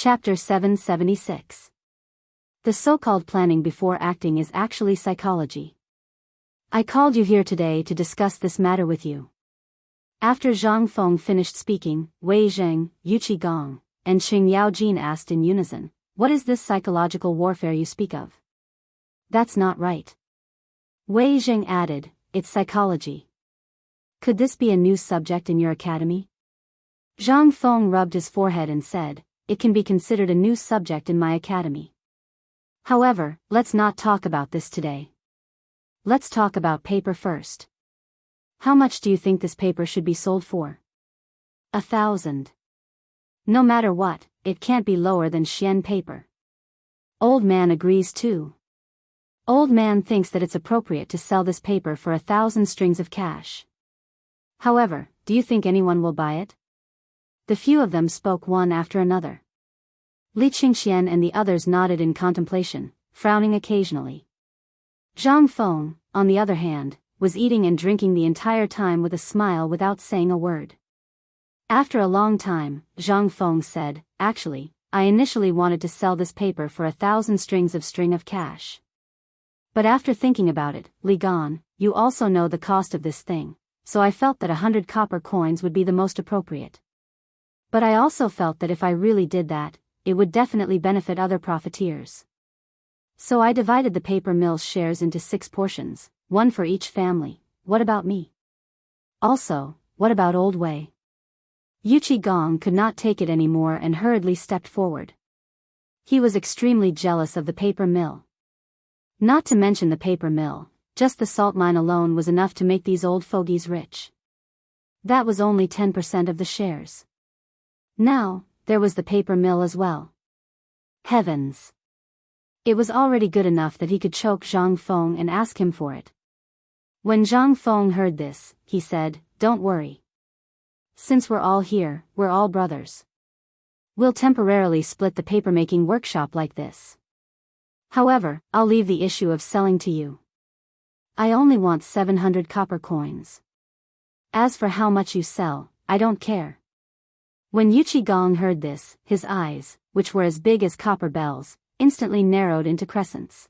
Chapter 776. The so-called planning before acting is actually psychology. I called you here today to discuss this matter with you. After Zhang Feng finished speaking, Wei Zheng, Yuqi Gong, and Xing Yaojin asked in unison, "What is this psychological warfare you speak of?" "That's not right." Wei Zheng added, "It's psychology." "Could this be a new subject in your academy?" Zhang Feng rubbed his forehead and said, "It can be considered a new subject in my academy. However, let's not talk about this today. Let's talk about paper first. How much do you think this paper should be sold for?" 1,000. No matter what, it can't be lower than Xian paper. Old man agrees too. Old man thinks that it's appropriate to sell this paper for 1,000 strings of cash. However, do you think anyone will buy it? The few of them spoke one after another. Li Qingxian and the others nodded in contemplation, frowning occasionally. Zhang Feng, on the other hand, was eating and drinking the entire time with a smile without saying a word. After a long time, Zhang Feng said, "Actually, I initially wanted to sell this paper for 1,000 strings of cash. But after thinking about it, Li Gan, you also know the cost of this thing, so I felt that 100 copper coins would be the most appropriate. But I also felt that if I really did that, it would definitely benefit other profiteers. So I divided the paper mill's shares into 6 portions, one for each family. What about me? Also, what about Old Wei?" Yuqi Gong could not take it anymore and hurriedly stepped forward. He was extremely jealous of the paper mill. Not to mention the paper mill, just the salt mine alone was enough to make these old fogies rich. That was only 10% of the shares. Now, there was the paper mill as well. Heavens! It was already good enough that he could choke Zhang Feng and ask him for it. When Zhang Feng heard this, he said, "Don't worry. Since we're all here, we're all brothers. We'll temporarily split the papermaking workshop like this. However, I'll leave the issue of selling to you. I only want 700 copper coins. As for how much you sell, I don't care." When Yuqi Gong heard this, his eyes, which were as big as copper bells, instantly narrowed into crescents.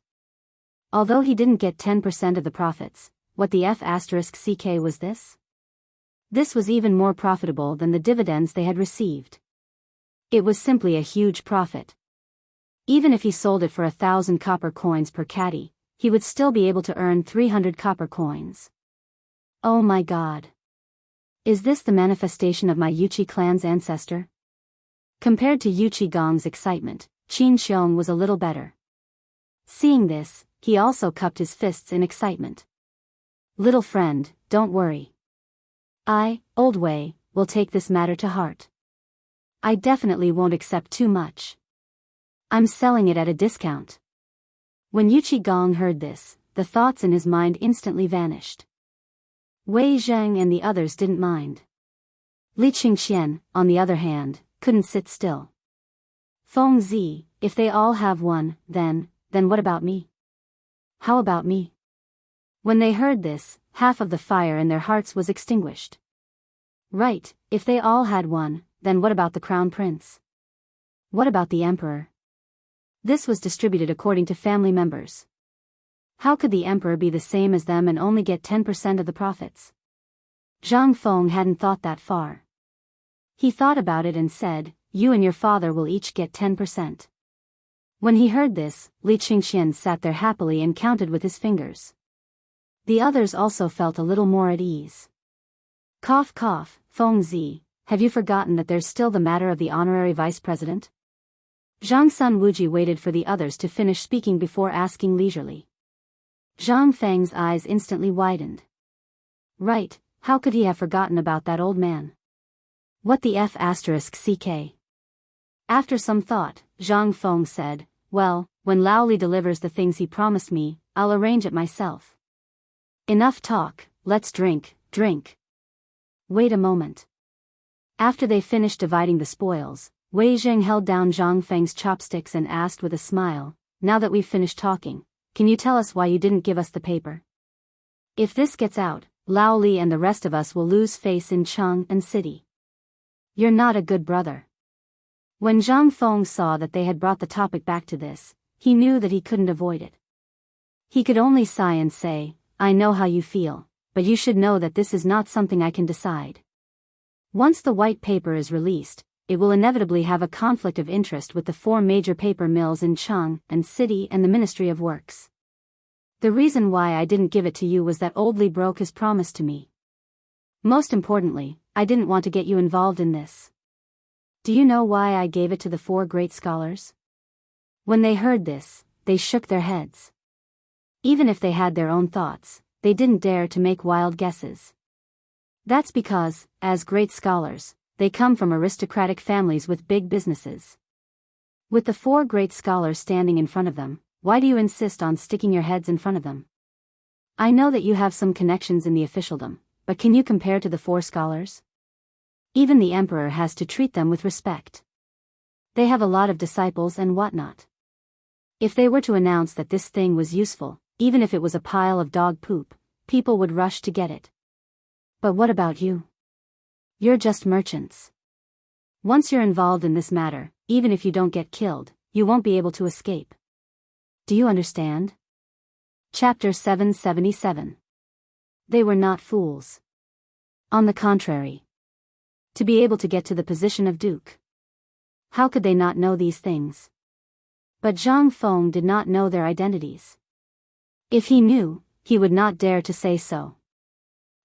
Although he didn't get 10% of the profits, what the F***ck was this? This was even more profitable than the dividends they had received. It was simply a huge profit. Even if he sold it for 1,000 copper coins per caddy, he would still be able to earn 300 copper coins. Oh my god. Is this the manifestation of my Yuqi clan's ancestor? Compared to Yuqi Gong's excitement, Qin Xiong was a little better. Seeing this, he also cupped his fists in excitement. "Little friend, don't worry. I, Old Wei, will take this matter to heart. I definitely won't accept too much. I'm selling it at a discount." When Yuqi Gong heard this, the thoughts in his mind instantly vanished. Wei Zheng and the others didn't mind. Li Qingxian, on the other hand, couldn't sit still. "Feng Zi, if they all have one, then what about me? How about me?" When they heard this, half of the fire in their hearts was extinguished. Right, if they all had one, then what about the crown prince? What about the emperor? This was distributed according to family members. How could the emperor be the same as them and only get 10% of the profits? Zhang Feng hadn't thought that far. He thought about it and said, "You and your father will each get 10%. When he heard this, Li Qingxian sat there happily and counted with his fingers. The others also felt a little more at ease. Cough cough, Feng Zi, have you forgotten that there's still the matter of the honorary vice president? Zhang Sun Wuji waited for the others to finish speaking before asking leisurely. Zhang Feng's eyes instantly widened. Right, how could he have forgotten about that old man? What the F***ck? After some thought, Zhang Feng said, "Well, when Lao Li delivers the things he promised me, I'll arrange it myself." Enough talk, let's drink. Wait a moment. After they finished dividing the spoils, Wei Zheng held down Zhang Feng's chopsticks and asked with a smile, "Now that we've finished talking, can you tell us why you didn't give us the paper? If this gets out, Lao Li and the rest of us will lose face in Cheng and city. You're not a good brother." When Zhang Feng saw that they had brought the topic back to this, he knew that he couldn't avoid it. He could only sigh and say, I know how you feel, but you should know that this is not something I can decide. Once the white paper is released, it will inevitably have a conflict of interest with the 4 major paper mills in Cheng and City and the Ministry of Works. The reason why I didn't give it to you was that Old Li broke his promise to me. Most importantly, I didn't want to get you involved in this. Do you know why I gave it to the 4 great scholars? When they heard this, they shook their heads. Even if they had their own thoughts, they didn't dare to make wild guesses. That's because, as great scholars, they come from aristocratic families with big businesses. With the 4 great scholars standing in front of them, why do you insist on sticking your heads in front of them? I know that you have some connections in the officialdom, but can you compare to the 4 scholars? Even the emperor has to treat them with respect. They have a lot of disciples and whatnot. If they were to announce that this thing was useful, even if it was a pile of dog poop, people would rush to get it. But what about you? You're just merchants. Once you're involved in this matter, even if you don't get killed, you won't be able to escape. Do you understand? Chapter 777. They were not fools. On the contrary. To be able to get to the position of duke. How could they not know these things? But Zhang Feng did not know their identities. If he knew, he would not dare to say so.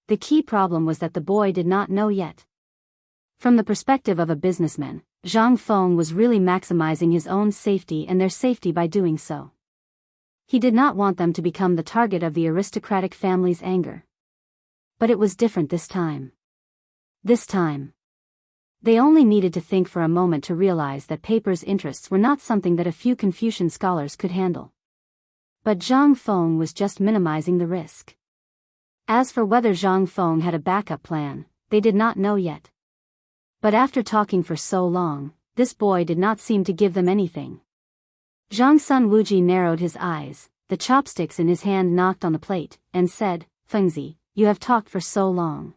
The key problem was that the boy did not know yet. From the perspective of a businessman, Zhang Feng was really maximizing his own safety and their safety by doing so. He did not want them to become the target of the aristocratic family's anger. But it was different this time. This time. They only needed to think for a moment to realize that paper's interests were not something that a few Confucian scholars could handle. But Zhang Feng was just minimizing the risk. As for whether Zhang Feng had a backup plan, they did not know yet. But after talking for so long, this boy did not seem to give them anything. Zhang Sun Wuji narrowed his eyes, the chopsticks in his hand knocked on the plate, and said, Fengzi, you have talked for so long.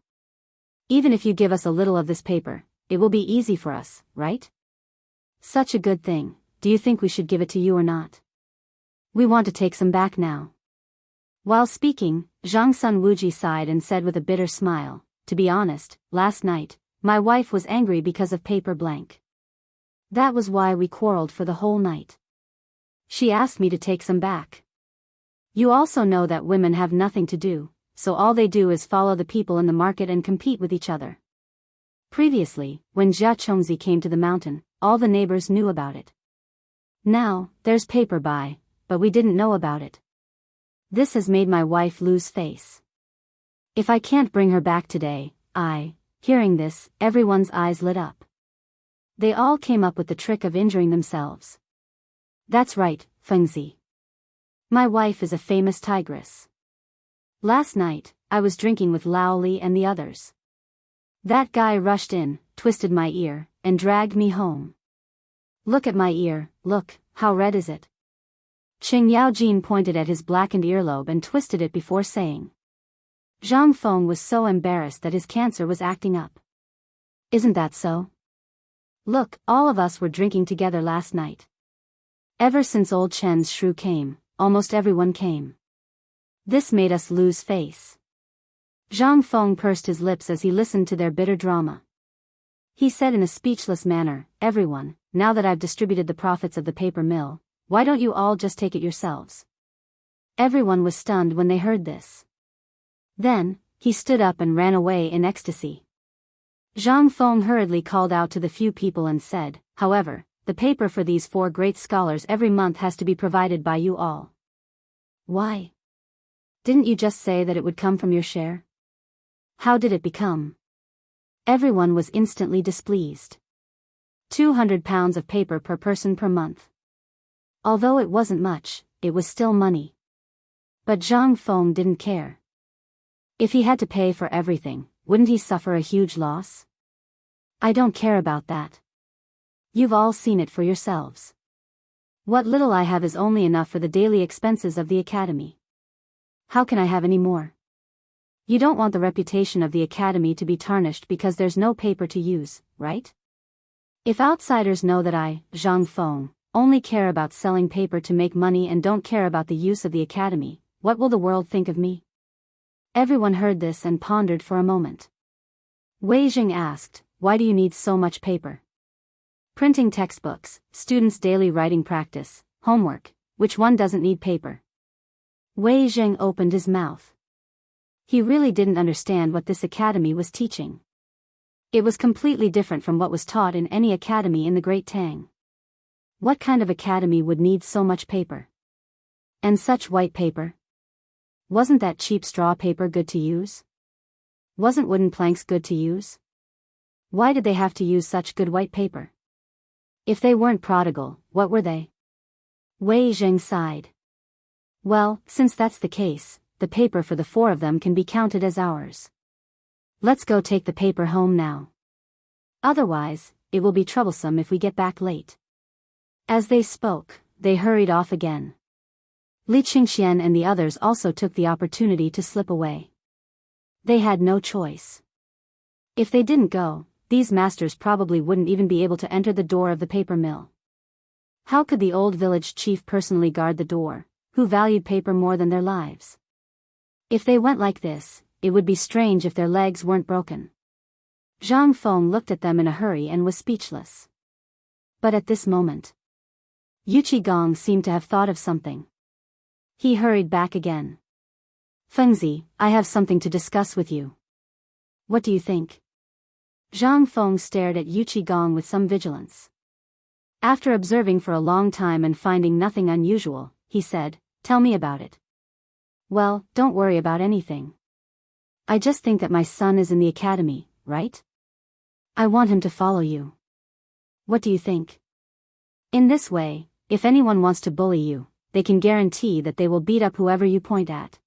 Even if you give us a little of this paper, it will be easy for us, right? Such a good thing, do you think we should give it to you or not? We want to take some back now. While speaking, Zhang Sun Wuji sighed and said with a bitter smile, to be honest, last night, my wife was angry because of paper blank. That was why we quarreled for the whole night. She asked me to take some back. You also know that women have nothing to do, so all they do is follow the people in the market and compete with each other. Previously, when Jia Chongzi came to the mountain, all the neighbors knew about it. Now, there's paper by, but we didn't know about it. This has made my wife lose face. If I can't bring her back today, hearing this, everyone's eyes lit up. They all came up with the trick of injuring themselves. That's right, Fengzi. My wife is a famous tigress. Last night, I was drinking with Lao Li and the others. That guy rushed in, twisted my ear, and dragged me home. Look at my ear, look, how red is it? Qing Yaojin pointed at his blackened earlobe and twisted it before saying. Zhang Feng was so embarrassed that his cancer was acting up. Isn't that so? Look, all of us were drinking together last night. Ever since old Chen's shrew came, almost everyone came. This made us lose face. Zhang Feng pursed his lips as he listened to their bitter drama. He said in a speechless manner, everyone, now that I've distributed the profits of the paper mill, why don't you all just take it yourselves? Everyone was stunned when they heard this. Then, he stood up and ran away in ecstasy. Zhang Feng hurriedly called out to the few people and said, however, the paper for these 4 great scholars every month has to be provided by you all. Why? Didn't you just say that it would come from your share? How did it become? Everyone was instantly displeased. 200 pounds of paper per person per month. Although it wasn't much, it was still money. But Zhang Feng didn't care. If he had to pay for everything, wouldn't he suffer a huge loss? I don't care about that. You've all seen it for yourselves. What little I have is only enough for the daily expenses of the academy. How can I have any more? You don't want the reputation of the academy to be tarnished because there's no paper to use, right? If outsiders know that I, Zhang Feng, only care about selling paper to make money and don't care about the use of the academy, what will the world think of me? Everyone heard this and pondered for a moment. Wei Jing asked, why do you need so much paper? Printing textbooks, students' daily writing practice, homework, which one doesn't need paper? Wei Jing opened his mouth. He really didn't understand what this academy was teaching. It was completely different from what was taught in any academy in the Great Tang. What kind of academy would need so much paper? And such white paper? Wasn't that cheap straw paper good to use? Wasn't wooden planks good to use? Why did they have to use such good white paper? If they weren't prodigal, what were they? Wei Jing sighed. Well, since that's the case, the paper for the four of them can be counted as ours. Let's go take the paper home now. Otherwise, it will be troublesome if we get back late. As they spoke, they hurried off again. Li Qingxian and the others also took the opportunity to slip away. They had no choice. If they didn't go, these masters probably wouldn't even be able to enter the door of the paper mill. How could the old village chief personally guard the door, who valued paper more than their lives? If they went like this, it would be strange if their legs weren't broken. Zhang Feng looked at them in a hurry and was speechless. But at this moment, Yuqi Gong seemed to have thought of something. He hurried back again. Fengzi, I have something to discuss with you. What do you think? Zhang Feng stared at Yuqi Gong with some vigilance. After observing for a long time and finding nothing unusual, he said, tell me about it. Well, don't worry about anything. I just think that my son is in the academy, right? I want him to follow you. What do you think? In this way, if anyone wants to bully you, they can guarantee that they will beat up whoever you point at.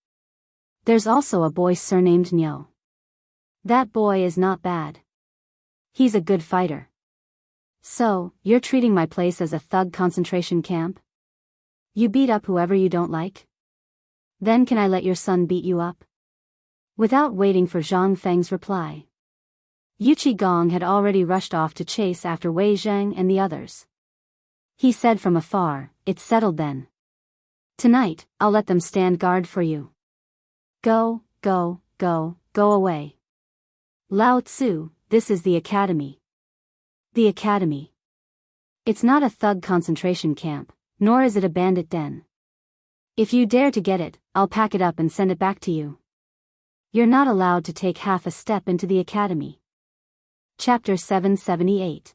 There's also a boy surnamed Niu. That boy is not bad. He's a good fighter. So, you're treating my place as a thug concentration camp? You beat up whoever you don't like? Then can I let your son beat you up? Without waiting for Zhang Feng's reply, Yuqi Gong had already rushed off to chase after Wei Zheng and the others. He said from afar, it's settled then. Tonight, I'll let them stand guard for you. Go, go, go, go away. Lao Tzu, this is the academy. The academy. It's not a thug concentration camp, nor is it a bandit den. If you dare to get it, I'll pack it up and send it back to you. You're not allowed to take half a step into the academy. Chapter 778.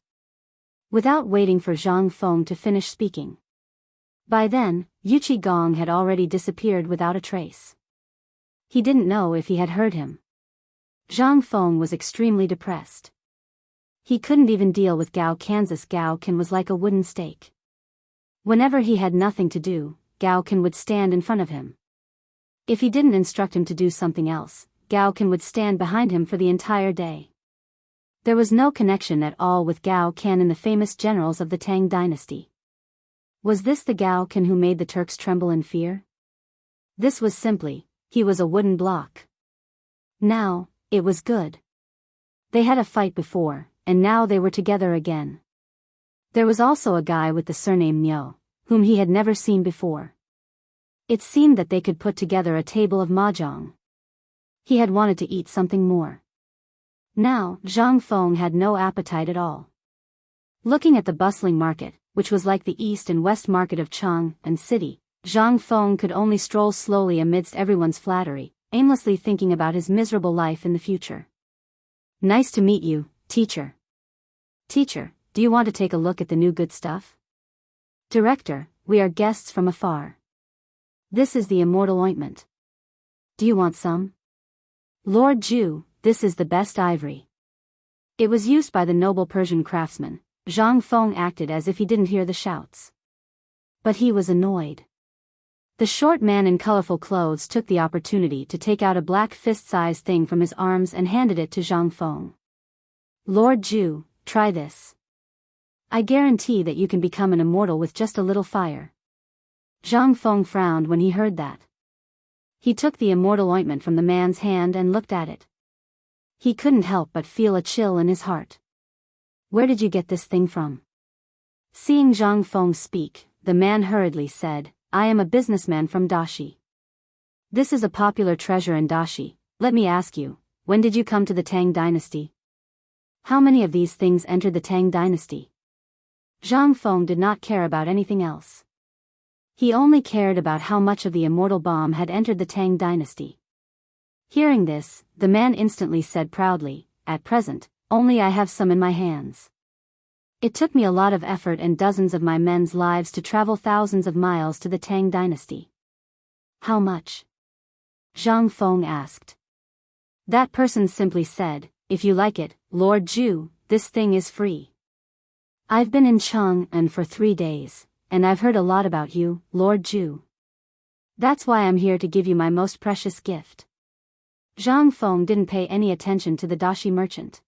Without waiting for Zhang Feng to finish speaking. By then, Yuqi Gong had already disappeared without a trace. He didn't know if he had heard him. Zhang Feng was extremely depressed. He couldn't even deal with Gao Kansas. Gao Kan was like a wooden stake. Whenever he had nothing to do, Gao Kan would stand in front of him. If he didn't instruct him to do something else, Gao Kan would stand behind him for the entire day. There was no connection at all with Gao Kan and the famous generals of the Tang dynasty. Was this the Gao Kan who made the Turks tremble in fear? This was simply, he was a wooden block. Now, it was good. They had a fight before, and now they were together again. There was also a guy with the surname Niu, whom he had never seen before. It seemed that they could put together a table of mahjong. He had wanted to eat something more. Now, Zhang Feng had no appetite at all. Looking at the bustling market, which was like the east and west market of Chang and city, Zhang Feng could only stroll slowly amidst everyone's flattery, aimlessly thinking about his miserable life in the future. Nice to meet you, teacher. Teacher, do you want to take a look at the new good stuff? Director, we are guests from afar. This is the immortal ointment. Do you want some? Lord Ju, this is the best ivory. It was used by the noble Persian craftsman. Zhang Feng acted as if he didn't hear the shouts. But he was annoyed. The short man in colorful clothes took the opportunity to take out a black fist-sized thing from his arms and handed it to Zhang Feng. Lord Ju, try this. I guarantee that you can become an immortal with just a little fire. Zhang Feng frowned when he heard that. He took the immortal ointment from the man's hand and looked at it. He couldn't help but feel a chill in his heart. Where did you get this thing from? Seeing Zhang Feng speak, the man hurriedly said, I am a businessman from Dashi. This is a popular treasure in Dashi. Let me ask you, when did you come to the Tang dynasty? How many of these things entered the Tang dynasty? Zhang Feng did not care about anything else. He only cared about how much of the immortal bomb had entered the Tang dynasty. Hearing this, the man instantly said proudly, At present, only I have some in my hands. It took me a lot of effort and dozens of my men's lives to travel thousands of miles to the Tang dynasty. How much? Zhang Feng asked. That person simply said, If you like it, Lord Zhu, this thing is free. I've been in Chang'an for 3 days, and I've heard a lot about you, Lord Zhu. That's why I'm here to give you my most precious gift. Zhang Feng didn't pay any attention to the Dashi merchant.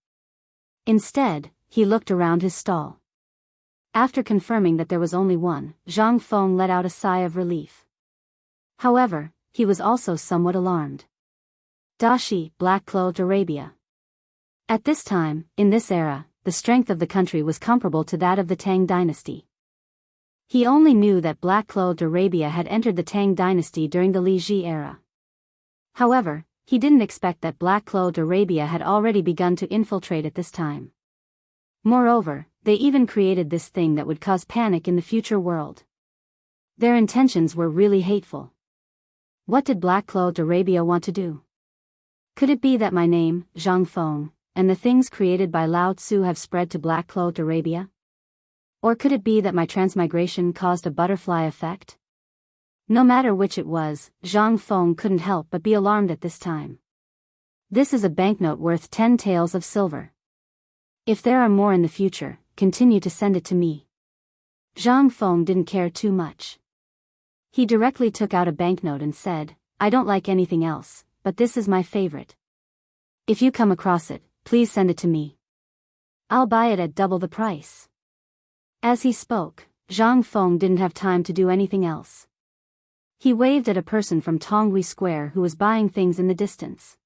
Instead, he looked around his stall. After confirming that there was only one, Zhang Feng let out a sigh of relief. However, he was also somewhat alarmed. Dashi, black-clothed Arabia. At this time, in this era, the strength of the country was comparable to that of the Tang dynasty. He only knew that black-clothed Arabia had entered the Tang dynasty during the Li Ji era. However, he didn't expect that black-clothed Arabia had already begun to infiltrate at this time. Moreover, they even created this thing that would cause panic in the future world. Their intentions were really hateful. What did black-clothed Arabia want to do? Could it be that my name, Zhang Feng, and the things created by Lao Tzu have spread to black-clothed Arabia? Or could it be that my transmigration caused a butterfly effect? No matter which it was, Zhang Feng couldn't help but be alarmed at this time. This is a banknote worth 10 taels of silver. If there are more in the future, continue to send it to me. Zhang Feng didn't care too much. He directly took out a banknote and said, I don't like anything else, but this is my favorite. If you come across it, please send it to me. I'll buy it at double the price. As he spoke, Zhang Feng didn't have time to do anything else. He waved at a person from Tonghui Square who was buying things in the distance.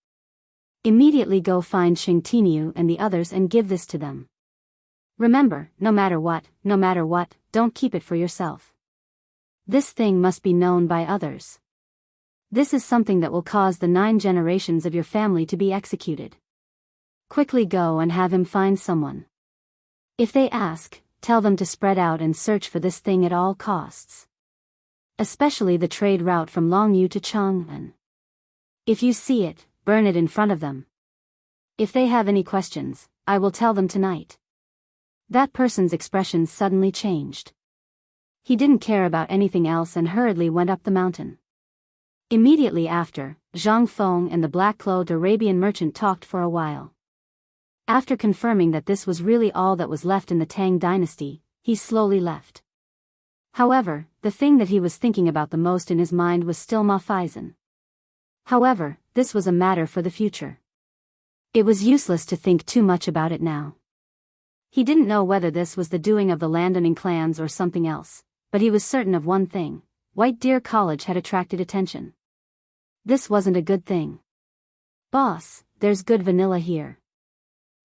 Immediately go find Xing Tiniu and the others and give this to them. Remember, no matter what, don't keep it for yourself. This thing must be known by others. This is something that will cause the 9 generations of your family to be executed. Quickly go and have him find someone. If they ask, tell them to spread out and search for this thing at all costs. Especially the trade route from Longyu to Chang'an. If you see it, burn it in front of them. If they have any questions, I will tell them tonight. That person's expression suddenly changed. He didn't care about anything else and hurriedly went up the mountain. Immediately after, Zhang Feng and the black-clothed Arabian merchant talked for a while. After confirming that this was really all that was left in the Tang dynasty, he slowly left. However, the thing that he was thinking about the most in his mind was still Ma Faizan. However, this was a matter for the future. It was useless to think too much about it now. He didn't know whether this was the doing of the landowning clans or something else, but he was certain of one thing: White Deer College had attracted attention. This wasn't a good thing. Boss, there's good vanilla here.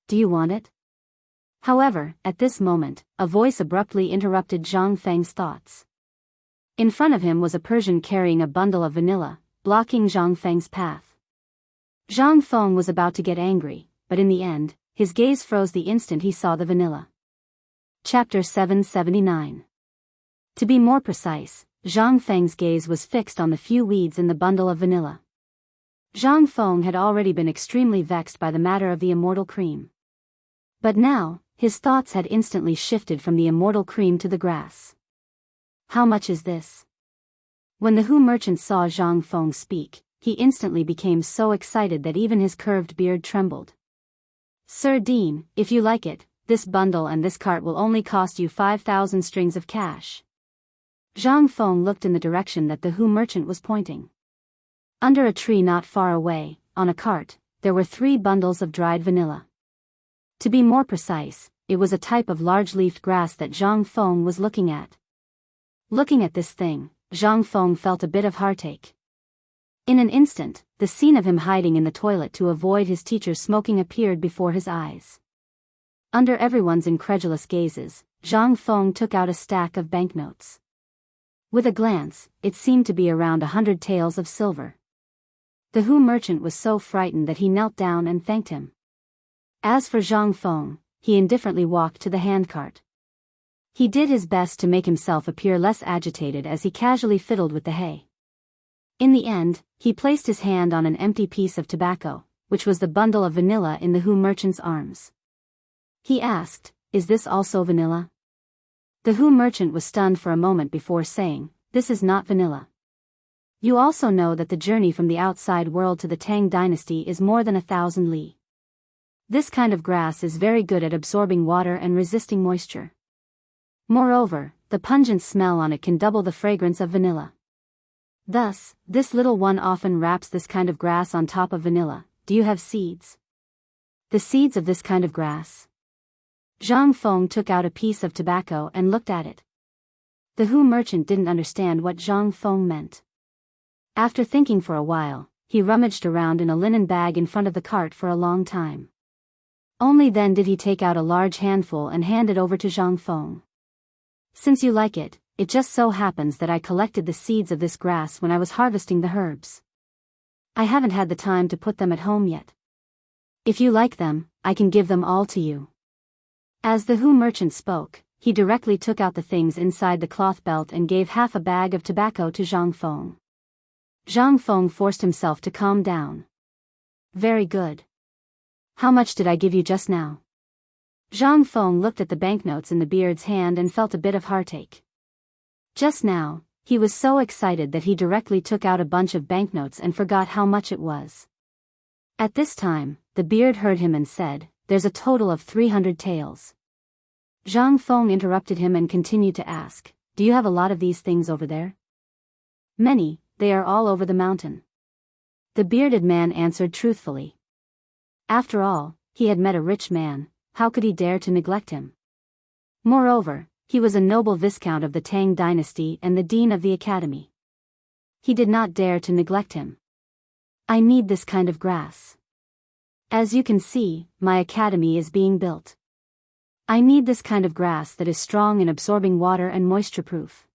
Do you want it? However, at this moment, a voice abruptly interrupted Zhang Feng's thoughts. In front of him was a Persian carrying a bundle of vanilla, blocking Zhang Feng's path. Zhang Feng was about to get angry, but in the end, his gaze froze the instant he saw the vanilla. Chapter 779. To be more precise, Zhang Feng's gaze was fixed on the few weeds in the bundle of vanilla. Zhang Feng had already been extremely vexed by the matter of the immortal cream. But now, his thoughts had instantly shifted from the immortal cream to the grass. How much is this? When the Hu merchant saw Zhang Feng speak, he instantly became so excited that even his curved beard trembled. Sir Dean, if you like it, this bundle and this cart will only cost you 5,000 strings of cash. Zhang Feng looked in the direction that the Hu merchant was pointing. Under a tree not far away, on a cart, there were 3 bundles of dried vanilla. To be more precise, it was a type of large-leafed grass that Zhang Feng was looking at. Looking at this thing, Zhang Feng felt a bit of heartache. In an instant, the scene of him hiding in the toilet to avoid his teacher's smoking appeared before his eyes. Under everyone's incredulous gazes, Zhang Feng took out a stack of banknotes. With a glance, it seemed to be around 100 taels of silver. The Hu merchant was so frightened that he knelt down and thanked him. As for Zhang Feng, he indifferently walked to the handcart. He did his best to make himself appear less agitated as he casually fiddled with the hay. In the end, he placed his hand on an empty piece of tobacco, which was the bundle of vanilla in the Hu merchant's arms. He asked, "Is this also vanilla?" The Hu merchant was stunned for a moment before saying, "This is not vanilla. You also know that the journey from the outside world to the Tang dynasty is more than 1,000 li. This kind of grass is very good at absorbing water and resisting moisture. Moreover, the pungent smell on it can double the fragrance of vanilla. Thus, this little one often wraps this kind of grass on top of vanilla. Do you have seeds?" "The seeds of this kind of grass?" Zhang Feng took out a piece of tobacco and looked at it. The Hu merchant didn't understand what Zhang Feng meant. After thinking for a while, he rummaged around in a linen bag in front of the cart for a long time. Only then did he take out a large handful and hand it over to Zhang Feng. "Since you like it, it just so happens that I collected the seeds of this grass when I was harvesting the herbs. I haven't had the time to put them at home yet. If you like them, I can give them all to you." As the Hu merchant spoke, he directly took out the things inside the cloth belt and gave half a bag of tobacco to Zhang Feng. Zhang Feng forced himself to calm down. "Very good. How much did I give you just now?" Zhang Feng looked at the banknotes in the beard's hand and felt a bit of heartache. Just now, he was so excited that he directly took out a bunch of banknotes and forgot how much it was. At this time, the beard heard him and said, "There's a total of 300 taels." Zhang Feng interrupted him and continued to ask, "Do you have a lot of these things over there?" "Many, they are all over the mountain." The bearded man answered truthfully. After all, he had met a rich man, how could he dare to neglect him? Moreover, he was a noble viscount of the Tang dynasty and the dean of the academy. He did not dare to neglect him. "I need this kind of grass. As you can see, my academy is being built. I need this kind of grass that is strong in absorbing water and moisture-proof.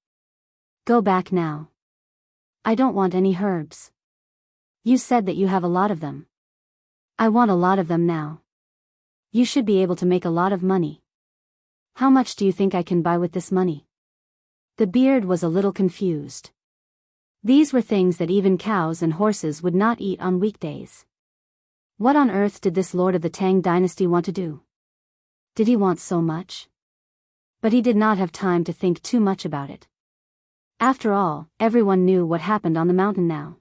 Go back now. I don't want any herbs. You said that you have a lot of them. I want a lot of them now. You should be able to make a lot of money. How much do you think I can buy with this money?" The beard was a little confused. These were things that even cows and horses would not eat on weekdays. What on earth did this lord of the Tang dynasty want to do? Did he want so much? But he did not have time to think too much about it. After all, everyone knew what happened on the mountain now.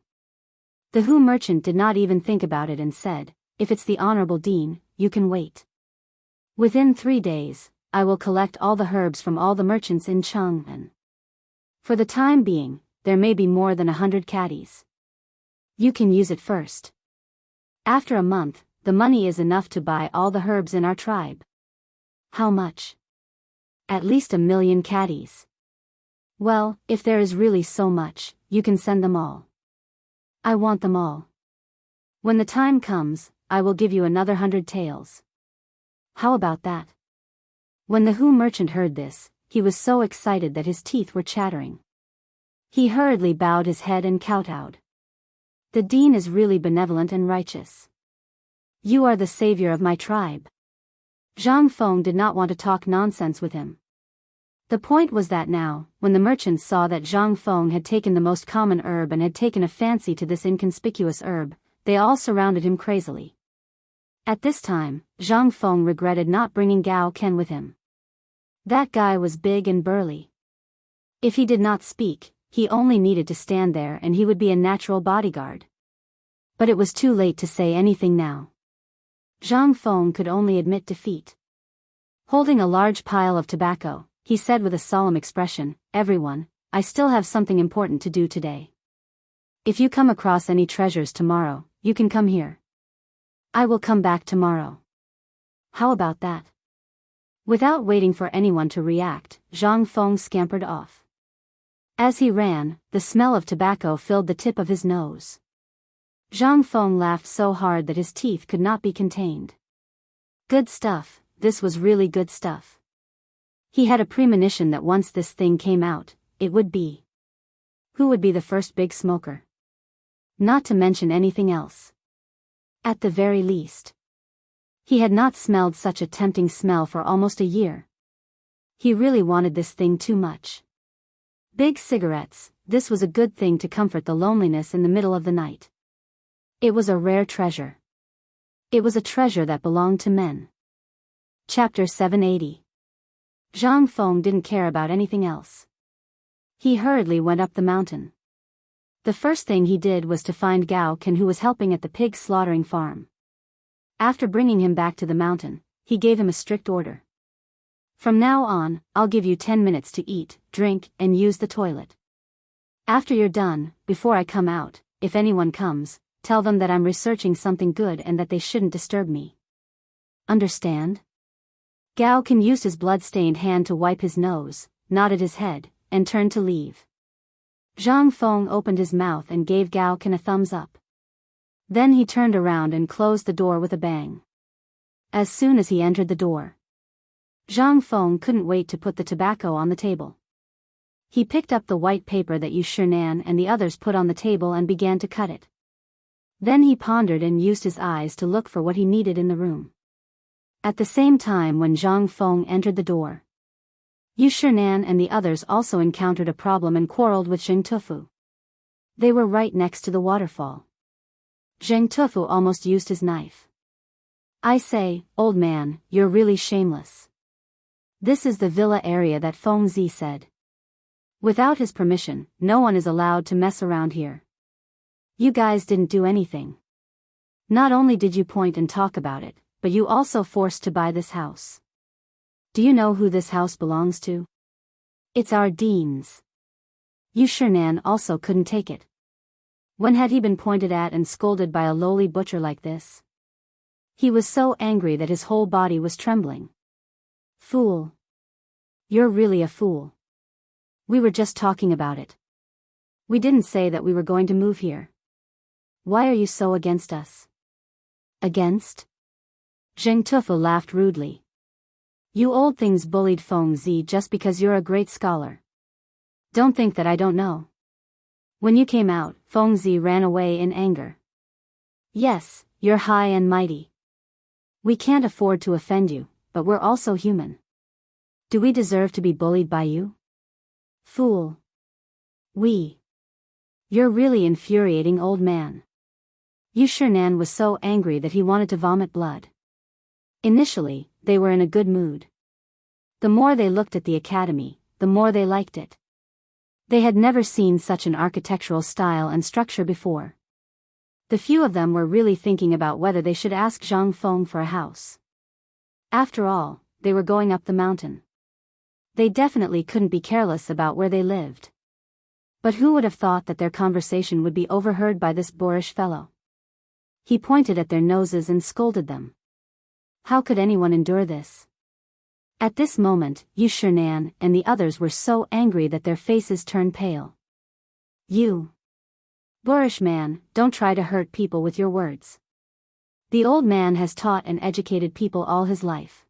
The Hu merchant did not even think about it and said, "If it's the honorable dean, you can wait. Within 3 days, I will collect all the herbs from all the merchants in Chang'an. For the time being, there may be more than 100 caddies. You can use it first. After a month, the money is enough to buy all the herbs in our tribe." "How much?" "At least 1,000,000 caddies." "Well, if there is really so much, you can send them all." "I want them all. When the time comes, I will give you another 100 taels. How about that?" When the Hu merchant heard this, he was so excited that his teeth were chattering. He hurriedly bowed his head and kowtowed. "The dean is really benevolent and righteous. You are the savior of my tribe." Zhang Feng did not want to talk nonsense with him. The point was that now, when the merchants saw that Zhang Feng had taken the most common herb and had taken a fancy to this inconspicuous herb, they all surrounded him crazily. At this time, Zhang Feng regretted not bringing Gao Ken with him. That guy was big and burly. If he did not speak, he only needed to stand there and he would be a natural bodyguard. But it was too late to say anything now. Zhang Feng could only admit defeat. Holding a large pile of tobacco, he said with a solemn expression, "Everyone, I still have something important to do today. If you come across any treasures tomorrow, you can come here. I will come back tomorrow. How about that?" Without waiting for anyone to react, Zhang Feng scampered off. As he ran, the smell of tobacco filled the tip of his nose. Zhang Feng laughed so hard that his teeth could not be contained. "Good stuff, this was really good stuff. He had a premonition that once this thing came out, it would be. Who would be the first big smoker? Not to mention anything else. At the very least. He had not smelled such a tempting smell for almost a year. He really wanted this thing too much. Big cigarettes, this was a good thing to comfort the loneliness in the middle of the night. It was a rare treasure. It was a treasure that belonged to men. Chapter 780. Zhang Feng didn't care about anything else. He hurriedly went up the mountain. The first thing he did was to find Gao Ken, who was helping at the pig slaughtering farm. After bringing him back to the mountain, he gave him a strict order. From now on, I'll give you 10 minutes to eat, drink, and use the toilet. After you're done, before I come out, if anyone comes, tell them that I'm researching something good and that they shouldn't disturb me. Understand? Gao Ken used his blood-stained hand to wipe his nose, nodded his head, and turned to leave. Zhang Feng opened his mouth and gave Gao Ken a thumbs up. Then he turned around and closed the door with a bang. As soon as he entered the door, Zhang Feng couldn't wait to put the tobacco on the table. He picked up the white paper that Yu Shinan and the others put on the table and began to cut it. Then he pondered and used his eyes to look for what he needed in the room. At the same time, when Zhang Feng entered the door, Yu Shinan and the others also encountered a problem and quarreled with Zheng Tufu. They were right next to the waterfall. Zheng Tufu almost used his knife. I say, old man, you're really shameless. This is the villa area that Feng Zi said. Without his permission, no one is allowed to mess around here. You guys didn't do anything. Not only did you point and talk about it, but you also forced to buy this house. Do you know who this house belongs to? It's our dean's. Yu Shinan also couldn't take it. When had he been pointed at and scolded by a lowly butcher like this? He was so angry that his whole body was trembling. Fool. You're really a fool. We were just talking about it. We didn't say that we were going to move here. Why are you so against us? Against? Zheng Tufu laughed rudely. You old things bullied Feng Zi just because you're a great scholar. Don't think that I don't know. When you came out, Feng Zi ran away in anger. Yes, you're high and mighty. We can't afford to offend you, but we're also human. Do we deserve to be bullied by you? Fool. You're really infuriating, old man. Yu Shinan was so angry that he wanted to vomit blood. Initially, they were in a good mood. The more they looked at the academy, the more they liked it. They had never seen such an architectural style and structure before. The few of them were really thinking about whether they should ask Zhang Feng for a house. After all, they were going up the mountain. They definitely couldn't be careless about where they lived. But who would have thought that their conversation would be overheard by this boorish fellow? He pointed at their noses and scolded them. How could anyone endure this? At this moment, Yu Shinan and the others were so angry that their faces turned pale. You boorish man, don't try to hurt people with your words. The old man has taught and educated people all his life.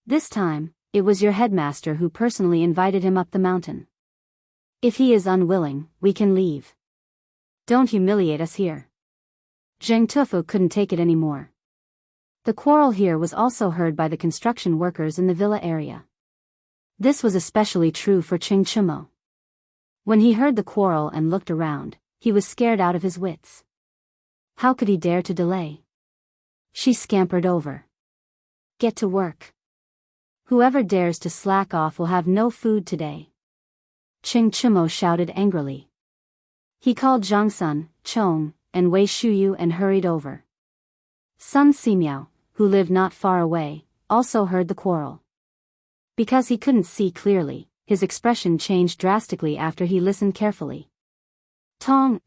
This time, it was your headmaster who personally invited him up the mountain. If he is unwilling, we can leave. Don't humiliate us here. Zheng Tufu couldn't take it anymore. The quarrel here was also heard by the construction workers in the villa area. This was especially true for Ching Chumo. When he heard the quarrel and looked around, he was scared out of his wits. How could he dare to delay? She scampered over. Get to work. Whoever dares to slack off will have no food today. Ching Chumo shouted angrily. He called Zhang Sun, Chong, and Wei Shuyu and hurried over. Sun Simiao, who lived not far away, also heard the quarrel. Because he couldn't see clearly, his expression changed drastically after he listened carefully. Tong,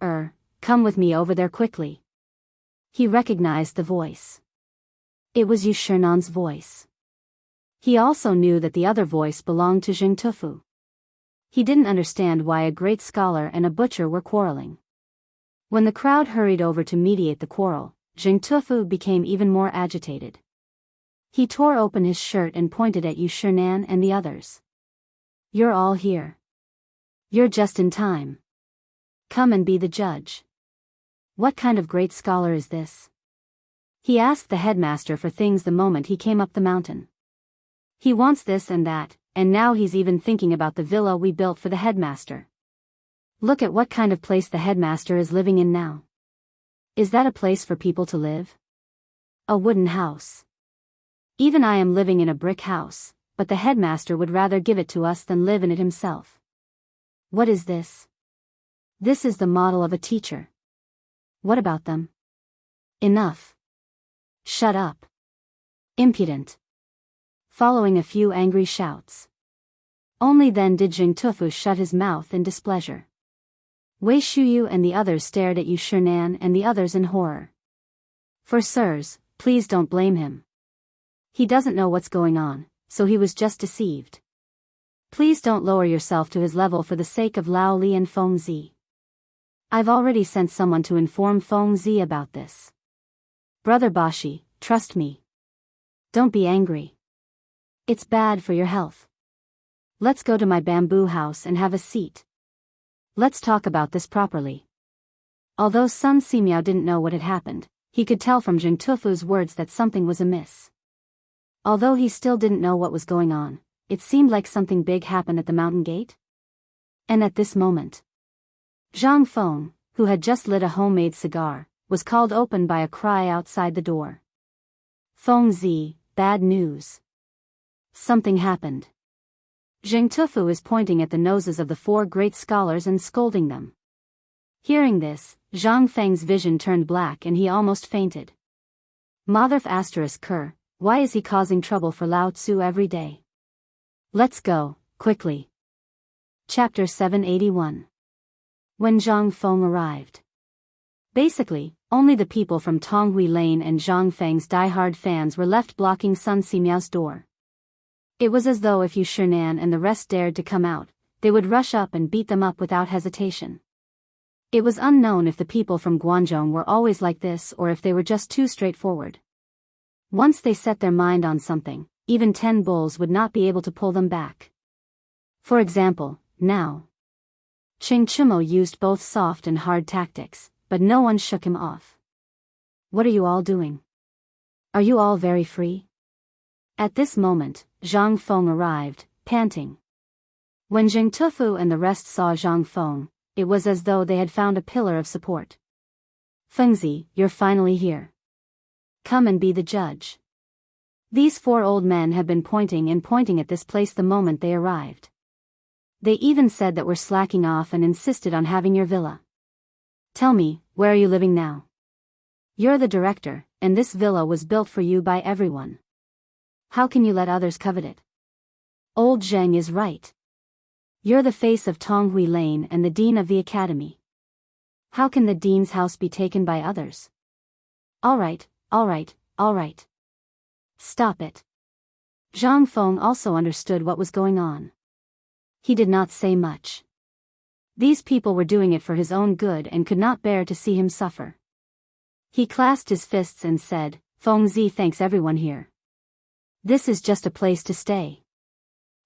come with me over there quickly. He recognized the voice. It was Yu Shinan's voice. He also knew that the other voice belonged to Zheng Tufu. He didn't understand why a great scholar and a butcher were quarreling. When the crowd hurried over to mediate the quarrel, Zheng Tufu became even more agitated. He tore open his shirt and pointed at Yushernan and the others. You're all here. You're just in time. Come and be the judge. What kind of great scholar is this? He asked the headmaster for things the moment he came up the mountain. He wants this and that, and now he's even thinking about the villa we built for the headmaster. Look at what kind of place the headmaster is living in now. Is that a place for people to live? A wooden house. Even I am living in a brick house, but the headmaster would rather give it to us than live in it himself. What is this? This is the model of a teacher. What about them? Enough. Shut up. Impudent. Following a few angry shouts. Only then did Jing Tufu shut his mouth in displeasure. Wei Shuyu and the others stared at Yushernan and the others in horror. For sirs, please don't blame him. He doesn't know what's going on, so he was just deceived. Please don't lower yourself to his level for the sake of Lao Li and Feng Zi. I've already sent someone to inform Feng Zi about this. Brother Bashi, trust me. Don't be angry. It's bad for your health. Let's go to my bamboo house and have a seat. Let's talk about this properly. Although Sun Simiao didn't know what had happened, he could tell from Jing Tufu's words that something was amiss. Although he still didn't know what was going on, it seemed like something big happened at the mountain gate. And at this moment, Zhang Feng, who had just lit a homemade cigar, was called open by a cry outside the door. Feng Zi, bad news. Something happened. Jing Tufu is pointing at the noses of the four great scholars and scolding them. Hearing this, Zhang Feng's vision turned black and he almost fainted. Motherf asterisk Ker, why is he causing trouble for Lao Tzu every day? Let's go, quickly. Chapter 781. When Zhang Feng arrived. Basically, only the people from Tonghui Lane and Zhang Feng's die-hard fans were left blocking Sun Simiao's door. It was as though if Yushernan and the rest dared to come out, they would rush up and beat them up without hesitation. It was unknown if the people from Guangzhou were always like this or if they were just too straightforward. Once they set their mind on something, even 10 bulls would not be able to pull them back. For example, now. Ching Chimo used both soft and hard tactics, but no one shook him off. What are you all doing? Are you all very free? At this moment, Zhang Feng arrived, panting. When Jing Tufu and the rest saw Zhang Feng, it was as though they had found a pillar of support. Fengzi, you're finally here. Come and be the judge. These 4 old men had been pointing at this place the moment they arrived. They even said that we're slacking off and insisted on having your villa. Tell me, where are you living now? You're the director, and this villa was built for you by everyone. How can you let others covet it? Old Zheng is right. You're the face of Tonghui Lane and the dean of the academy. How can the dean's house be taken by others? All right. Stop it. Zhang Feng also understood what was going on. He did not say much. These people were doing it for his own good and could not bear to see him suffer. He clasped his fists and said, Feng Zi thanks everyone here. This is just a place to stay.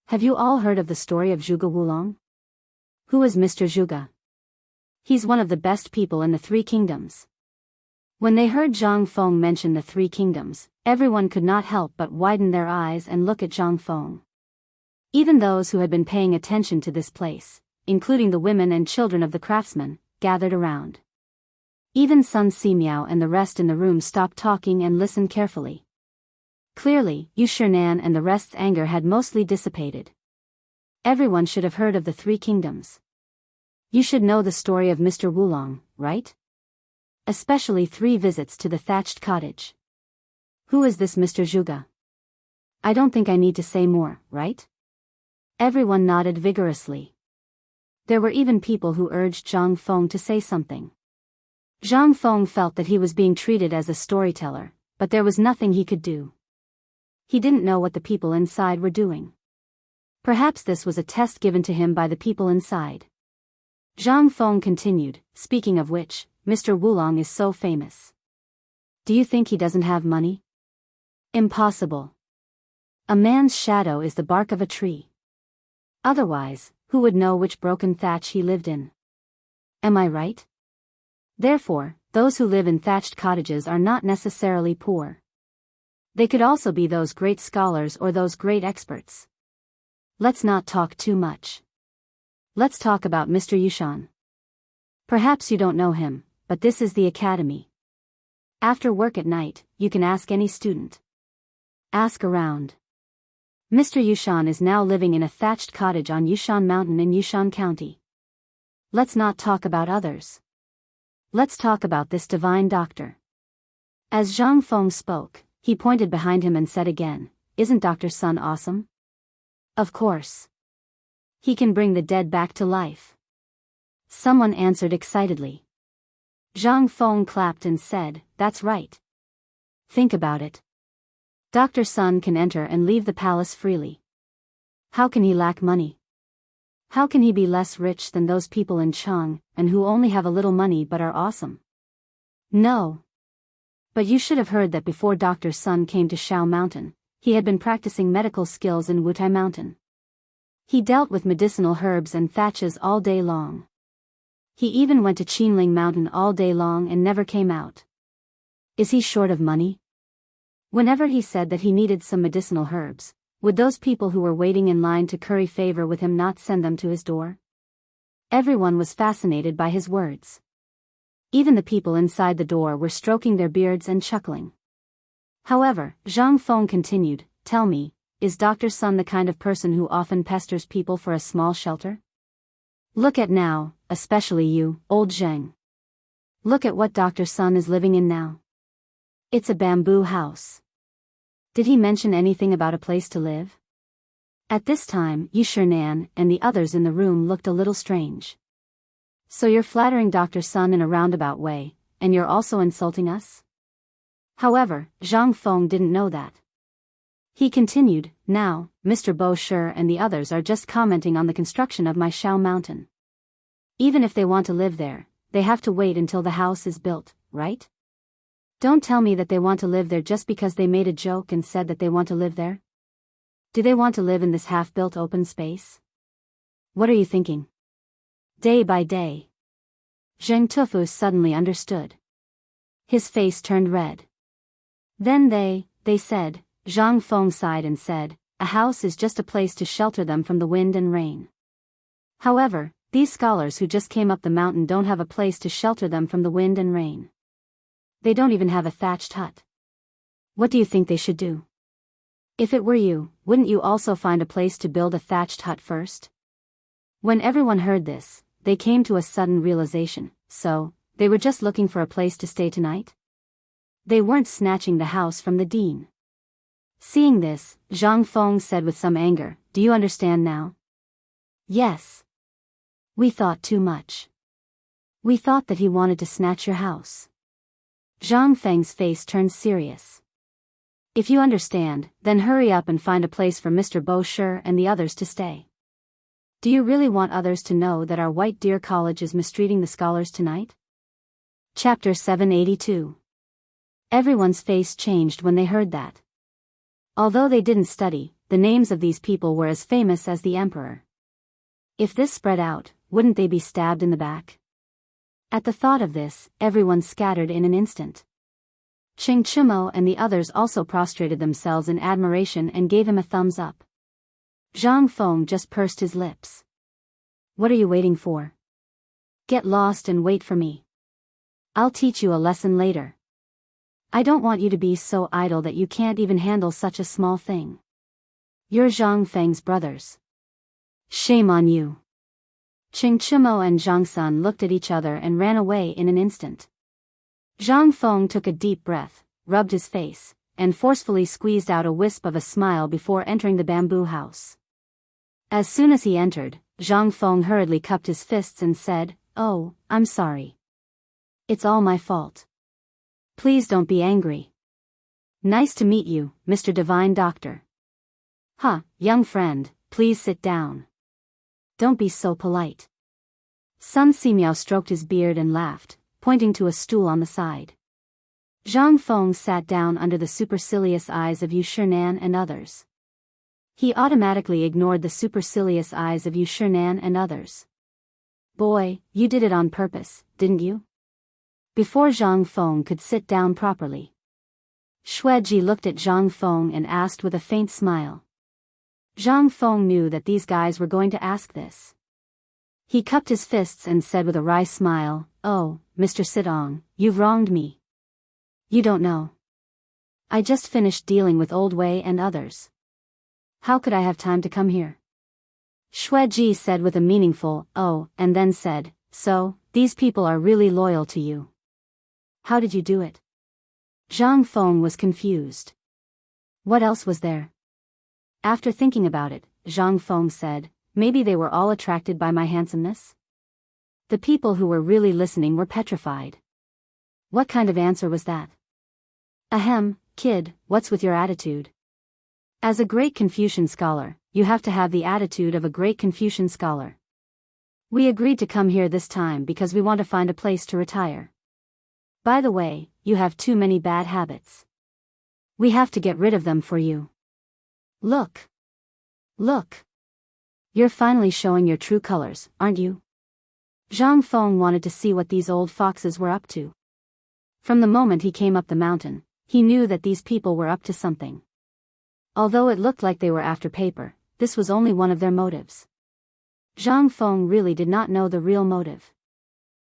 Have you all heard of the story of Zhuge Wulong? Who is Mr. Zhuge? He's one of the best people in the 3 kingdoms. When they heard Zhang Feng mention the 3 kingdoms, everyone could not help but widen their eyes and look at Zhang Feng. Even those who had been paying attention to this place, including the women and children of the craftsmen, gathered around. Even Sun Simiao and the rest in the room stopped talking and listened carefully. Clearly, Yushernan and the rest's anger had mostly dissipated. Everyone should have heard of the 3 kingdoms. You should know the story of Mr. Wulong, right? Especially 3 visits to the thatched cottage. Who is this Mr. Zhuge? I don't think I need to say more, right? Everyone nodded vigorously. There were even people who urged Zhang Feng to say something. Zhang Feng felt that he was being treated as a storyteller, but there was nothing he could do. He didn't know what the people inside were doing. Perhaps this was a test given to him by the people inside. Zhang Feng continued, speaking of which, Mr. Wulong is so famous. Do you think he doesn't have money? Impossible. A man's shadow is the bark of a tree. Otherwise, who would know which broken thatch he lived in? Am I right? Therefore, those who live in thatched cottages are not necessarily poor. They could also be those great scholars or those great experts. Let's not talk too much. Let's talk about Mr. Yushan. Perhaps you don't know him, but this is the academy. After work at night, you can ask any student. Ask around. Mr. Yushan is now living in a thatched cottage on Yushan Mountain in Yushan County. Let's not talk about others. Let's talk about this divine doctor. As Zhang Feng spoke, he pointed behind him and said again, "Isn't Dr. Sun awesome?" Of course. He can bring the dead back to life. Someone answered excitedly. Zhang Feng clapped and said, "That's right. Think about it. Dr. Sun can enter and leave the palace freely. How can he lack money? How can he be less rich than those people in Chang, and who only have a little money but are awesome? No. But you should have heard that before Dr. Sun came to Shao Mountain, he had been practicing medical skills in Wutai Mountain. He dealt with medicinal herbs and thatches all day long. He even went to Qinling Mountain all day long and never came out. Is he short of money? Whenever he said that he needed some medicinal herbs, would those people who were waiting in line to curry favor with him not send them to his door? Everyone was fascinated by his words. Even the people inside the door were stroking their beards and chuckling. However, Zhang Feng continued, "Tell me, is Dr. Sun the kind of person who often pesters people for a small shelter? Look at now, especially you, old Zheng. Look at what Dr. Sun is living in now. It's a bamboo house. Did he mention anything about a place to live?" At this time, Yu Shinan and the others in the room looked a little strange. "So you're flattering Dr. Sun in a roundabout way, and you're also insulting us?" However, Zhang Feng didn't know that. He continued, "Now, Mr. Bo Shi and the others are just commenting on the construction of my Shao Mountain. Even if they want to live there, they have to wait until the house is built, right? Don't tell me that they want to live there just because they made a joke and said that they want to live there. Do they want to live in this half-built open space? What are you thinking?" Day by day. Zheng Tufu suddenly understood. His face turned red. Then they said, Zhang Feng sighed and said, "A house is just a place to shelter them from the wind and rain. However, these scholars who just came up the mountain don't have a place to shelter them from the wind and rain. They don't even have a thatched hut. What do you think they should do? If it were you, wouldn't you also find a place to build a thatched hut first?" When everyone heard this, they came to a sudden realization, so, they were just looking for a place to stay tonight? They weren't snatching the house from the dean. Seeing this, Zhang Feng said with some anger, "Do you understand now?" "Yes. We thought too much. We thought that he wanted to snatch your house." Zhang Feng's face turned serious. "If you understand, then hurry up and find a place for Mr. Bo Shi and the others to stay. Do you really want others to know that our White Deer College is mistreating the scholars tonight?" Chapter 782. Everyone's face changed when they heard that. Although they didn't study, the names of these people were as famous as the emperor. If this spread out, wouldn't they be stabbed in the back? At the thought of this, everyone scattered in an instant. Ching Chimo and the others also prostrated themselves in admiration and gave him a thumbs up. Zhang Feng just pursed his lips. "What are you waiting for? Get lost and wait for me. I'll teach you a lesson later. I don't want you to be so idle that you can't even handle such a small thing. You're Zhang Feng's brothers. Shame on you." Ching Chimo and Zhang Sun looked at each other and ran away in an instant. Zhang Feng took a deep breath, rubbed his face, and forcefully squeezed out a wisp of a smile before entering the bamboo house. As soon as he entered, Zhang Feng hurriedly cupped his fists and said, "Oh, I'm sorry. It's all my fault. Please don't be angry. Nice to meet you, Mr. Divine Doctor. Young friend, please sit down. Don't be so polite." Sun Simiao stroked his beard and laughed, pointing to a stool on the side. Zhang Feng sat down under the supercilious eyes of Yu Shinan and others. He automatically ignored the supercilious eyes of Yushernan and others. Boy, you did it on purpose, didn't you? Before Zhang Feng could sit down properly, Xueji looked at Zhang Feng and asked with a faint smile. Zhang Feng knew that these guys were going to ask this. He cupped his fists and said with a wry smile, "Oh, Mr. Sitong, you've wronged me. You don't know. I just finished dealing with Old Wei and others. How could I have time to come here?" Xueji said with a meaningful, "Oh," and then said, "So, these people are really loyal to you. How did you do it?" Zhang Feng was confused. What else was there? After thinking about it, Zhang Feng said, "Maybe they were all attracted by my handsomeness?" The people who were really listening were petrified. What kind of answer was that? Ahem, kid, what's with your attitude? As a great Confucian scholar, you have to have the attitude of a great Confucian scholar. We agreed to come here this time because we want to find a place to retire. By the way, you have too many bad habits. We have to get rid of them for you. Look. Look. You're finally showing your true colors, aren't you? Zhang Feng wanted to see what these old foxes were up to. From the moment he came up the mountain, he knew that these people were up to something. Although it looked like they were after paper, this was only one of their motives. Zhang Feng really did not know the real motive.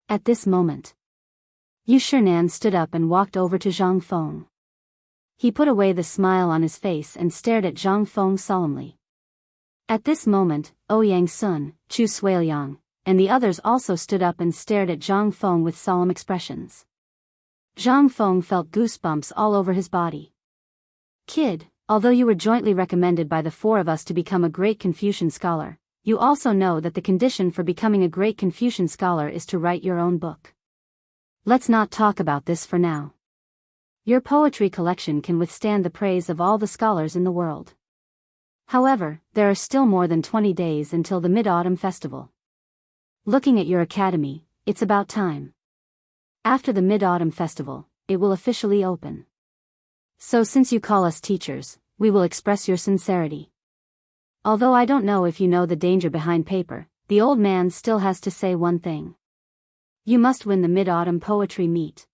At this moment, Yushernan stood up and walked over to Zhang Feng. He put away the smile on his face and stared at Zhang Feng solemnly. At this moment, Ouyang Sun, Chu Suiliang, and the others also stood up and stared at Zhang Feng with solemn expressions. Zhang Feng felt goosebumps all over his body. Kid, although you were jointly recommended by the four of us to become a great Confucian scholar, you also know that the condition for becoming a great Confucian scholar is to write your own book. Let's not talk about this for now. Your poetry collection can withstand the praise of all the scholars in the world. However, there are still more than 20 days until the Mid-Autumn Festival. Looking at your academy, it's about time. After the Mid-Autumn Festival, it will officially open. So since you call us teachers, we will express your sincerity. Although I don't know if you know the danger behind paper, the old man still has to say one thing. You must win the Mid-Autumn Poetry Meet.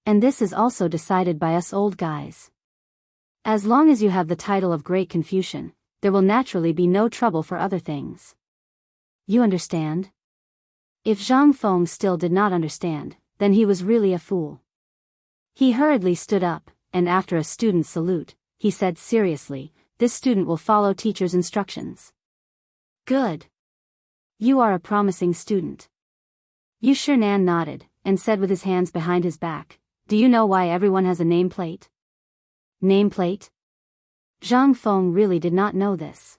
And this is also decided by us old guys. As long as you have the title of Great Confucian, there will naturally be no trouble for other things. You understand? If Zhang Feng still did not understand, then he was really a fool. He hurriedly stood up, and after a student's salute, he said seriously, "This student will follow teacher's instructions." Good. You are a promising student. Yushernan nodded, and said with his hands behind his back, "Do you know why everyone has a nameplate?" Nameplate? Zhang Feng really did not know this.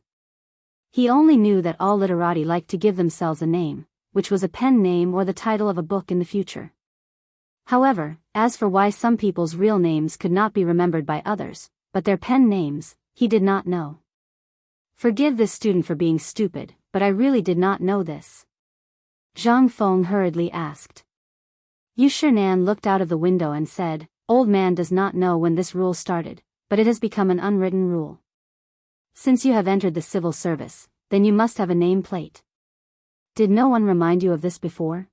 He only knew that all literati liked to give themselves a name, which was a pen name or the title of a book in the future. However, as for why some people's real names could not be remembered by others, but their pen names, he did not know. Forgive this student for being stupid, but I really did not know this. Zhang Feng hurriedly asked. Yushernan looked out of the window and said, "Old man does not know when this rule started, but it has become an unwritten rule. Since you have entered the civil service, then you must have a name plate. Did no one remind you of this before?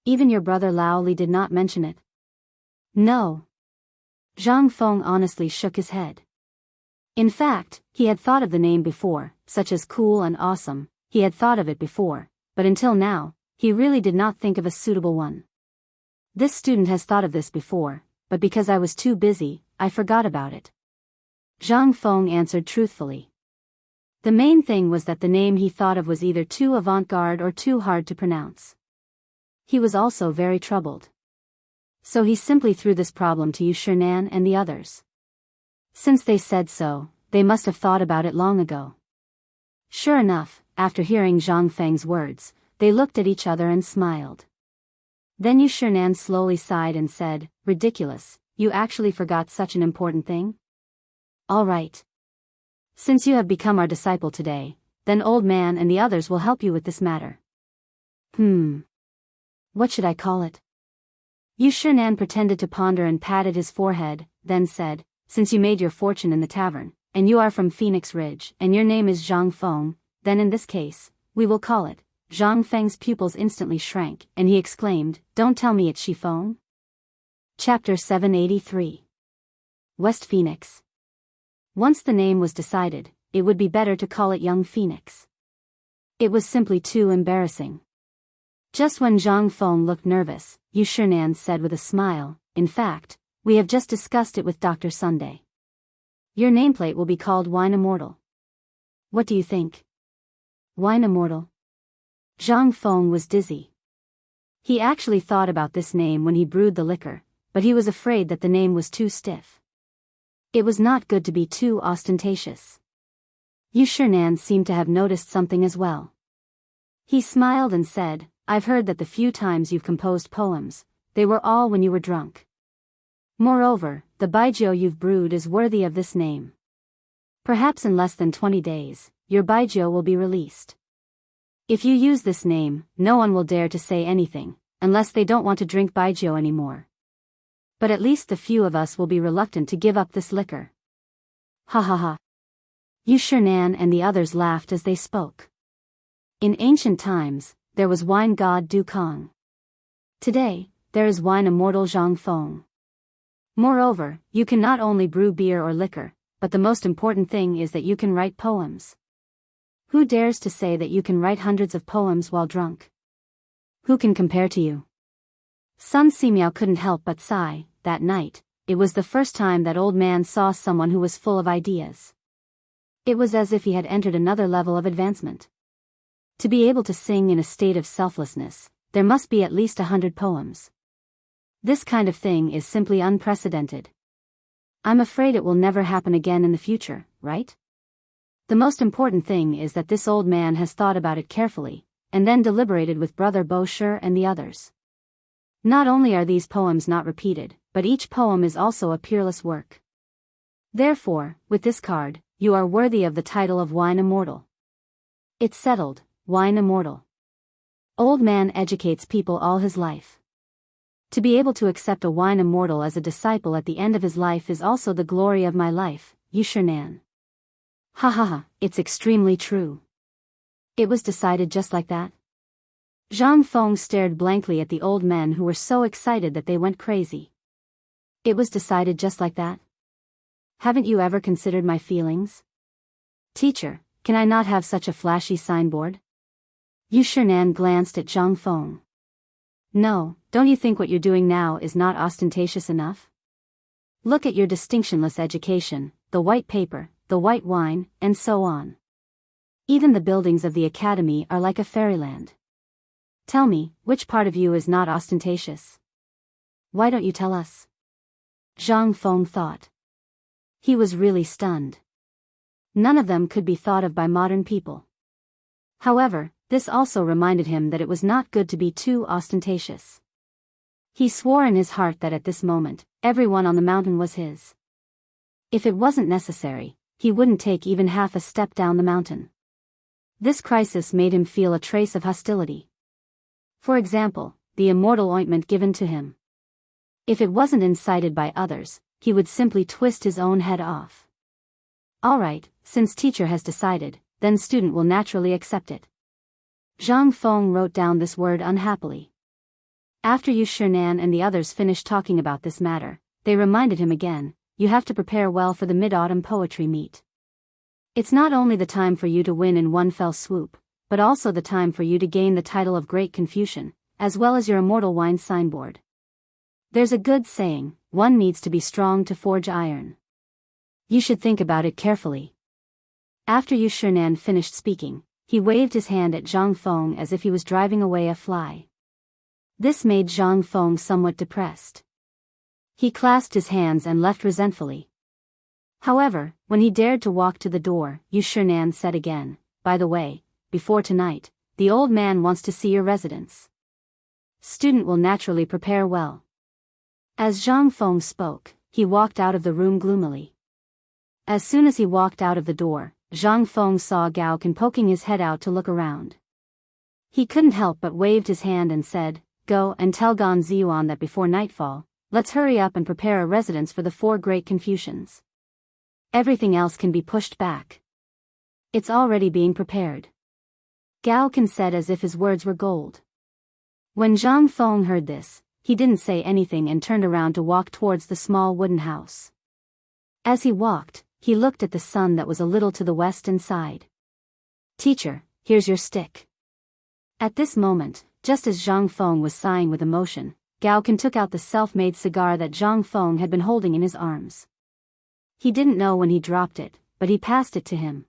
Even your brother Lao Li did not mention it?" No. Zhang Feng honestly shook his head. In fact, he had thought of the name before, such as cool and awesome, he had thought of it before, but until now, he really did not think of a suitable one. This student has thought of this before, but because I was too busy, I forgot about it. Zhang Feng answered truthfully. The main thing was that the name he thought of was either too avant-garde or too hard to pronounce. He was also very troubled. So he simply threw this problem to Yushernan and the others. Since they said so, they must have thought about it long ago. Sure enough, after hearing Zhang Feng's words, they looked at each other and smiled. Then Yushernan slowly sighed and said, "Ridiculous, you actually forgot such an important thing? All right. Since you have become our disciple today, then old man and the others will help you with this matter." What should I call it? Yushernan pretended to ponder and patted his forehead, then said, "Since you made your fortune in the tavern, and you are from Phoenix Ridge, and your name is Zhang Feng, then in this case, we will call it. Zhang Feng's pupils instantly shrank, and he exclaimed, "Don't tell me it's Shifeng?" Chapter 783. West Phoenix. Once the name was decided, it would be better to call it Young Phoenix. It was simply too embarrassing. Just when Zhang Feng looked nervous, Yu Shinan said with a smile, "In fact, we have just discussed it with Dr. Sunday. Your nameplate will be called Wine Immortal. What do you think?" Wine Immortal? Zhang Feng was dizzy. He actually thought about this name when he brewed the liquor, but he was afraid that the name was too stiff. It was not good to be too ostentatious. Yu Shinan seemed to have noticed something as well. He smiled and said, "I've heard that the few times you've composed poems, they were all when you were drunk. Moreover, the baijiu you've brewed is worthy of this name. Perhaps in less than 20 days, your baijiu will be released. If you use this name, no one will dare to say anything, unless they don't want to drink baijiu anymore. But at least the few of us will be reluctant to give up this liquor." Ha ha ha. Yu Shinan and the others laughed as they spoke. In ancient times, there was wine god Du Kong. Today, there is wine immortal Zhang Feng. Moreover, you can not only brew beer or liquor, but the most important thing is that you can write poems. Who dares to say that you can write hundreds of poems while drunk? Who can compare to you? Sun Simiao couldn't help but sigh. That night, it was the first time that old man saw someone who was full of ideas. It was as if he had entered another level of advancement. To be able to sing in a state of selflessness, there must be at least 100 poems. This kind of thing is simply unprecedented. I'm afraid it will never happen again in the future, right? The most important thing is that this old man has thought about it carefully, and then deliberated with Brother Bo Shi and the others. Not only are these poems not repeated, but each poem is also a peerless work. Therefore, with this card, you are worthy of the title of Wine Immortal. It's settled, Wine Immortal. Old man educates people all his life. To be able to accept a Wine Immortal as a disciple at the end of his life is also the glory of my life, Yu Shinan. Ha ha ha, it's extremely true. It was decided just like that? Zhang Feng stared blankly at the old men who were so excited that they went crazy. It was decided just like that? Haven't you ever considered my feelings? Teacher, can I not have such a flashy signboard? Yu Shinan glanced at Zhang Feng. No, don't you think what you're doing now is not ostentatious enough? Look at your distinctionless education, the white paper, the white wine, and so on. Even the buildings of the academy are like a fairyland. Tell me, which part of you is not ostentatious? Why don't you tell us? Zhang Feng thought. He was really stunned. None of them could be thought of by modern people. However, this also reminded him that it was not good to be too ostentatious. He swore in his heart that at this moment, everyone on the mountain was his. If it wasn't necessary, he wouldn't take even half a step down the mountain. This crisis made him feel a trace of hostility. For example, the immortal ointment given to him. If it wasn't incited by others, he would simply twist his own head off. Alright, since teacher has decided, then student will naturally accept it. Zhang Feng wrote down this word unhappily. After Yu Shinan and the others finished talking about this matter, they reminded him again, you have to prepare well for the Mid-Autumn Poetry Meet. It's not only the time for you to win in one fell swoop, but also the time for you to gain the title of Great Confucian, as well as your immortal wine signboard. There's a good saying, one needs to be strong to forge iron. You should think about it carefully. After Yu Shinan finished speaking, he waved his hand at Zhang Feng as if he was driving away a fly. This made Zhang Feng somewhat depressed. He clasped his hands and left resentfully. However, when he dared to walk to the door, Yu Shinan said again, by the way, before tonight, the old man wants to see your residence. Student will naturally prepare well. As Zhang Feng spoke, he walked out of the room gloomily. As soon as he walked out of the door, Zhang Feng saw Gao Can poking his head out to look around. He couldn't help but waved his hand and said, Go and tell Gan Ziyuan that before nightfall, let's hurry up and prepare a residence for the 4 great Confucians. Everything else can be pushed back. It's already being prepared. Gao Kan said as if his words were gold. When Zhang Feng heard this, he didn't say anything and turned around to walk towards the small wooden house. As he walked, he looked at the sun that was a little to the west and sighed. "Teacher, here's your stick." At this moment, just as Zhang Feng was sighing with emotion, Gao Kan took out the self-made cigar that Zhang Feng had been holding in his arms. He didn't know when he dropped it, but he passed it to him.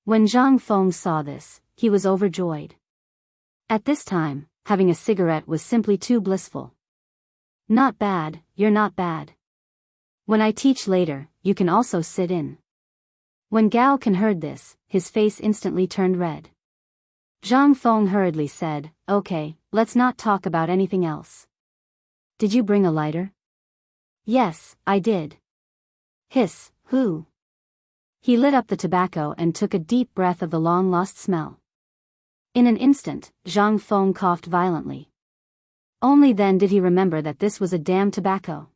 When Zhang Feng saw this, he was overjoyed. At this time, having a cigarette was simply too blissful. "Not bad, you're not bad. When I teach later, you can also sit in." When Gao Kan heard this, his face instantly turned red. Zhang Feng hurriedly said, "Okay, let's not talk about anything else. Did you bring a lighter?" "Yes, I did." "Hiss, who?" He lit up the tobacco and took a deep breath of the long-lost smell. In an instant, Zhang Feng coughed violently. Only then did he remember that this was a damn tobacco.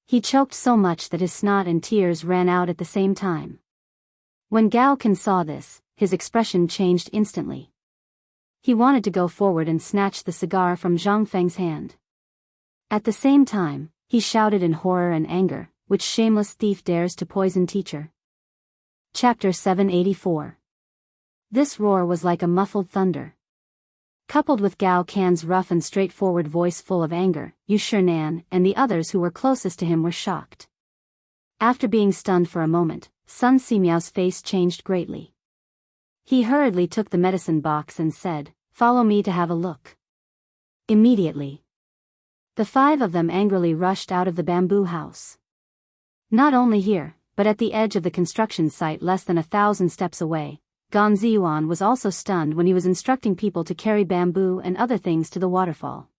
He choked so much that his snot and tears ran out at the same time. When Gao Kan saw this, his expression changed instantly. He wanted to go forward and snatch the cigar from Zhang Feng's hand. At the same time, he shouted in horror and anger, "Which shameless thief dares to poison teacher?" Chapter 784. This roar was like a muffled thunder. Coupled with Gao Kan's rough and straightforward voice full of anger, Yu Shinan and the others who were closest to him were shocked. After being stunned for a moment, Sun Simiao's face changed greatly. He hurriedly took the medicine box and said, "Follow me to have a look." Immediately, the five of them angrily rushed out of the bamboo house. Not only here, but at the edge of the construction site less than 1,000 steps away, Gan Ziyuan was also stunned when he was instructing people to carry bamboo and other things to the waterfall.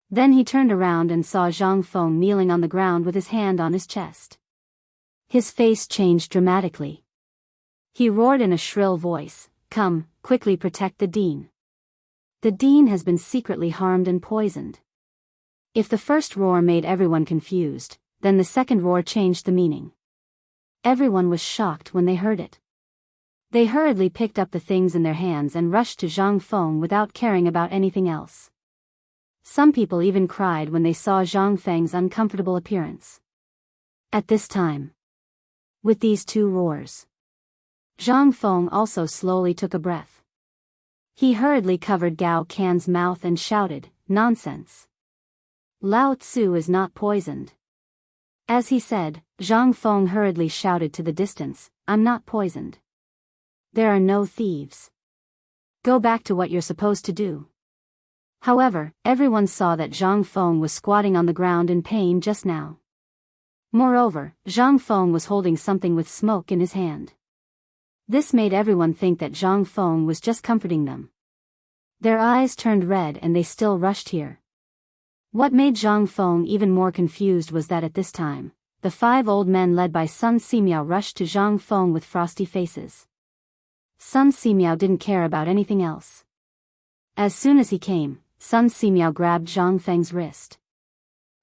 Then he turned around and saw Zhang Feng kneeling on the ground with his hand on his chest. His face changed dramatically. He roared in a shrill voice, "Come, quickly protect the dean. The dean has been secretly harmed and poisoned." If the first roar made everyone confused, then the second roar changed the meaning. Everyone was shocked when they heard it. They hurriedly picked up the things in their hands and rushed to Zhang Feng without caring about anything else. Some people even cried when they saw Zhang Feng's uncomfortable appearance. At this time, with these two roars, Zhang Feng also slowly took a breath. He hurriedly covered Gao Kan's mouth and shouted, "Nonsense! Lao Tzu is not poisoned." As he said, Zhang Feng hurriedly shouted to the distance, "I'm not poisoned. There are no thieves. Go back to what you're supposed to do." However, everyone saw that Zhang Feng was squatting on the ground in pain just now. Moreover, Zhang Feng was holding something with smoke in his hand. This made everyone think that Zhang Feng was just comforting them. Their eyes turned red and they still rushed here. What made Zhang Feng even more confused was that at this time, the five old men led by Sun Simiao rushed to Zhang Feng with frosty faces. Sun Simiao didn't care about anything else. As soon as he came, Sun Simiao grabbed Zhang Feng's wrist.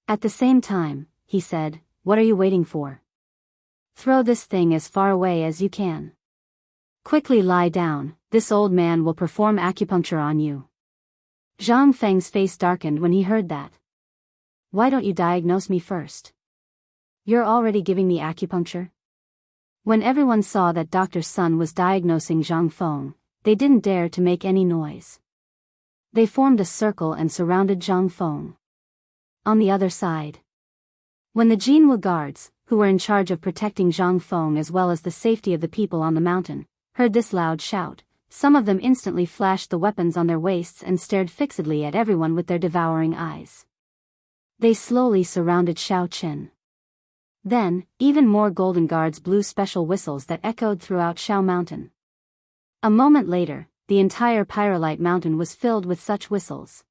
At the same time, he said, "What are you waiting for? Throw this thing as far away as you can. Quickly lie down, this old man will perform acupuncture on you." Zhang Feng's face darkened when he heard that. "Why don't you diagnose me first? You're already giving me acupuncture?" When everyone saw that Dr. Sun was diagnosing Zhang Feng, they didn't dare to make any noise. They formed a circle and surrounded Zhang Feng. On the other side, when the Jinwu guards, who were in charge of protecting Zhang Feng as well as the safety of the people on the mountain, heard this loud shout, some of them instantly flashed the weapons on their waists and stared fixedly at everyone with their devouring eyes. They slowly surrounded Xiao Chen. Then, even more golden guards blew special whistles that echoed throughout Xiao Mountain. A moment later, the entire Pyrolite Mountain was filled with such whistles.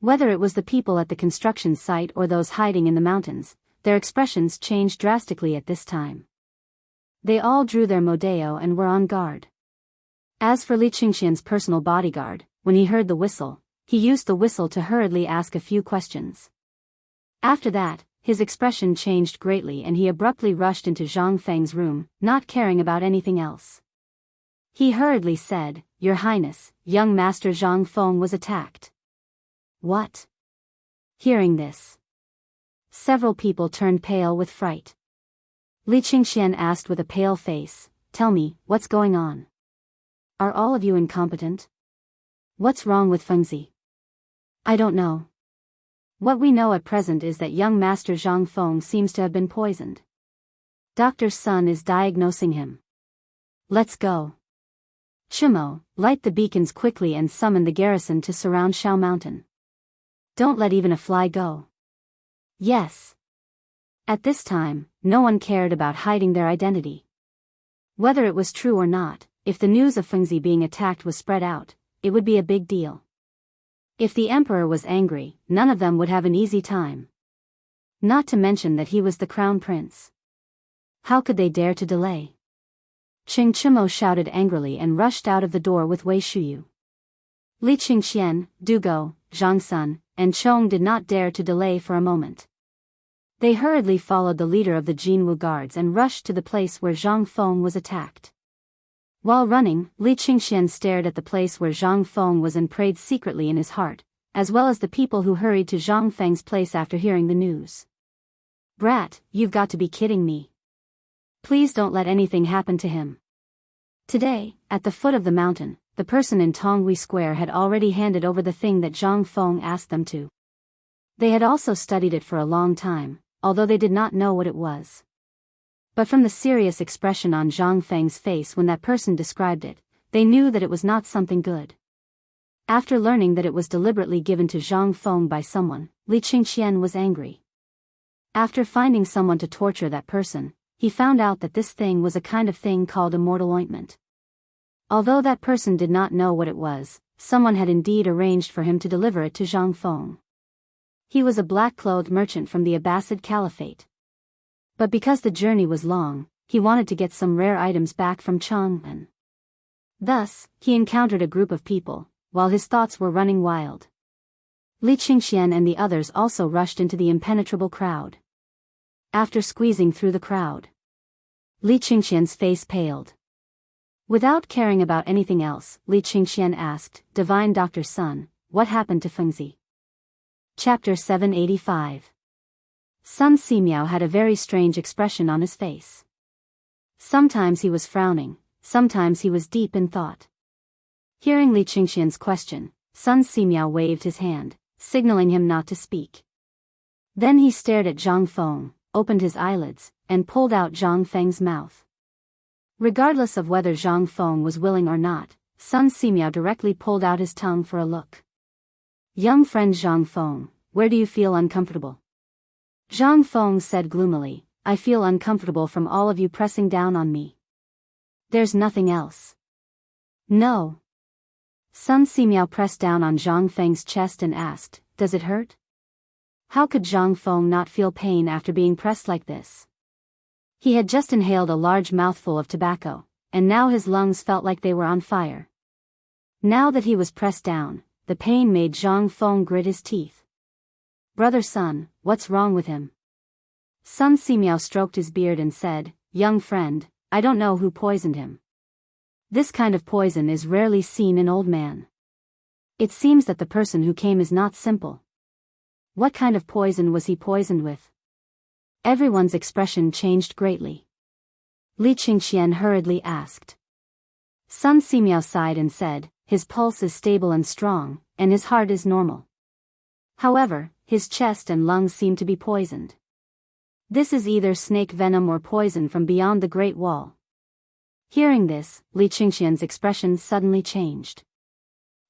Whether it was the people at the construction site or those hiding in the mountains, their expressions changed drastically at this time. They all drew their modeo and were on guard. As for Li Qingxian's personal bodyguard, when he heard the whistle, he used the whistle to hurriedly ask a few questions. After that, his expression changed greatly and he abruptly rushed into Zhang Feng's room, not caring about anything else. He hurriedly said, "Your Highness, young Master Zhang Feng was attacked." "What?" Hearing this, several people turned pale with fright. Li Qingxian asked with a pale face, "Tell me, what's going on? Are all of you incompetent? What's wrong with Fengzi?" "I don't know. What we know at present is that young Master Zhang Feng seems to have been poisoned. Dr. Sun is diagnosing him. Let's go. Chimo, light the beacons quickly and summon the garrison to surround Shao Mountain. Don't let even a fly go." "Yes." At this time, no one cared about hiding their identity. Whether it was true or not, if the news of Fengzi being attacked was spread out, it would be a big deal. If the emperor was angry, none of them would have an easy time. Not to mention that he was the crown prince. How could they dare to delay? Qing Chimo shouted angrily and rushed out of the door with Wei Shuyu. Li Qingxian, Du Go, Zhang Sun, and Chong did not dare to delay for a moment. They hurriedly followed the leader of the Jinwu guards and rushed to the place where Zhang Feng was attacked. While running, Li Qingxian stared at the place where Zhang Feng was and prayed secretly in his heart, as well as the people who hurried to Zhang Feng's place after hearing the news. "Brat, you've got to be kidding me. Please don't let anything happen to him." Today, at the foot of the mountain, the person in Tonghui Square had already handed over the thing that Zhang Feng asked them to. They had also studied it for a long time, although they did not know what it was. But from the serious expression on Zhang Feng's face when that person described it, they knew that it was not something good. After learning that it was deliberately given to Zhang Feng by someone, Li Qingxian was angry. After finding someone to torture that person, he found out that this thing was a kind of thing called immortal ointment. Although that person did not know what it was, someone had indeed arranged for him to deliver it to Zhang Feng. He was a black-clothed merchant from the Abbasid Caliphate. But because the journey was long, he wanted to get some rare items back from Chang'an. Thus, he encountered a group of people, while his thoughts were running wild. Li Qingxian and the others also rushed into the impenetrable crowd. After squeezing through the crowd, Li Qingxian's face paled. Without caring about anything else, Li Qingxian asked, "Divine Dr. Sun, what happened to Fengzi?" Chapter 785. Sun Simiao had a very strange expression on his face. Sometimes he was frowning, sometimes he was deep in thought. Hearing Li Qingxian's question, Sun Simiao waved his hand, signaling him not to speak. Then he stared at Zhang Feng, opened his eyelids, and pulled out Zhang Feng's mouth. Regardless of whether Zhang Feng was willing or not, Sun Simiao directly pulled out his tongue for a look. "Young friend Zhang Feng, where do you feel uncomfortable?" Zhang Feng said gloomily, "I feel uncomfortable from all of you pressing down on me. There's nothing else." "No." Sun Simiao pressed down on Zhang Feng's chest and asked, "Does it hurt?" How could Zhang Feng not feel pain after being pressed like this? He had just inhaled a large mouthful of tobacco, and now his lungs felt like they were on fire. Now that he was pressed down, the pain made Zhang Feng grit his teeth. "Brother Sun, what's wrong with him?" Sun Simiao stroked his beard and said, "Young friend, I don't know who poisoned him. This kind of poison is rarely seen in old man. It seems that the person who came is not simple. What kind of poison was he poisoned with?" Everyone's expression changed greatly. Li Qingxian hurriedly asked. Sun Simiao sighed and said, "His pulse is stable and strong, and his heart is normal. However, his chest and lungs seem to be poisoned. This is either snake venom or poison from beyond the Great Wall." Hearing this, Li Qingxian's expression suddenly changed.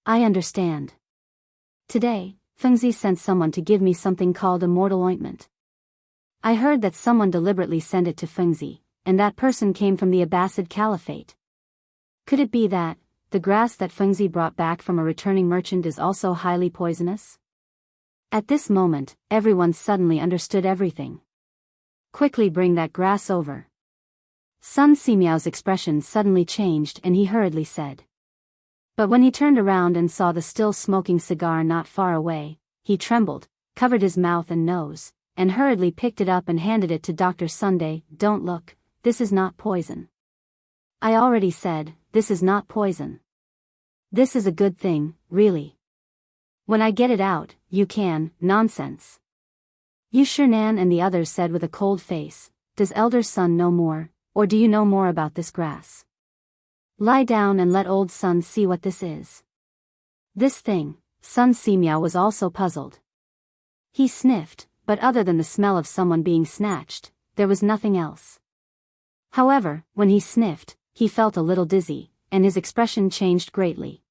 "I understand. Today, Fengzi sent someone to give me something called immortal ointment. I heard that someone deliberately sent it to Fengzi, and that person came from the Abbasid Caliphate. Could it be that the grass that Fengzi brought back from a returning merchant is also highly poisonous?" At this moment, everyone suddenly understood everything. "Quickly bring that grass over." Sun Simiao's expression suddenly changed and he hurriedly said. But when he turned around and saw the still smoking cigar not far away, he trembled, covered his mouth and nose, and hurriedly picked it up and handed it to Dr. Sunday. Don't look, this is not poison. I already said, this is not poison. This is a good thing, really. When I get it out, you can. Nonsense. You sure, Nan and the others said with a cold face. Does elder son know more, or do you know more about this grass? Lie down and let old son see what this is. This thing. Sun Simyao was also puzzled. He sniffed, but other than the smell of someone being snatched, there was nothing else. However, when he sniffed, he felt a little dizzy, and his expression changed greatly.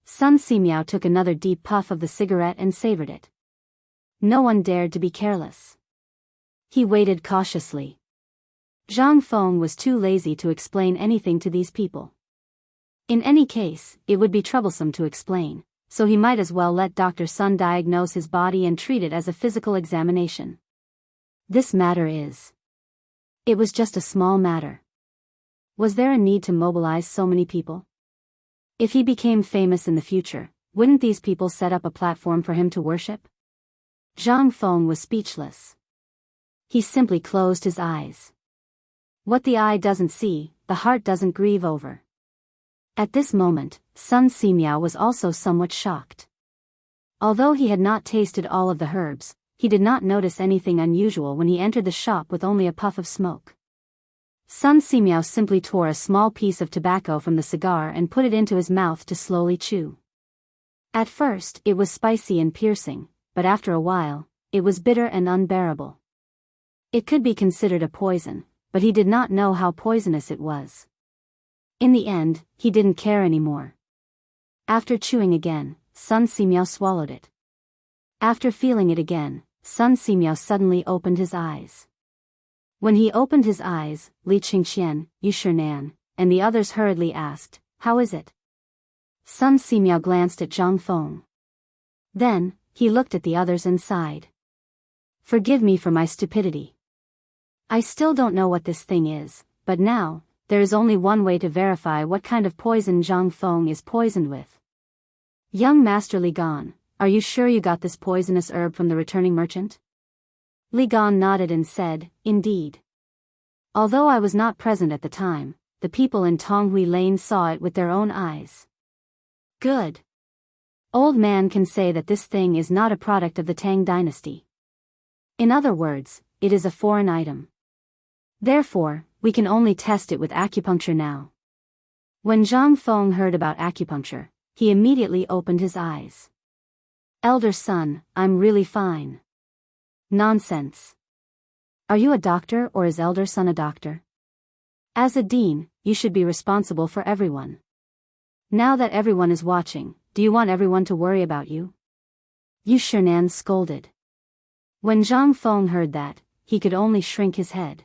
Sun Simyao took another deep puff of the cigarette and savored it. No one dared to be careless. He waited cautiously. Zhang Feng was too lazy to explain anything to these people. In any case, it would be troublesome to explain, so he might as well let Dr. Sun diagnose his body and treat it as a physical examination. This matter is. It was just a small matter. Was there a need to mobilize so many people? If he became famous in the future, wouldn't these people set up a platform for him to worship? Zhang Feng was speechless. He simply closed his eyes. What the eye doesn't see, the heart doesn't grieve over. At this moment, Sun Simyao was also somewhat shocked. Although he had not tasted all of the herbs, he did not notice anything unusual when he entered the shop with only a puff of smoke. Sun Simyao simply tore a small piece of tobacco from the cigar and put it into his mouth to slowly chew. At first, it was spicy and piercing, but after a while, it was bitter and unbearable. It could be considered a poison, but he did not know how poisonous it was. In the end, he didn't care anymore. After chewing again, Sun Simyao swallowed it. After feeling it again, Sun Simyao suddenly opened his eyes. When he opened his eyes, Li Qingxian, Yu Shinan, and the others hurriedly asked, "How is it?" Sun Simyao glanced at Zhang Feng. Then, he looked at the others and sighed. Forgive me for my stupidity. I still don't know what this thing is, but now, there is only one way to verify what kind of poison Zhang Feng is poisoned with. Young Master Li Gan, are you sure you got this poisonous herb from the returning merchant? Li Gan nodded and said, Indeed. Although I was not present at the time, the people in Tonghui Lane saw it with their own eyes. Good. Old man can say that this thing is not a product of the Tang dynasty. In other words, it is a foreign item. Therefore, we can only test it with acupuncture now. When Zhang Feng heard about acupuncture, he immediately opened his eyes. Elder son, I'm really fine. Nonsense. Are you a doctor or is elder son a doctor? As a dean, you should be responsible for everyone. Now that everyone is watching, do you want everyone to worry about you? Yu Shinan scolded. When Zhang Feng heard that, he could only shrink his head.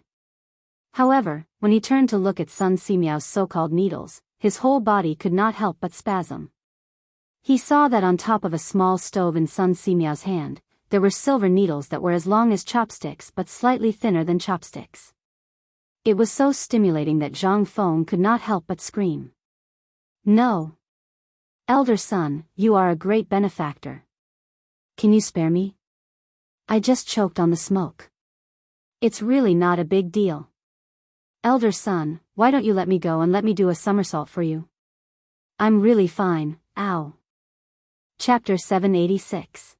However, when he turned to look at Sun Simyao's so-called needles, his whole body could not help but spasm. He saw that on top of a small stove in Sun Simyao's hand, there were silver needles that were as long as chopsticks but slightly thinner than chopsticks. It was so stimulating that Zhang Feng could not help but scream. No. Elder son, you are a great benefactor. Can you spare me? I just choked on the smoke. It's really not a big deal. Elder son, why don't you let me go and let me do a somersault for you? I'm really fine, ow. Chapter 786.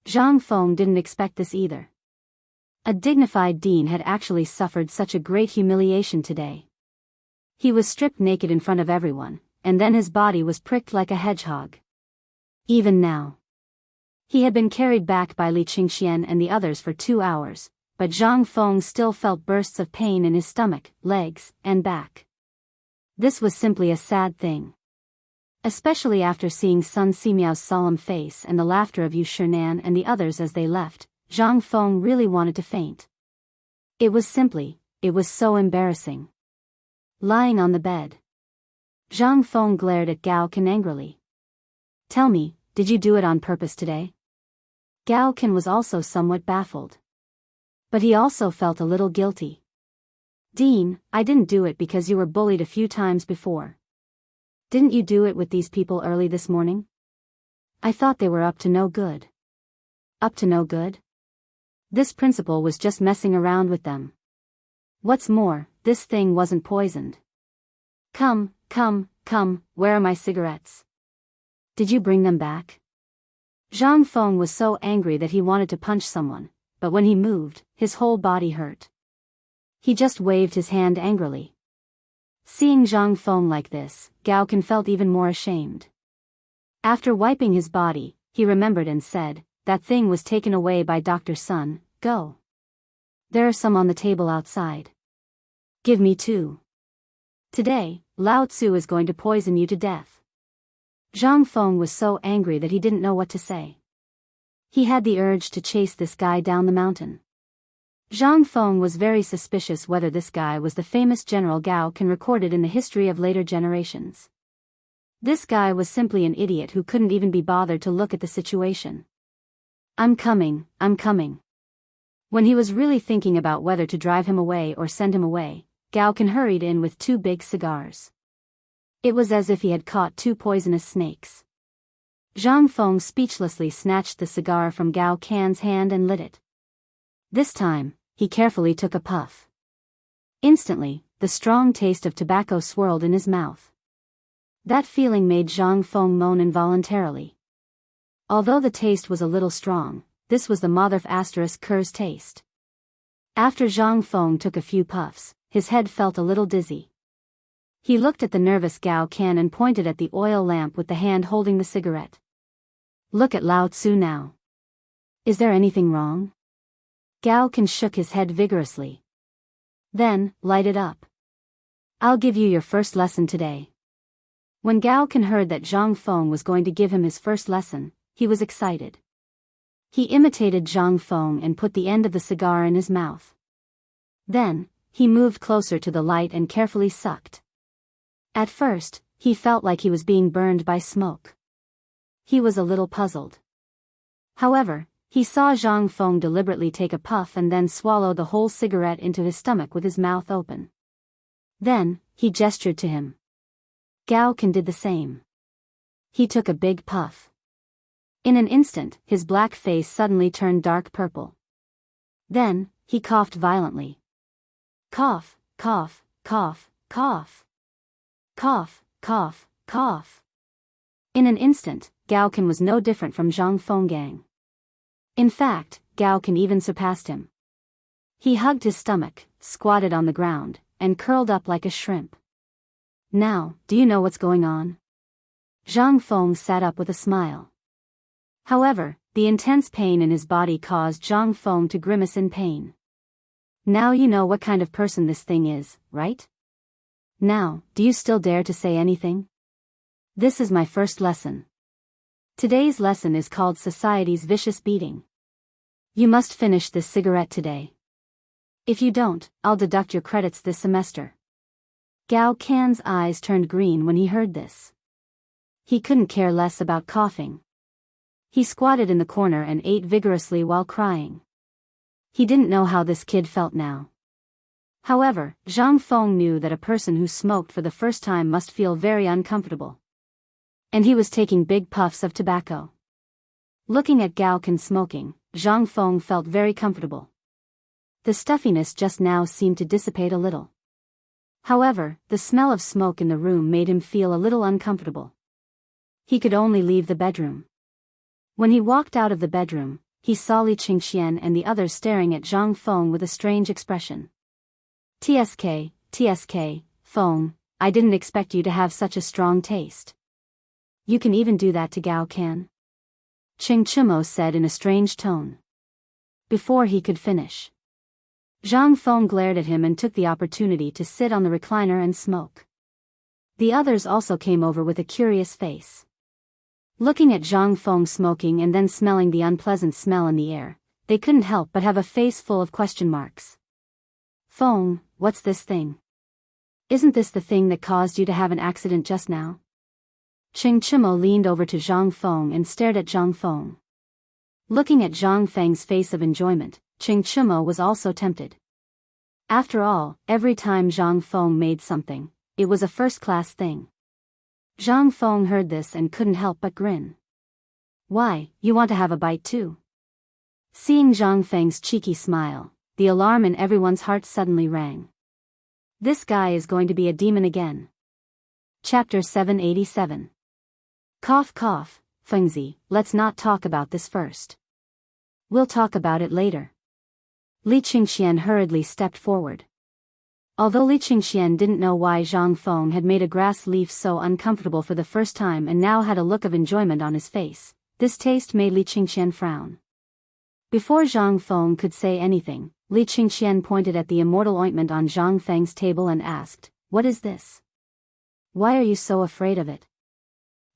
Zhang Feng didn't expect this either. A dignified dean had actually suffered such a great humiliation today. He was stripped naked in front of everyone, and then his body was pricked like a hedgehog. Even now. He had been carried back by Li Qingxian and the others for 2 hours, but Zhang Feng still felt bursts of pain in his stomach, legs, and back. This was simply a sad thing. Especially after seeing Sun Simyao's solemn face and the laughter of Yu Shinan and the others as they left, Zhang Feng really wanted to faint. It was so embarrassing. Lying on the bed, Zhang Feng glared at Gao Ken angrily. Tell me, did you do it on purpose today? Gao Ken was also somewhat baffled. But he also felt a little guilty. Dean, I didn't do it because you were bullied a few times before. Didn't you do it with these people early this morning? I thought they were up to no good. Up to no good? This principal was just messing around with them. What's more, this thing wasn't poisoned. Come, where are my cigarettes? Did you bring them back? Zhang Feng was so angry that he wanted to punch someone, but when he moved, his whole body hurt. He just waved his hand angrily. Seeing Zhang Feng like this, Gao Can felt even more ashamed. After wiping his body, he remembered and said, "That thing was taken away by Dr. Sun, go. There are some on the table outside. Give me 2. Today, Lao Tzu is going to poison you to death." Zhang Feng was so angry that he didn't know what to say. He had the urge to chase this guy down the mountain. Zhang Feng was very suspicious whether this guy was the famous General Gao Can recorded in the history of later generations. This guy was simply an idiot who couldn't even be bothered to look at the situation. I'm coming. When he was really thinking about whether to drive him away or send him away, Gao Can hurried in with 2 big cigars. It was as if he had caught 2 poisonous snakes. Zhang Feng speechlessly snatched the cigar from Gao Can's hand and lit it. This time, he carefully took a puff. Instantly, the strong taste of tobacco swirled in his mouth. That feeling made Zhang Feng moan involuntarily. Although the taste was a little strong, this was the Motherf * Ker's taste. After Zhang Feng took a few puffs, his head felt a little dizzy. He looked at the nervous Gao Can and pointed at the oil lamp with the hand holding the cigarette. Look at Lao Tzu now. Is there anything wrong? Gao Can shook his head vigorously. Then, light it up. I'll give you your first lesson today. When Gao Can heard that Zhang Feng was going to give him his first lesson, he was excited. He imitated Zhang Feng and put the end of the cigar in his mouth. Then, he moved closer to the light and carefully sucked. At first, he felt like he was being burned by smoke. He was a little puzzled. However, he saw Zhang Feng deliberately take a puff and then swallow the whole cigarette into his stomach with his mouth open. Then, he gestured to him. Gao Can did the same. He took a big puff. In an instant, his black face suddenly turned dark purple. Then, he coughed violently. Cough, cough, cough, cough. Cough, cough, cough. In an instant, Gao Can was no different from Zhang Feng gang. In fact, Gao Can even surpassed him. He hugged his stomach, squatted on the ground, and curled up like a shrimp. Now, do you know what's going on? Zhang Feng sat up with a smile. However, the intense pain in his body caused Zhang Feng to grimace in pain. Now you know what kind of person this thing is, right? Now, do you still dare to say anything? This is my first lesson. Today's lesson is called Society's Vicious Beating. You must finish this cigarette today. If you don't, I'll deduct your credits this semester. Gao Can's eyes turned green when he heard this. He couldn't care less about coughing. He squatted in the corner and ate vigorously while crying. He didn't know how this kid felt now. However, Zhang Feng knew that a person who smoked for the first time must feel very uncomfortable. And he was taking big puffs of tobacco. Looking at Gao Can smoking, Zhang Feng felt very comfortable. The stuffiness just now seemed to dissipate a little. However, the smell of smoke in the room made him feel a little uncomfortable. He could only leave the bedroom. When he walked out of the bedroom, he saw Li Qingxian and the others staring at Zhang Feng with a strange expression. TSK, Feng, I didn't expect you to have such a strong taste. You can even do that to Gao Can? Ching Chimo said in a strange tone. Before he could finish, Zhang Feng glared at him and took the opportunity to sit on the recliner and smoke. The others also came over with a curious face. Looking at Zhang Feng smoking and then smelling the unpleasant smell in the air, they couldn't help but have a face full of question marks. Feng, what's this thing? Isn't this the thing that caused you to have an accident just now? Ching Chimo leaned over to Zhang Feng and stared at Zhang Feng. Looking at Zhang Feng's face of enjoyment, Ching Chimo was also tempted. After all, every time Zhang Feng made something, it was a first-class thing. Zhang Feng heard this and couldn't help but grin. Why, you want to have a bite too? Seeing Zhang Feng's cheeky smile, the alarm in everyone's heart suddenly rang. This guy is going to be a demon again. Chapter 787. Cough cough, Fengzi, let's not talk about this first. We'll talk about it later. Li Qingxian hurriedly stepped forward. Although Li Qingxian didn't know why Zhang Feng had made a grass leaf so uncomfortable for the first time and now had a look of enjoyment on his face, this taste made Li Qingxian frown. Before Zhang Feng could say anything, Li Qingxian pointed at the immortal ointment on Zhang Feng's table and asked, "What is this? Why are you so afraid of it?"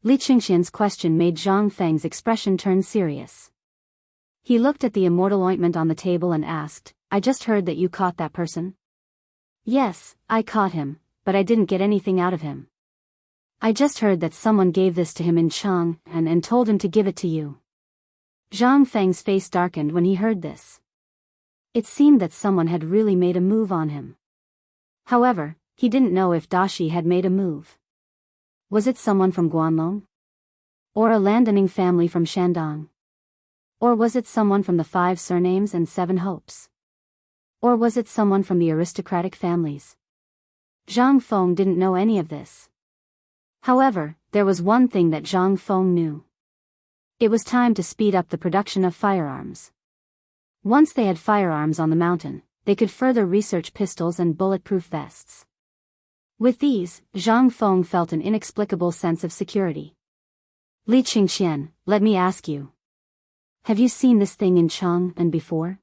Li Qingxian's question made Zhang Feng's expression turn serious. He looked at the immortal ointment on the table and asked, "I just heard that you caught that person?" "Yes, I caught him, but I didn't get anything out of him. I just heard that someone gave this to him in Chang and told him to give it to you." Zhang Feng's face darkened when he heard this. It seemed that someone had really made a move on him. However, he didn't know if Dashi had made a move. Was it someone from Guanlong? Or a landowning family from Shandong? Or was it someone from the 5 surnames and 7 hopes? Or was it someone from the aristocratic families? Zhang Feng didn't know any of this. However, there was one thing that Zhang Feng knew. It was time to speed up the production of firearms. Once they had firearms on the mountain, they could further research pistols and bulletproof vests. With these, Zhang Feng felt an inexplicable sense of security. "Li Qingxian, let me ask you. Have you seen this thing in Chang'an before?"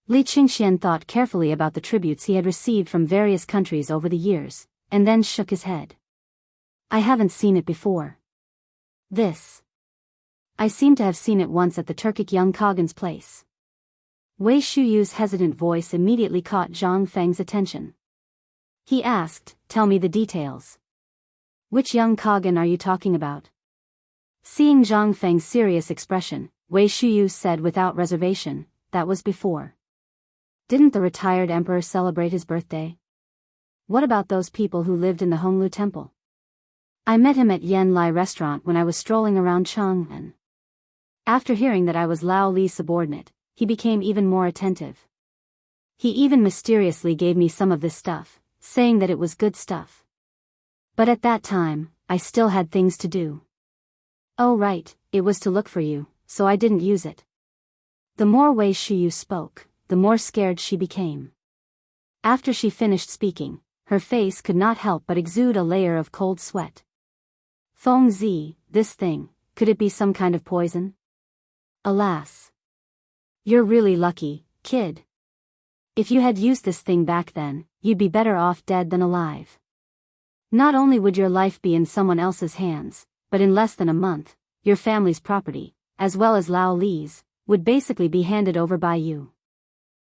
Li Qingxian thought carefully about the tributes he had received from various countries over the years, and then shook his head. "I haven't seen it before. I seem to have seen it once at the Turkic young Kagan's place." Wei Shuyu's hesitant voice immediately caught Zhang Feng's attention. He asked, "Tell me the details. Which young Kagan are you talking about?" Seeing Zhang Feng's serious expression, Wei Shuyu said without reservation, "That was before. Didn't the retired emperor celebrate his birthday? What about those people who lived in the Honglu temple? I met him at Yen Lai restaurant when I was strolling around Chang'an." After hearing that I was Lao Li's subordinate, he became even more attentive. He even mysteriously gave me some of this stuff, saying that it was good stuff. But at that time, I still had things to do. "Oh right, it was to look for you, so I didn't use it." The more Wei Shiyu spoke, the more scared she became. After she finished speaking, her face could not help but exude a layer of cold sweat. "Feng Zi, this thing, could it be some kind of poison?" "Alas. You're really lucky, kid. If you had used this thing back then, you'd be better off dead than alive. Not only would your life be in someone else's hands, but in less than a month, your family's property, as well as Lao Li's, would basically be handed over by you."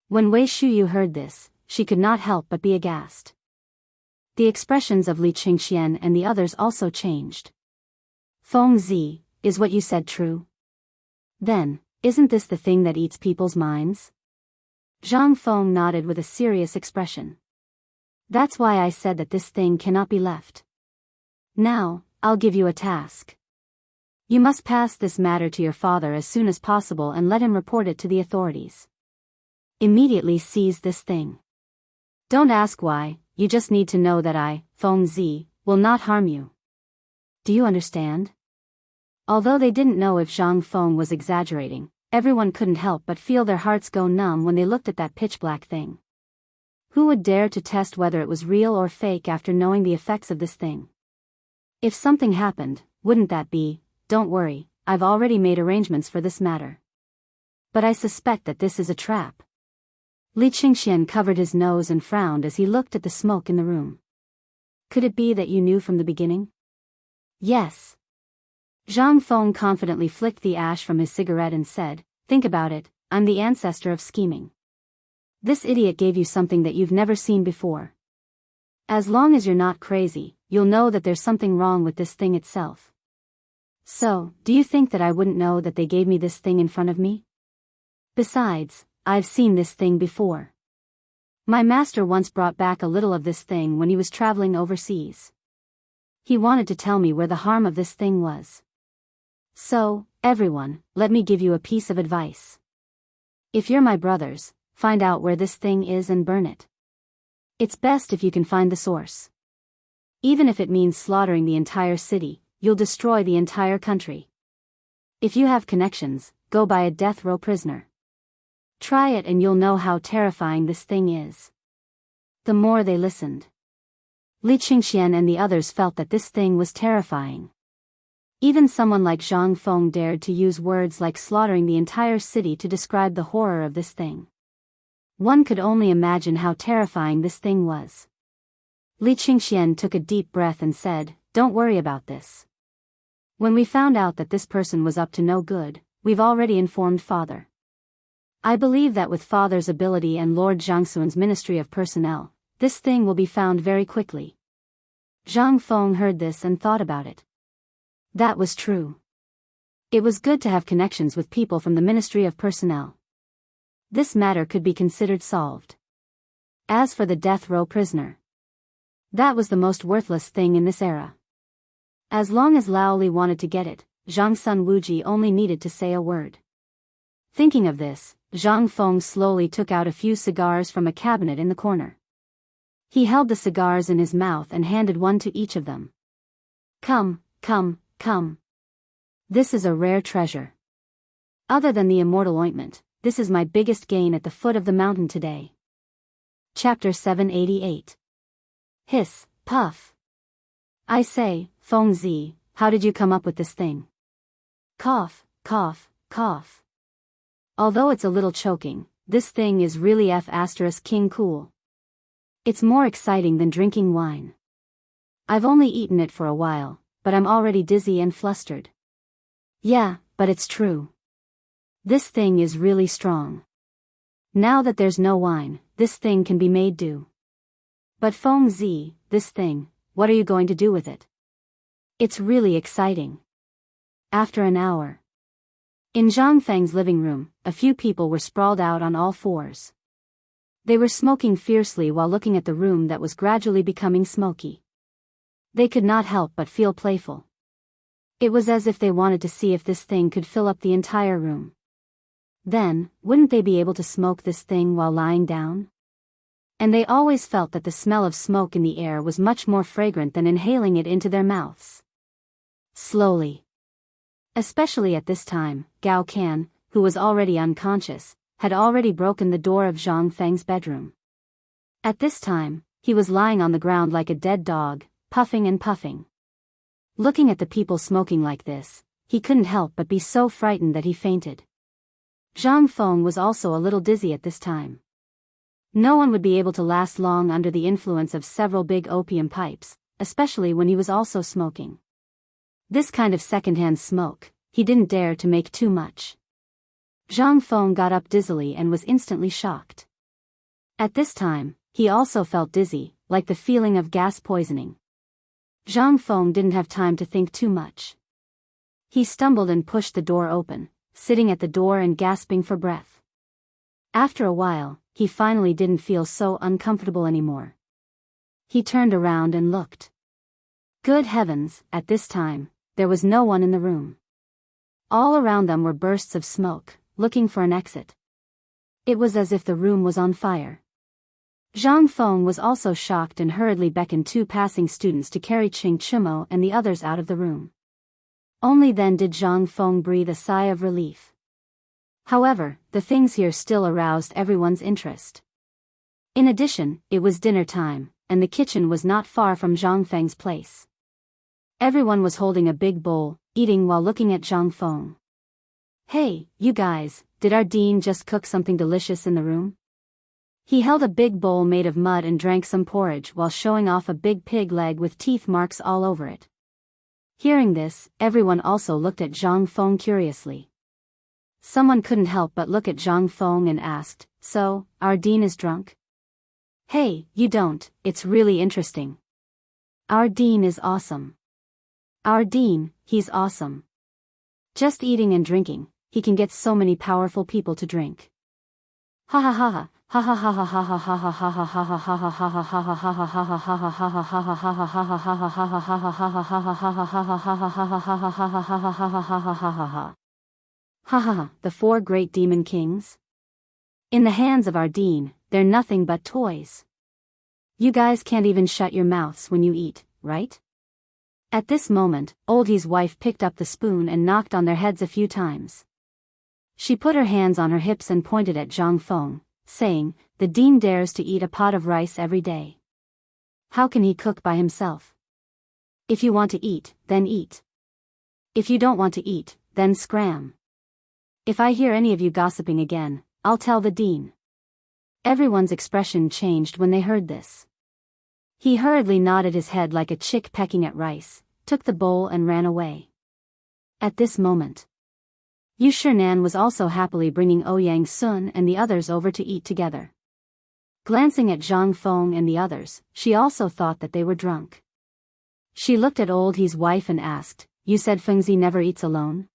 When Wei Shuyu heard this, she could not help but be aghast. The expressions of Li Qingxian and the others also changed. "Feng Zi, is what you said true? Then, isn't this the thing that eats people's minds?" Zhang Feng nodded with a serious expression. "That's why I said that this thing cannot be left. Now, I'll give you a task. You must pass this matter to your father as soon as possible and let him report it to the authorities. Immediately seize this thing. Don't ask why, you just need to know that I, Feng Zi, will not harm you. Do you understand?" Although they didn't know if Zhang Feng was exaggerating, everyone couldn't help but feel their hearts go numb when they looked at that pitch-black thing. Who would dare to test whether it was real or fake after knowing the effects of this thing? If something happened, wouldn't that be, "Don't worry, I've already made arrangements for this matter. But I suspect that this is a trap." Li Qingxian covered his nose and frowned as he looked at the smoke in the room. "Could it be that you knew from the beginning?" "Yes." Zhang Feng confidently flicked the ash from his cigarette and said, "Think about it, I'm the ancestor of scheming. This idiot gave you something that you've never seen before. As long as you're not crazy, you'll know that there's something wrong with this thing itself. So, do you think that I wouldn't know that they gave me this thing in front of me? Besides, I've seen this thing before. My master once brought back a little of this thing when he was traveling overseas. He wanted to tell me where the harm of this thing was. So, everyone, let me give you a piece of advice. If you're my brothers, find out where this thing is and burn it. It's best if you can find the source. Even if it means slaughtering the entire city, you'll destroy the entire country. If you have connections, go buy a death row prisoner. Try it and you'll know how terrifying this thing is. The more they listened, Li Qingxian and the others felt that this thing was terrifying. Even someone like Zhang Feng dared to use words like slaughtering the entire city to describe the horror of this thing. One could only imagine how terrifying this thing was. Li Qingxian took a deep breath and said, "Don't worry about this. When we found out that this person was up to no good, we've already informed Father. I believe that with Father's ability and Lord Jiangxuan's Ministry of Personnel, this thing will be found very quickly." Zhang Feng heard this and thought about it. That was true. It was good to have connections with people from the Ministry of Personnel. This matter could be considered solved. As for the death row prisoner, that was the most worthless thing in this era. As long as Lao Li wanted to get it, Zhang Sun Wuji only needed to say a word. Thinking of this, Zhang Feng slowly took out a few cigars from a cabinet in the corner. He held the cigars in his mouth and handed one to each of them. Come. This is a rare treasure. Other than the immortal ointment, this is my biggest gain at the foot of the mountain today. Chapter 788. Hiss, puff. I say, Feng Zi, how did you come up with this thing? Cough. Although it's a little choking, this thing is really King cool. It's more exciting than drinking wine. I've only eaten it for a while, but I'm already dizzy and flustered. Yeah, but it's true. This thing is really strong. Now that there's no wine, this thing can be made do. But Feng Zi, this thing, what are you going to do with it? It's really exciting. After an hour, in Zhang Feng's living room, a few people were sprawled out on all fours. They were smoking fiercely while looking at the room that was gradually becoming smoky. They could not help but feel playful. It was as if they wanted to see if this thing could fill up the entire room. Then, wouldn't they be able to smoke this thing while lying down? And they always felt that the smell of smoke in the air was much more fragrant than inhaling it into their mouths. Slowly. Especially at this time, Gao Can, who was already unconscious, had already broken the door of Zhang Feng's bedroom. At this time, he was lying on the ground like a dead dog, puffing and puffing. Looking at the people smoking like this, he couldn't help but be so frightened that he fainted. Zhang Feng was also a little dizzy at this time. No one would be able to last long under the influence of several big opium pipes, especially when he was also smoking. This kind of secondhand smoke, he didn't dare to make too much. Zhang Feng got up dizzily and was instantly shocked. At this time, he also felt dizzy, like the feeling of gas poisoning. Zhang Feng didn't have time to think too much. He stumbled and pushed the door open, sitting at the door and gasping for breath. After a while, he finally didn't feel so uncomfortable anymore. He turned around and looked. Good heavens, at this time, there was no one in the room. All around them were bursts of smoke, looking for an exit. It was as if the room was on fire. Zhang Feng was also shocked and hurriedly beckoned two passing students to carry Qing Chimo and the others out of the room. Only then did Zhang Feng breathe a sigh of relief. However, the things here still aroused everyone's interest. In addition, it was dinner time, and the kitchen was not far from Zhang Feng's place. Everyone was holding a big bowl, eating while looking at Zhang Feng. Hey, you guys, did our dean just cook something delicious in the room? He held a big bowl made of mud and drank some porridge while showing off a big pig leg with teeth marks all over it. Hearing this, everyone also looked at Zhang Feng curiously. Someone couldn't help but look at Zhang Feng and asked, "So, our dean is drunk?" "Hey, you don't, it's really interesting. Our dean is awesome. Our dean, he's awesome. Just eating and drinking, he can get so many powerful people to drink. Ha ha ha ha. Ha ha ha ha ha ha ha ha ha ha ha ha ha ha ha ha ha ha ha ha. The four great demon kings? In the hands of our Dean, they're nothing but toys. You guys can't even shut your mouths when you eat, right? At this moment, Oldie's wife picked up the spoon and knocked on their heads a few times. She put her hands on her hips and pointed at Zhang Feng, saying, "The Dean dares to eat a pot of rice every day. How can he cook by himself? If you want to eat, then eat. If you don't want to eat, then scram. If I hear any of you gossiping again, I'll tell the Dean." Everyone's expression changed when they heard this. He hurriedly nodded his head like a chick pecking at rice, took the bowl and ran away. At this moment, Yu Shinan was also happily bringing Ouyang Sun and the others over to eat together. Glancing at Zhang Feng and the others, she also thought that they were drunk. She looked at Old He's wife and asked, "You said Fengzi never eats alone?"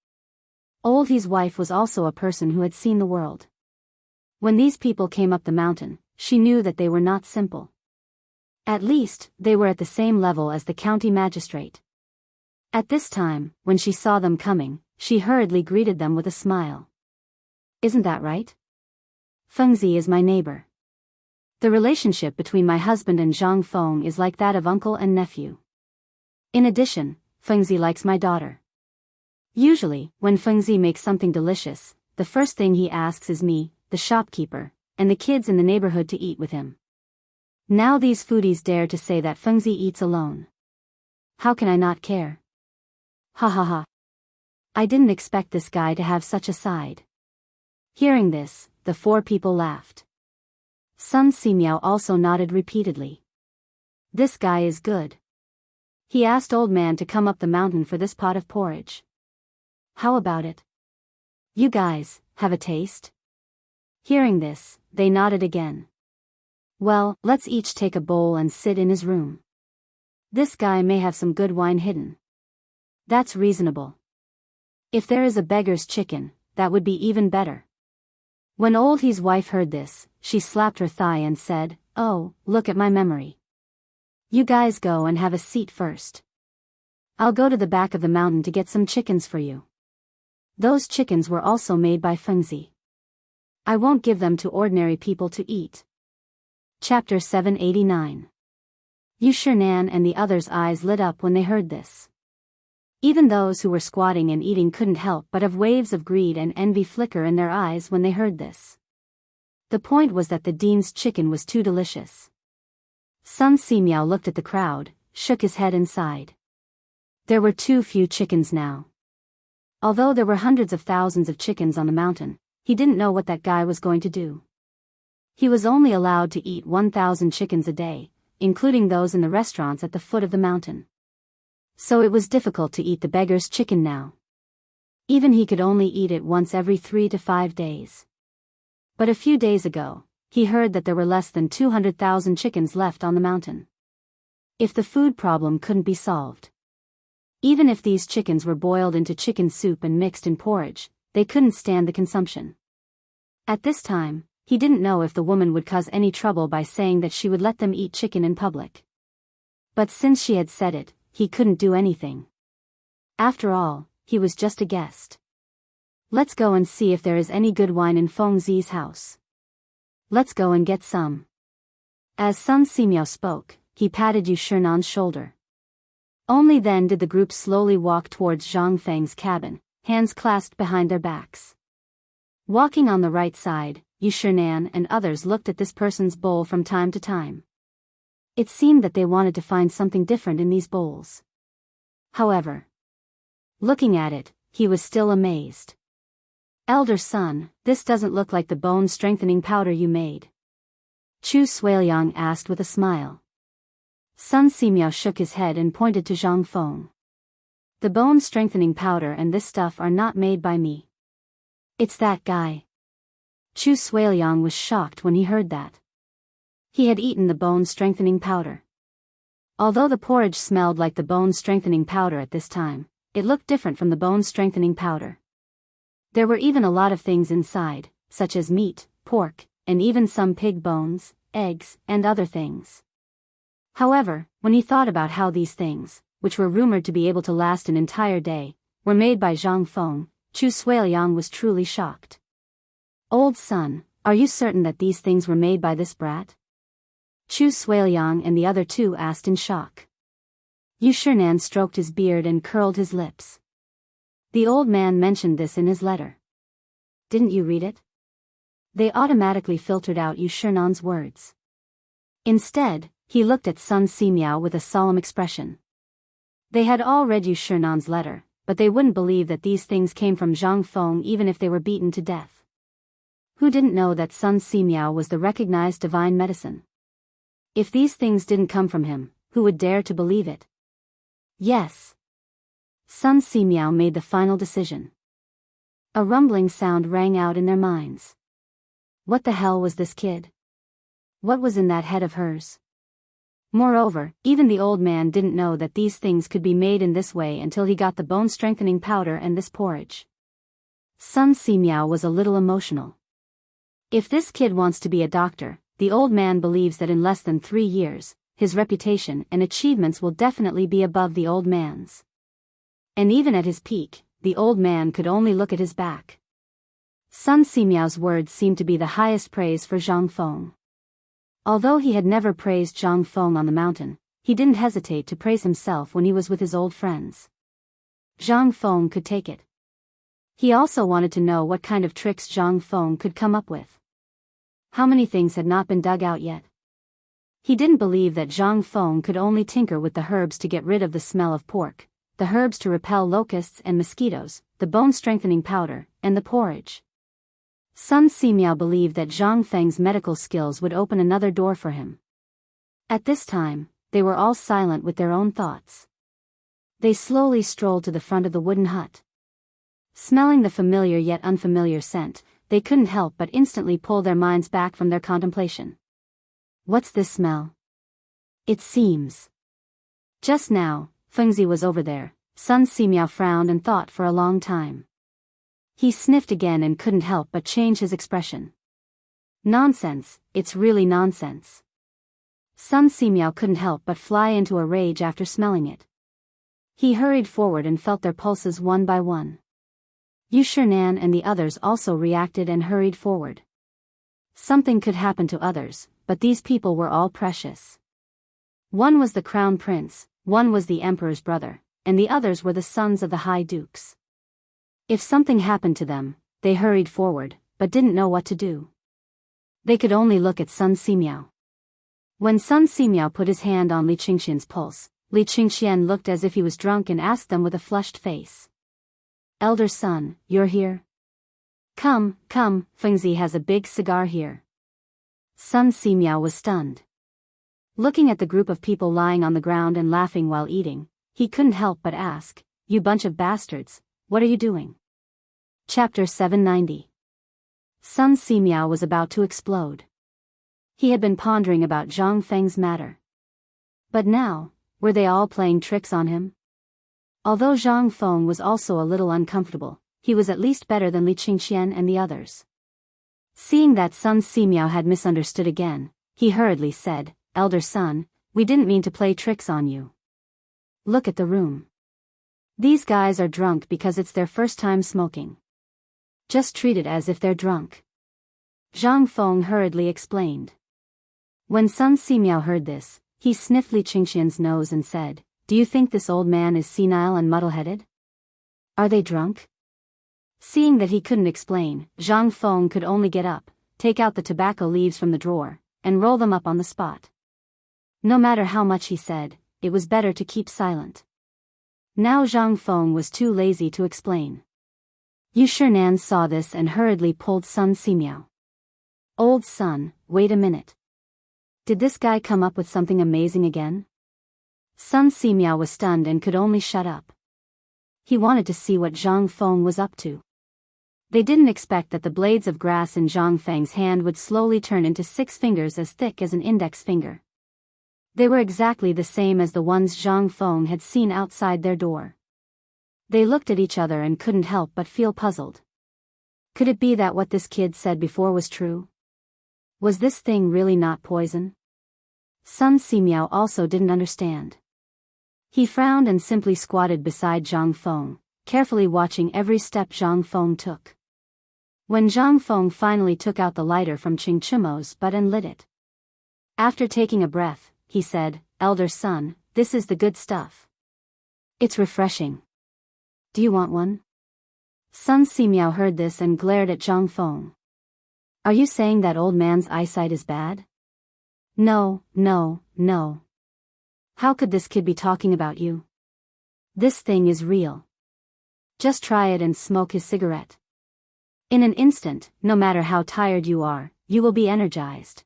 Old He's wife was also a person who had seen the world. When these people came up the mountain, she knew that they were not simple. At least, they were at the same level as the county magistrate. At this time, when she saw them coming, she hurriedly greeted them with a smile. "Isn't that right? Fengzi is my neighbor. The relationship between my husband and Zhang Feng is like that of uncle and nephew. In addition, Fengzi likes my daughter. Usually, when Fengzi makes something delicious, the first thing he asks is me, the shopkeeper, and the kids in the neighborhood to eat with him. Now these foodies dare to say that Fengzi eats alone. How can I not care? Ha ha ha. I didn't expect this guy to have such a side." Hearing this, the four people laughed. Sun Simiao also nodded repeatedly. "This guy is good. He asked old man to come up the mountain for this pot of porridge. How about it? You guys, have a taste?" Hearing this, they nodded again. "Well, let's each take a bowl and sit in his room. This guy may have some good wine hidden." "That's reasonable. If there is a beggar's chicken, that would be even better." When Old He's wife heard this, she slapped her thigh and said, "Oh, look at my memory. You guys go and have a seat first. I'll go to the back of the mountain to get some chickens for you. Those chickens were also made by Fengzi. I won't give them to ordinary people to eat." Chapter 789. Yu Shinan and the others' eyes lit up when they heard this. Even those who were squatting and eating couldn't help but have waves of greed and envy flicker in their eyes when they heard this. The point was that the Dean's chicken was too delicious. Sun Simiao looked at the crowd, shook his head and sighed. There were too few chickens now. Although there were hundreds of thousands of chickens on the mountain, he didn't know what that guy was going to do. He was only allowed to eat 1,000 chickens a day, including those in the restaurants at the foot of the mountain. So it was difficult to eat the beggar's chicken now. Even he could only eat it once every 3 to 5 days. But a few days ago, he heard that there were less than 200,000 chickens left on the mountain. If the food problem couldn't be solved, even if these chickens were boiled into chicken soup and mixed in porridge, they couldn't stand the consumption. At this time, he didn't know if the woman would cause any trouble by saying that she would let them eat chicken in public. But since she had said it, he couldn't do anything. After all, he was just a guest. Let's go and see if there is any good wine in Fengzi's house. Let's go and get some. As Sun Simiao spoke, he patted Yu Shinan's shoulder. Only then did the group slowly walk towards Zhang Feng's cabin, hands clasped behind their backs. Walking on the right side, Yu Shinan and others looked at this person's bowl from time to time. It seemed that they wanted to find something different in these bowls. However, looking at it, he was still amazed. "Elder son, this doesn't look like the bone-strengthening powder you made?" Chu Suiliang asked with a smile. Sun Simiao shook his head and pointed to Zhang Feng. "The bone-strengthening powder and this stuff are not made by me. It's that guy." Chu Suiliang was shocked when he heard that. He had eaten the bone-strengthening powder. Although the porridge smelled like the bone-strengthening powder at this time, it looked different from the bone-strengthening powder. There were even a lot of things inside, such as meat, pork, and even some pig bones, eggs, and other things. However, when he thought about how these things, which were rumored to be able to last an entire day, were made by Zhang Feng, Chu Suiliang was truly shocked. "Old son, Are you certain that these things were made by this brat? Chu Suiliang and the other two asked in shock. Yu Shinan stroked his beard and curled his lips. The old man mentioned this in his letter. Didn't you read it? They automatically filtered out Yu Shinan's words. Instead, he looked at Sun Simiao with a solemn expression. They had all read Yu Shinan's letter, but they wouldn't believe that these things came from Zhang Feng even if they were beaten to death. Who didn't know that Sun Simiao was the recognized divine medicine? If these things didn't come from him, who would dare to believe it? Yes. Sun Simiao made the final decision. A rumbling sound rang out in their minds. What the hell was this kid? What was in that head of hers? Moreover, even the old man didn't know that these things could be made in this way until he got the bone-strengthening powder and this porridge. Sun Simiao was a little emotional. If this kid wants to be a doctor, the old man believes that in less than 3 years, his reputation and achievements will definitely be above the old man's. And even at his peak, the old man could only look at his back. Sun Simiao's words seemed to be the highest praise for Zhang Feng. Although he had never praised Zhang Feng on the mountain, he didn't hesitate to praise himself when he was with his old friends. Zhang Feng could take it. He also wanted to know what kind of tricks Zhang Feng could come up with. How many things had not been dug out yet? He didn't believe that Zhang Feng could only tinker with the herbs to get rid of the smell of pork, the herbs to repel locusts and mosquitoes, the bone-strengthening powder, and the porridge. Sun Simiao believed that Zhang Feng's medical skills would open another door for him. At this time, they were all silent with their own thoughts. They slowly strolled to the front of the wooden hut. Smelling the familiar yet unfamiliar scent, they couldn't help but instantly pull their minds back from their contemplation. What's this smell? It seems. Just now, Fengzi was over there. Sun Simiao frowned and thought for a long time. He sniffed again and couldn't help but change his expression. Nonsense, it's really nonsense. Sun Simiao couldn't help but fly into a rage after smelling it. He hurried forward and felt their pulses one by one. Yu Shinan and the others also reacted and hurried forward. Something could happen to others, but these people were all precious. One was the crown prince, one was the emperor's brother, and the others were the sons of the high dukes. If something happened to them, they hurried forward, but didn't know what to do. They could only look at Sun Simiao. When Sun Simiao put his hand on Li Qingxian's pulse, Li Qingxian looked as if he was drunk and asked them with a flushed face. Elder son, you're here? Come, Fengzi has a big cigar here. Sun Simiao was stunned. Looking at the group of people lying on the ground and laughing while eating, he couldn't help but ask, you bunch of bastards, what are you doing? Chapter 790. Sun Simiao was about to explode. He had been pondering about Zhang Feng's matter. But now, were they all playing tricks on him? Although Zhang Feng was also a little uncomfortable, he was at least better than Li Qingxian and the others. Seeing that Sun Simiao had misunderstood again, he hurriedly said, Elder son, we didn't mean to play tricks on you. Look at the room. These guys are drunk because it's their first time smoking. Just treat it as if they're drunk. Zhang Feng hurriedly explained. When Sun Simiao heard this, he sniffed Li Qingxian's nose and said, do you think this old man is senile and muddle-headed? Are they drunk? Seeing that he couldn't explain, Zhang Feng could only get up, take out the tobacco leaves from the drawer, and roll them up on the spot. No matter how much he said, it was better to keep silent. Now Zhang Feng was too lazy to explain. Yu Shinan saw this and hurriedly pulled Sun Simiao. Old son, wait a minute. Did this guy come up with something amazing again? Sun Simiao was stunned and could only shut up. He wanted to see what Zhang Feng was up to. They didn't expect that the blades of grass in Zhang Feng's hand would slowly turn into 6 fingers as thick as an index finger. They were exactly the same as the ones Zhang Feng had seen outside their door. They looked at each other and couldn't help but feel puzzled. Could it be that what this kid said before was true? Was this thing really not poison? Sun Simiao also didn't understand. He frowned and simply squatted beside Zhang Feng, carefully watching every step Zhang Feng took. When Zhang Feng finally took out the lighter from Ching Chimo's butt and lit it. After taking a breath, he said, "Elder son, this is the good stuff. It's refreshing. Do you want one?" Sun Simiao heard this and glared at Zhang Feng. "Are you saying that old man's eyesight is bad?" No. How could this kid be talking about you? This thing is real. Just try it and smoke his cigarette. In an instant, no matter how tired you are, you will be energized."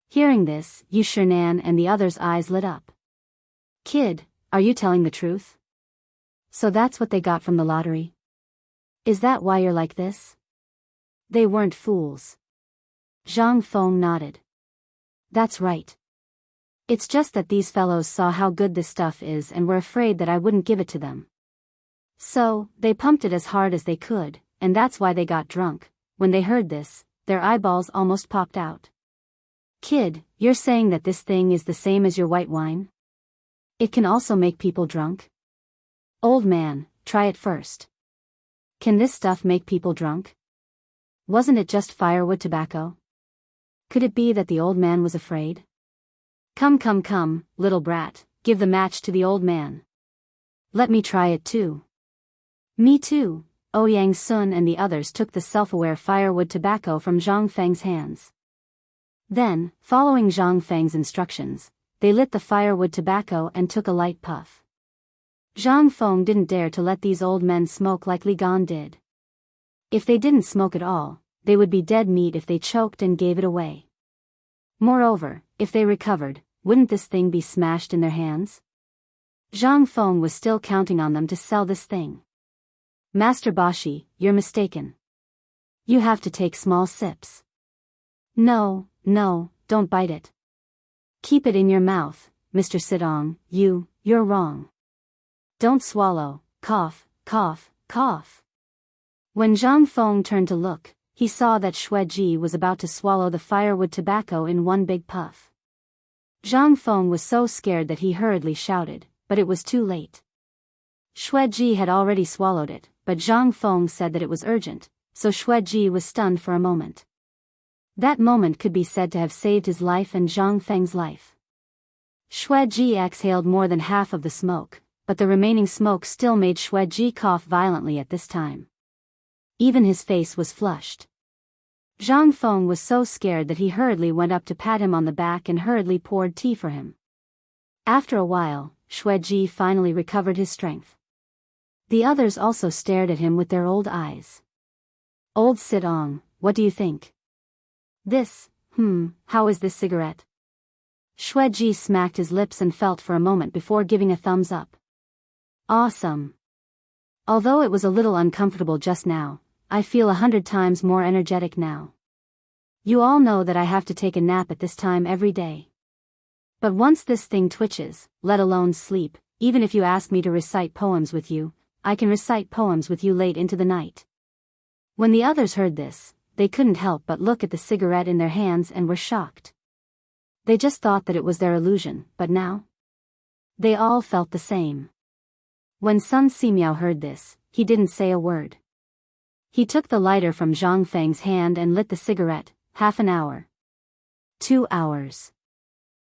Hearing this, Yu Shinan and the others' eyes lit up. "Kid, are you telling the truth? So that's what they got from the lottery? Is that why you're like this?" They weren't fools. Zhang Feng nodded. "That's right. It's just that these fellows saw how good this stuff is and were afraid that I wouldn't give it to them. So, they pumped it as hard as they could, and that's why they got drunk." When they heard this, their eyeballs almost popped out. "Kid, you're saying that this thing is the same as your white wine? It can also make people drunk?" "Old man, try it first. Can this stuff make people drunk? Wasn't it just firewood tobacco? Could it be that the old man was afraid?" Come, little brat, give the match to the old man. Let me try it too." "Me too." Ouyang Sun and the others took the self-aware firewood tobacco from Zhang Feng's hands. Then, following Zhang Feng's instructions, they lit the firewood tobacco and took a light puff. Zhang Feng didn't dare to let these old men smoke like Li Gan did. If they didn't smoke at all, they would be dead meat if they choked and gave it away. Moreover, if they recovered, wouldn't this thing be smashed in their hands? Zhang Feng was still counting on them to sell this thing. "Master Bashi, you're mistaken. You have to take small sips." No, don't bite it. Keep it in your mouth, Mr. Sidong, you're wrong. Don't swallow, cough. When Zhang Feng turned to look, he saw that Xueji was about to swallow the firewood tobacco in one big puff. Zhang Feng was so scared that he hurriedly shouted, but it was too late. Xueji had already swallowed it, but Zhang Feng said that it was urgent, so Xueji was stunned for a moment. That moment could be said to have saved his life and Zhang Feng's life. Xueji exhaled more than half of the smoke, but the remaining smoke still made Xueji cough violently at this time. Even his face was flushed. Zhang Feng was so scared that he hurriedly went up to pat him on the back and hurriedly poured tea for him. After a while, Xueji finally recovered his strength. The others also stared at him with their old eyes. "Old Sidong, what do you think? This, how is this cigarette?" Xueji smacked his lips and felt for a moment before giving a thumbs up. "Awesome. Although it was a little uncomfortable just now, I feel 100 times more energetic now. You all know that I have to take a nap at this time every day. But once this thing twitches, let alone sleep, even if you ask me to recite poems with you, I can recite poems with you late into the night." When the others heard this, they couldn't help but look at the cigarette in their hands and were shocked. They just thought that it was their illusion, but now? They all felt the same. When Sun Simiao heard this, he didn't say a word. He took the lighter from Zhang Feng's hand and lit the cigarette. Half an hour. 2 hours.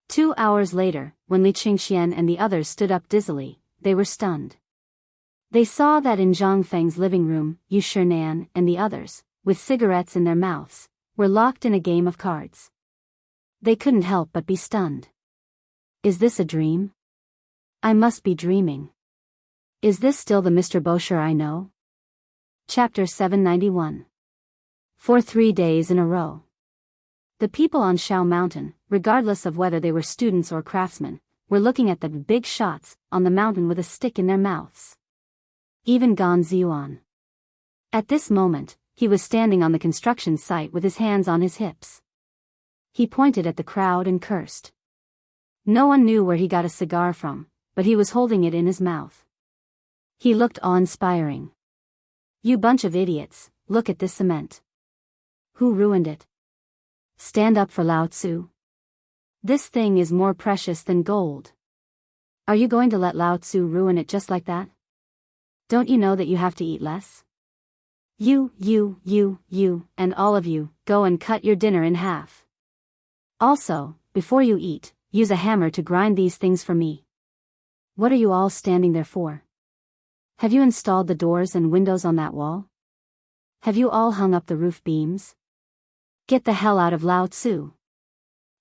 2 hours later, when Li Qingxian and the others stood up dizzily, they were stunned. They saw that in Zhang Feng's living room, Yu Shinan and the others, with cigarettes in their mouths, were locked in a game of cards. They couldn't help but be stunned. Is this a dream? I must be dreaming. Is this still the Mr. Bosher I know? Chapter 791. For 3 days in a row. The people on Shao Mountain, regardless of whether they were students or craftsmen, were looking at the big shots on the mountain with a stick in their mouths. Even Gan Ziyuan. At this moment, he was standing on the construction site with his hands on his hips. He pointed at the crowd and cursed. No one knew where he got a cigar from, but he was holding it in his mouth. He looked awe-inspiring. "You bunch of idiots, look at this cement. Who ruined it? Stand up for Lao Tzu. This thing is more precious than gold. Are you going to let Lao Tzu ruin it just like that? Don't you know that you have to eat less? You, and all of you, go and cut your dinner in half. Also, before you eat, use a hammer to grind these things for me. What are you all standing there for? Have you installed the doors and windows on that wall? Have you all hung up the roof beams? Get the hell out of Lao Tzu.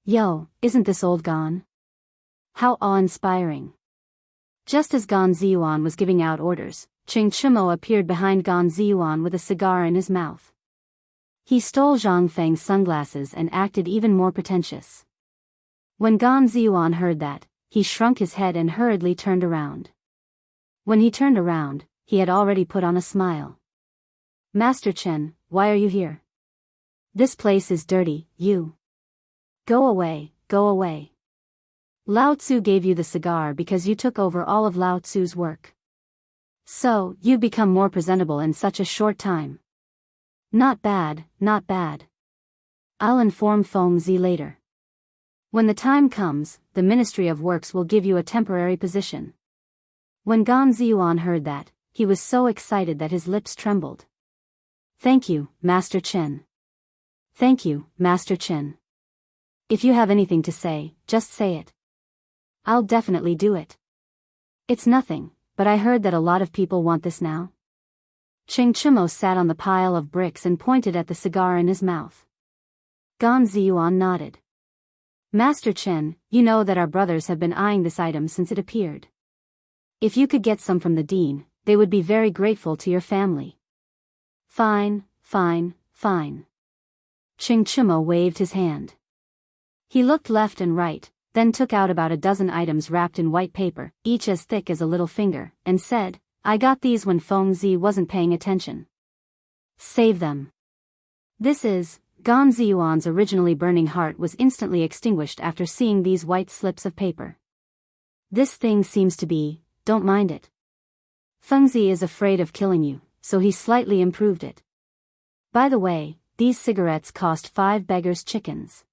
Yo, isn't this old gone? How awe-inspiring. Just as Gan Ziyuan was giving out orders, Ching Chimo appeared behind Gan Ziyuan with a cigar in his mouth. He stole Zhang Feng's sunglasses and acted even more pretentious. When Gan Ziyuan heard that, he shrunk his head and hurriedly turned around. When he turned around, he had already put on a smile. Master Chen, why are you here? This place is dirty, you. Go away, go away. Lao Tzu gave you the cigar because you took over all of Lao Tzu's work. So, you become more presentable in such a short time. Not bad, not bad. I'll inform Feng Zi later. When the time comes, the Ministry of Works will give you a temporary position. When Gan Ziyuan heard that, he was so excited that his lips trembled. Thank you, Master Chen. Thank you, Master Chen. If you have anything to say, just say it. I'll definitely do it. It's nothing, but I heard that a lot of people want this now. Ching Chimo sat on the pile of bricks and pointed at the cigar in his mouth. Gan Ziyuan nodded. Master Chen, you know that our brothers have been eyeing this item since it appeared. If you could get some from the dean, they would be very grateful to your family. Fine, fine, fine. Ching Chimo waved his hand. He looked left and right, then took out about a dozen items wrapped in white paper, each as thick as a little finger, and said, I got these when Feng Zi wasn't paying attention. Save them. This is, Gan Ziyuan's originally burning heart was instantly extinguished after seeing these white slips of paper. This thing seems to be, don't mind it. Feng Zi is afraid of killing you, so he slightly improved it. By the way, these cigarettes cost 5 beggars' chickens.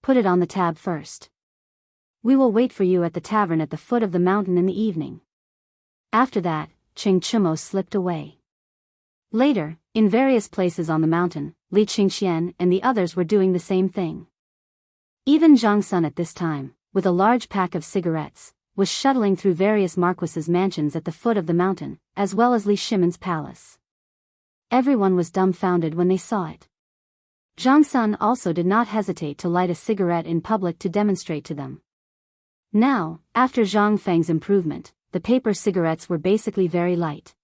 Put it on the tab first. We will wait for you at the tavern at the foot of the mountain in the evening. After that, Ching Chimo slipped away. Later, in various places on the mountain, Li Qingxian and the others were doing the same thing. Even Zhang Sun at this time, with a large pack of cigarettes, was shuttling through various marquises' mansions at the foot of the mountain, as well as Li Shimon's palace. Everyone was dumbfounded when they saw it. Zhang Sun also did not hesitate to light a cigarette in public to demonstrate to them. Now, after Zhang Feng's improvement, the paper cigarettes were basically very light.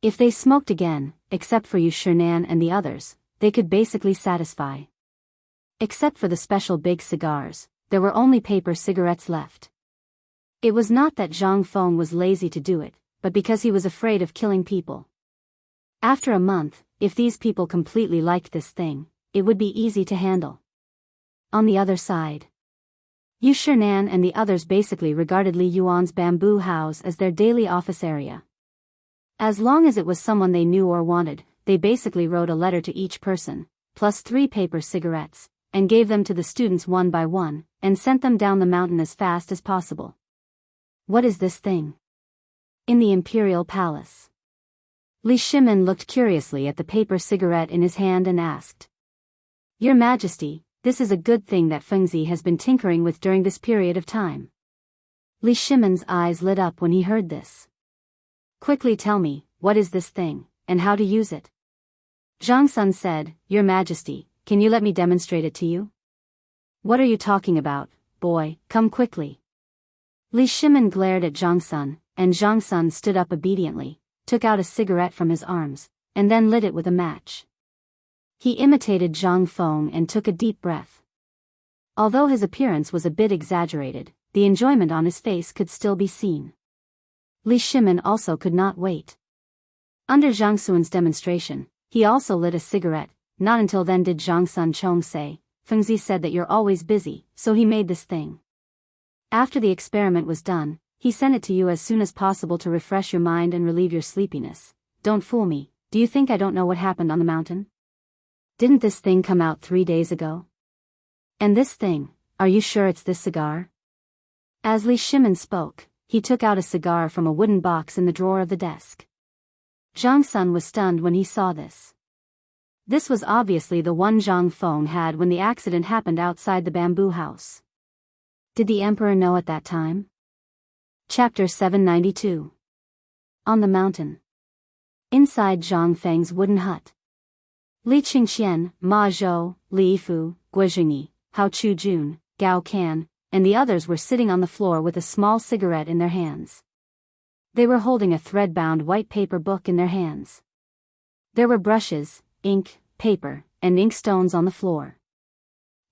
If they smoked again, except for Yu Shinan and the others, they could basically satisfy. Except for the special big cigars, there were only paper cigarettes left. It was not that Zhang Feng was lazy to do it, but because he was afraid of killing people. After a month, if these people completely liked this thing, it would be easy to handle. On the other side, Yu Shinan and the others basically regarded Li Yuan's bamboo house as their daily office area. As long as it was someone they knew or wanted, they basically wrote a letter to each person, plus 3 paper cigarettes, and gave them to the students one by one, and sent them down the mountain as fast as possible. What is this thing? In the Imperial Palace. Li Shimin looked curiously at the paper cigarette in his hand and asked. Your Majesty, this is a good thing that Feng Zi has been tinkering with during this period of time. Li Shimin's eyes lit up when he heard this. Quickly tell me, what is this thing, and how to use it? Zhang Sun said, Your Majesty, can you let me demonstrate it to you? What are you talking about, boy, come quickly. Li Shimin glared at Zhang Sun, and Zhang Sun stood up obediently, took out a cigarette from his arms, and then lit it with a match. He imitated Zhang Feng and took a deep breath. Although his appearance was a bit exaggerated, the enjoyment on his face could still be seen. Li Shimin also could not wait. Under Zhang Sun's demonstration, he also lit a cigarette. Not until then did Zhang Sun Chong say, Feng Zi said that you're always busy, so he made this thing. After the experiment was done, he sent it to you as soon as possible to refresh your mind and relieve your sleepiness. Don't fool me, do you think I don't know what happened on the mountain? Didn't this thing come out 3 days ago? And this thing, are you sure it's this cigar? As Li Shimin spoke, he took out a cigar from a wooden box in the drawer of the desk. Zhang's son was stunned when he saw this. This was obviously the one Zhang Feng had when the accident happened outside the bamboo house. Did the emperor know at that time? Chapter 792. On the mountain. Inside Zhang Feng's wooden hut. Li Qingxian, Ma Zhou, Li Fu, Guizhengyi, Hao Chujun, Gao Can, and the others were sitting on the floor with a small cigarette in their hands. They were holding a thread-bound white paper book in their hands. There were brushes, ink, paper, and inkstones on the floor.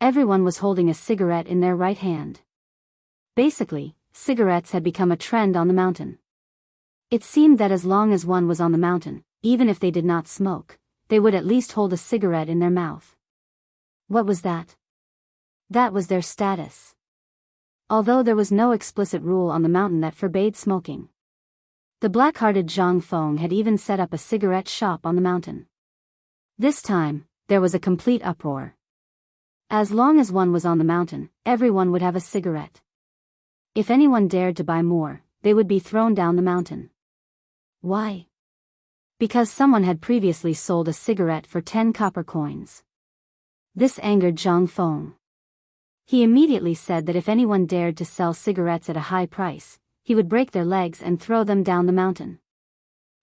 Everyone was holding a cigarette in their right hand. Basically, cigarettes had become a trend on the mountain. It seemed that as long as one was on the mountain, even if they did not smoke, they would at least hold a cigarette in their mouth. What was that? That was their status. Although there was no explicit rule on the mountain that forbade smoking. The black-hearted Zhang Feng had even set up a cigarette shop on the mountain. This time, there was a complete uproar. As long as one was on the mountain, everyone would have a cigarette. If anyone dared to buy more, they would be thrown down the mountain. Why? Because someone had previously sold a cigarette for 10 copper coins. This angered Zhang Feng. He immediately said that if anyone dared to sell cigarettes at a high price, he would break their legs and throw them down the mountain.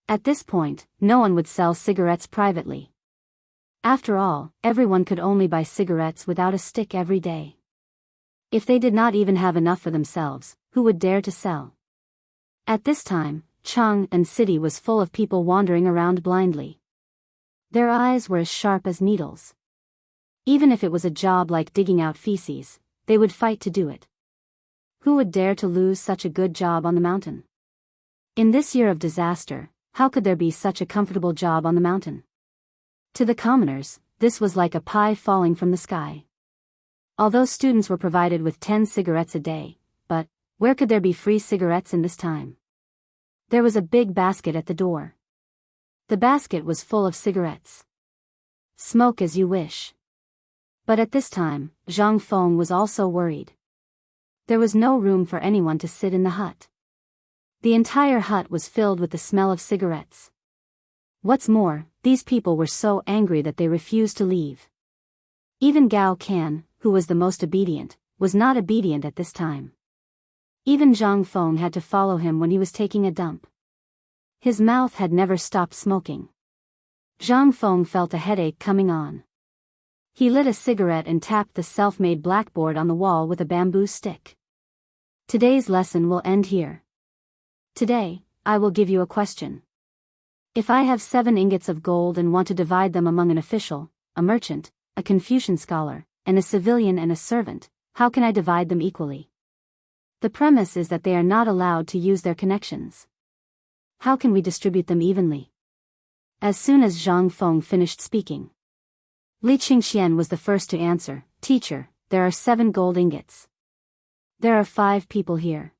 At this point, no one would sell cigarettes privately. After all, everyone could only buy cigarettes without a stick every day. If they did not even have enough for themselves, who would dare to sell? At this time, Chang'an City was full of people wandering around blindly. Their eyes were as sharp as needles. Even if it was a job like digging out feces, they would fight to do it. Who would dare to lose such a good job on the mountain? In this year of disaster, how could there be such a comfortable job on the mountain? To the commoners, this was like a pie falling from the sky. Although students were provided with 10 cigarettes a day, but where could there be free cigarettes in this time? There was a big basket at the door. The basket was full of cigarettes. Smoke as you wish. But at this time, Zhang Feng was also worried. There was no room for anyone to sit in the hut. The entire hut was filled with the smell of cigarettes. What's more, these people were so angry that they refused to leave. Even Gao Can, who was the most obedient, was not obedient at this time. Even Zhang Feng had to follow him when he was taking a dump. His mouth had never stopped smoking. Zhang Feng felt a headache coming on. He lit a cigarette and tapped the self-made blackboard on the wall with a bamboo stick. Today's lesson will end here. Today, I will give you a question. If I have 7 ingots of gold and want to divide them among an official, a merchant, a Confucian scholar, and a civilian and a servant, how can I divide them equally? The premise is that they are not allowed to use their connections. How can we distribute them evenly? As soon as Zhang Feng finished speaking, Li Qingxian was the first to answer, "Teacher, there are 7 gold ingots. There are 5 people here.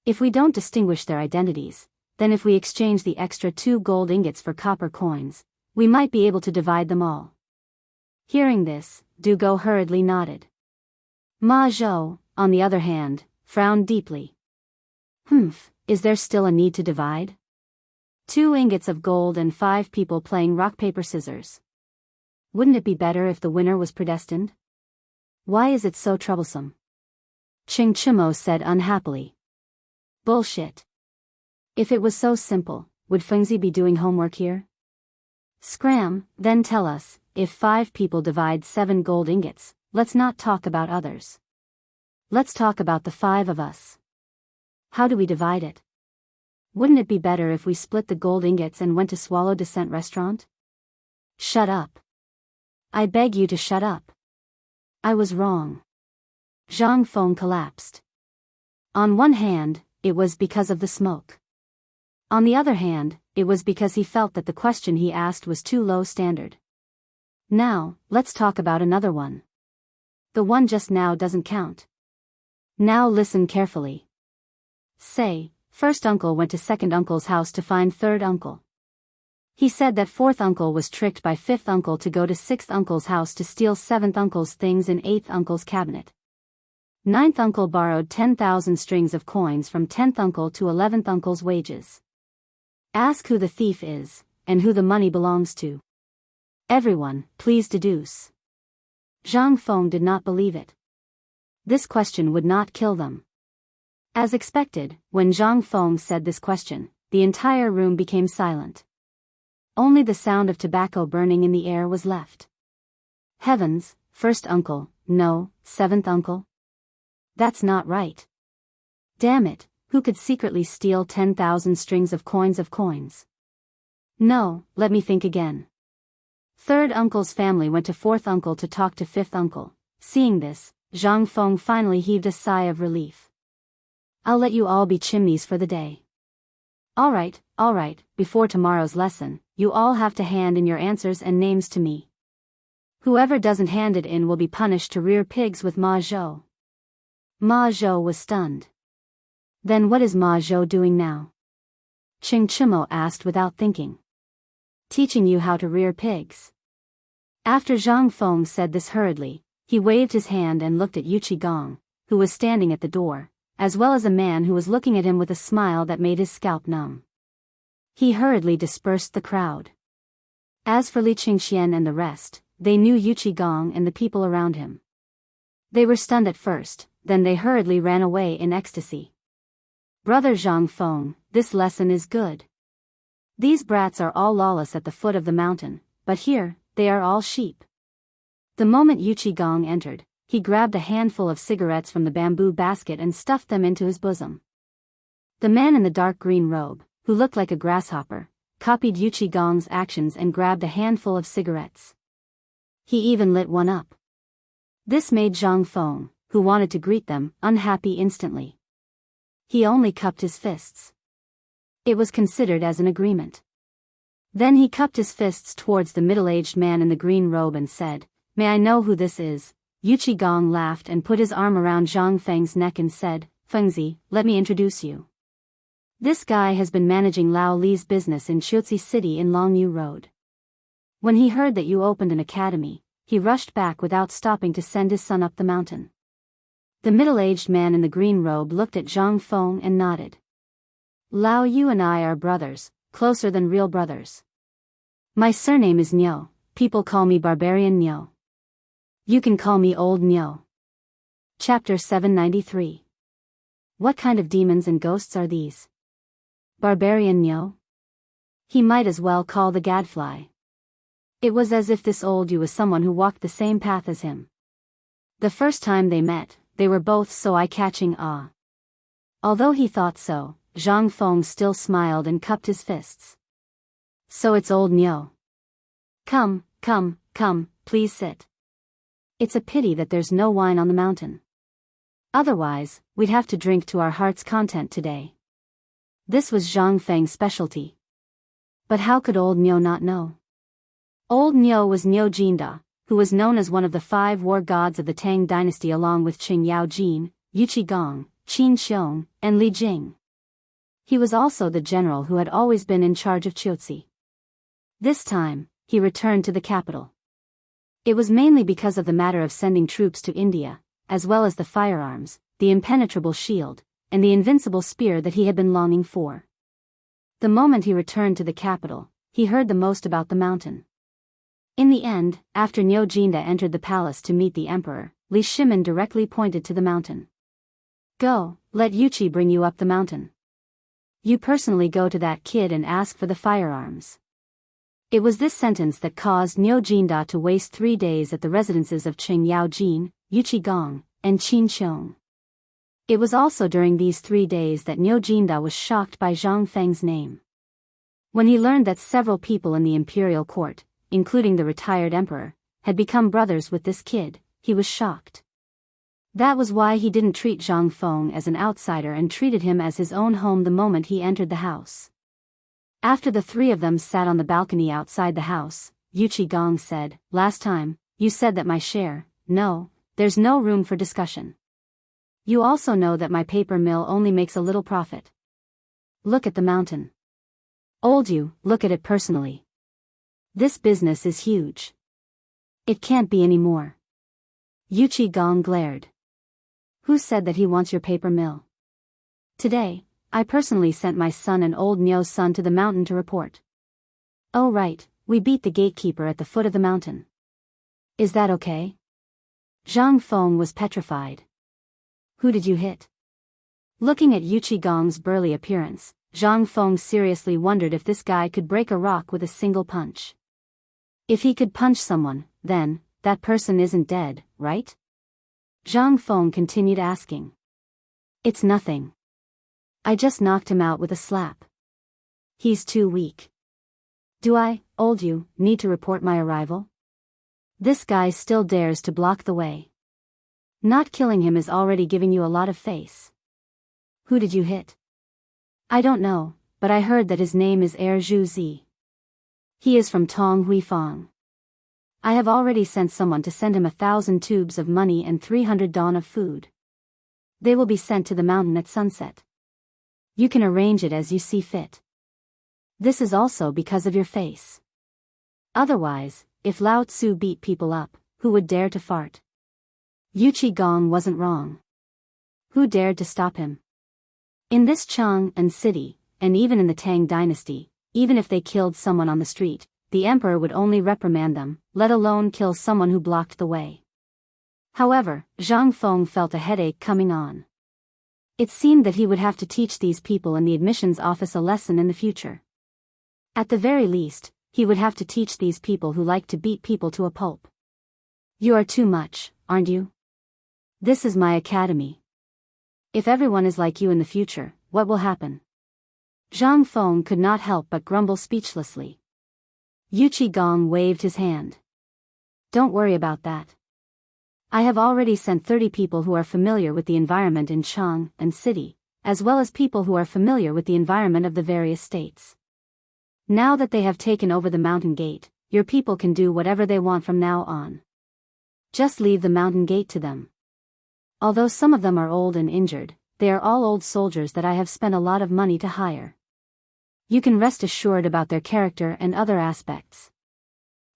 If we don't distinguish their identities, then if we exchange the extra 2 gold ingots for copper coins, we might be able to divide them all." Hearing this, Du Go hurriedly nodded. Ma Zhou, on the other hand, frowned deeply. Is there still a need to divide? 2 ingots of gold and 5 people playing rock paper scissors. Wouldn't it be better if the winner was predestined? Why is it so troublesome? Ching Chimo said unhappily. Bullshit. If it was so simple, would Fengzi be doing homework here? Scram, then tell us, if 5 people divide 7 gold ingots, let's not talk about others. Let's talk about the 5 of us. How do we divide it? Wouldn't it be better if we split the gold ingots and went to Swallow Descent restaurant? Shut up. I beg you to shut up. I was wrong. Zhang Feng collapsed. On one hand, it was because of the smoke. On the other hand, it was because he felt that the question he asked was too low standard. Now, let's talk about another one. The one just now doesn't count. Now listen carefully. Say, first uncle went to second uncle's house to find third uncle. He said that fourth uncle was tricked by fifth uncle to go to sixth uncle's house to steal seventh uncle's things in eighth uncle's cabinet. Ninth uncle borrowed 10,000 strings of coins from 10th uncle to 11th uncle's wages. Ask who the thief is, and who the money belongs to. Everyone, please deduce. Zhang Feng did not believe it. This question would not kill them. As expected, when Zhang Feng said this question, the entire room became silent. Only the sound of tobacco burning in the air was left. Heavens, first uncle, no, seventh uncle? That's not right. Damn it, who could secretly steal 10,000 strings of coins? No, let me think again. Third uncle's family went to fourth uncle to talk to fifth uncle. Seeing this, Zhang Feng finally heaved a sigh of relief. I'll let you all be chimneys for the day. All right, before tomorrow's lesson, you all have to hand in your answers and names to me. Whoever doesn't hand it in will be punished to rear pigs with Ma Zhou. Ma Zhou was stunned. Then what is Ma Zhou doing now? Qing Chimo asked without thinking. Teaching you how to rear pigs. After Zhang Feng said this hurriedly, he waved his hand and looked at Yu Qigong, who was standing at the door, as well as a man who was looking at him with a smile that made his scalp numb. He hurriedly dispersed the crowd. As for Li Qingxian and the rest, they knew Yu Qigong and the people around him. They were stunned at first, then they hurriedly ran away in ecstasy. Brother Zhang Feng, this lesson is good. These brats are all lawless at the foot of the mountain, but here, they are all sheep. The moment Yu Qigong entered, he grabbed a handful of cigarettes from the bamboo basket and stuffed them into his bosom. The man in the dark green robe, who looked like a grasshopper, copied Yu Qigong's actions and grabbed a handful of cigarettes. He even lit one up. This made Zhang Feng, who wanted to greet them, unhappy instantly. He only cupped his fists. It was considered as an agreement. Then he cupped his fists towards the middle-aged man in the green robe and said, "May I know who this is?" Yu Qigong laughed and put his arm around Zhang Feng's neck and said, "Fengzi, let me introduce you. This guy has been managing Lao Li's business in Qiuzi City in Longyu Road. When he heard that you opened an academy, he rushed back without stopping to send his son up the mountain." The middle-aged man in the green robe looked at Zhang Feng and nodded. "Lao Yu and I are brothers, closer than real brothers. My surname is Niu, people call me Barbarian Niu. You can call me Old Niu." Chapter 793. What kind of demons and ghosts are these? Barbarian Niu? He might as well call the gadfly. It was as if this old Yu was someone who walked the same path as him. The first time they met, they were both so eye-catching. Although he thought so, Zhang Feng still smiled and cupped his fists. "So it's old Niu. Come, please sit. It's a pity that there's no wine on the mountain. Otherwise, we'd have to drink to our heart's content today." This was Zhang Feng's specialty. But how could old Niu not know? Old Niu was Niu Jinda, who was known as one of the 5 war gods of the Tang dynasty along with Qing Yaojin, Yu Qigong, Qin Xiong, and Li Jing. He was also the general who had always been in charge of Qiuzi. This time, he returned to the capital. It was mainly because of the matter of sending troops to India, as well as the firearms, the impenetrable shield, and the invincible spear that he had been longing for. The moment he returned to the capital, he heard the most about the mountain. In the end, after Niu Jinda entered the palace to meet the emperor, Li Shimin directly pointed to the mountain. "Go, let Yuqi bring you up the mountain. You personally go to that kid and ask for the firearms." It was this sentence that caused Niu Jinda to waste 3 days at the residences of Qing Yaojin, Yu Qigong, and Qin Xiong. It was also during these 3 days that Niu Jinda was shocked by Zhang Feng's name. When he learned that several people in the imperial court, including the retired emperor, had become brothers with this kid, he was shocked. That was why he didn't treat Zhang Feng as an outsider and treated him as his own home the moment he entered the house. After the 3 of them sat on the balcony outside the house, Yu Qigong said, "Last time, you said that my share, no, there's no room for discussion. You also know that my paper mill only makes a little profit. Look at the mountain. Old Yu, look at it personally. This business is huge. It can't be any more." Yu Qigong glared. "Who said that he wants your paper mill? Today, I personally sent my son and old Nyo's son to the mountain to report. Oh right, we beat the gatekeeper at the foot of the mountain. Is that okay? Zhang Feng was petrified. Who did you hit? Looking at Yu Qigong's burly appearance, Zhang Feng seriously wondered if this guy could break a rock with a single punch. If he could punch someone, then, that person isn't dead, right? Zhang Feng continued asking. It's nothing. I just knocked him out with a slap. He's too weak. Do I, old you, need to report my arrival? This guy still dares to block the way. Not killing him is already giving you a lot of face. Who did you hit? I don't know, but I heard that his name is Zhu Zi. He is from Tong Huifang. I have already sent someone to send him 1,000 tubes of money and 300 dawn of food. They will be sent to the mountain at sunset. You can arrange it as you see fit. This is also because of your face. Otherwise, if Lao Tzu beat people up, who would dare to fart? Yu Qigong wasn't wrong. Who dared to stop him? In this Chang'an city, and even in the Tang dynasty, even if they killed someone on the street, the emperor would only reprimand them, let alone kill someone who blocked the way. However, Zhang Feng felt a headache coming on. It seemed that he would have to teach these people in the admissions office a lesson in the future. At the very least, he would have to teach these people who like to beat people to a pulp. You are too much, aren't you? This is my academy. If everyone is like you in the future, what will happen? Zhang Feng could not help but grumble speechlessly. Yu Qigong waved his hand. Don't worry about that. I have already sent 30 people who are familiar with the environment in Chang'an city, as well as people who are familiar with the environment of the various states. Now that they have taken over the mountain gate, your people can do whatever they want from now on. Just leave the mountain gate to them. Although some of them are old and injured, they are all old soldiers that I have spent a lot of money to hire. You can rest assured about their character and other aspects.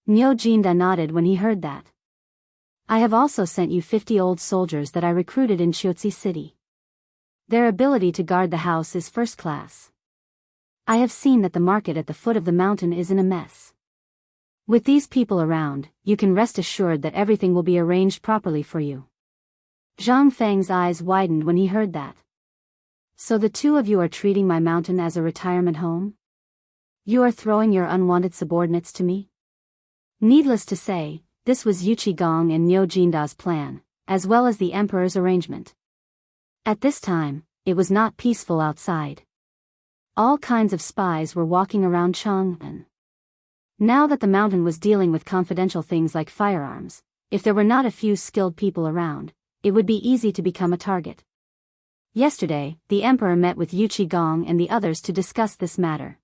Nyo Jinda nodded when he heard that. I have also sent you 50 old soldiers that I recruited in Xiuzi city. Their ability to guard the house is first class. I have seen that the market at the foot of the mountain is in a mess. With these people around, you can rest assured that everything will be arranged properly for you. Zhang Feng's eyes widened when he heard that. So the two of you are treating my mountain as a retirement home? You are throwing your unwanted subordinates to me? Needless to say, this was Yu Qigong and Nyo Jinda's plan, as well as the emperor's arrangement. At this time, it was not peaceful outside. All kinds of spies were walking around Chang'an. Now that the mountain was dealing with confidential things like firearms, if there were not a few skilled people around, it would be easy to become a target. Yesterday, the emperor met with Yu Qigong and the others to discuss this matter.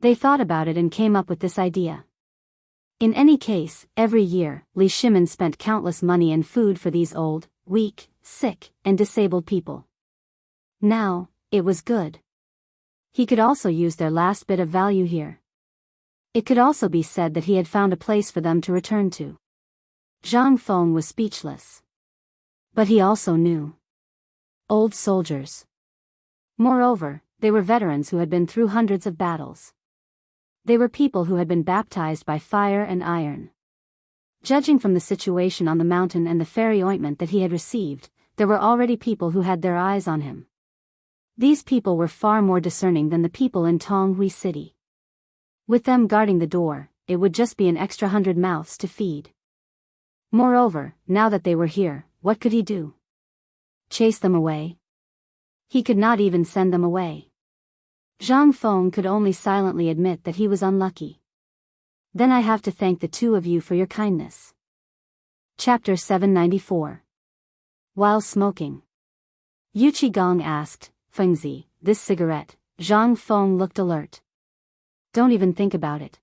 They thought about it and came up with this idea. In any case, every year, Li Shimin spent countless money and food for these old, weak, sick, and disabled people. Now, it was good. He could also use their last bit of value here. It could also be said that he had found a place for them to return to. Zhang Feng was speechless. But he also knew. Old soldiers. Moreover, they were veterans who had been through hundreds of battles. They were people who had been baptized by fire and iron. Judging from the situation on the mountain and the fairy ointment that he had received, there were already people who had their eyes on him. These people were far more discerning than the people in Tonghui City. With them guarding the door, it would just be an extra 100 mouths to feed. Moreover, now that they were here, what could he do? Chase them away? He could not even send them away. Zhang Feng could only silently admit that he was unlucky. Then I have to thank the two of you for your kindness. Chapter 794. While smoking. Yu Qigong asked, Fengzi, this cigarette? Zhang Feng looked alert. Don't even think about it.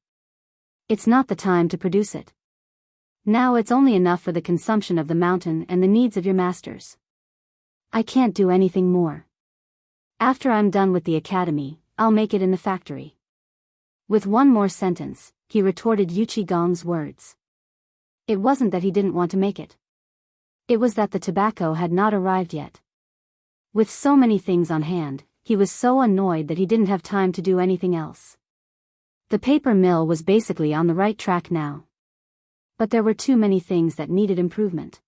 It's not the time to produce it. Now it's only enough for the consumption of the mountain and the needs of your masters. I can't do anything more. After I'm done with the academy, I'll make it in the factory. With one more sentence, he retorted Yu Qigong's words. It wasn't that he didn't want to make it. It was that the tobacco had not arrived yet. With so many things on hand, he was so annoyed that he didn't have time to do anything else. The paper mill was basically on the right track now. But there were too many things that needed improvement.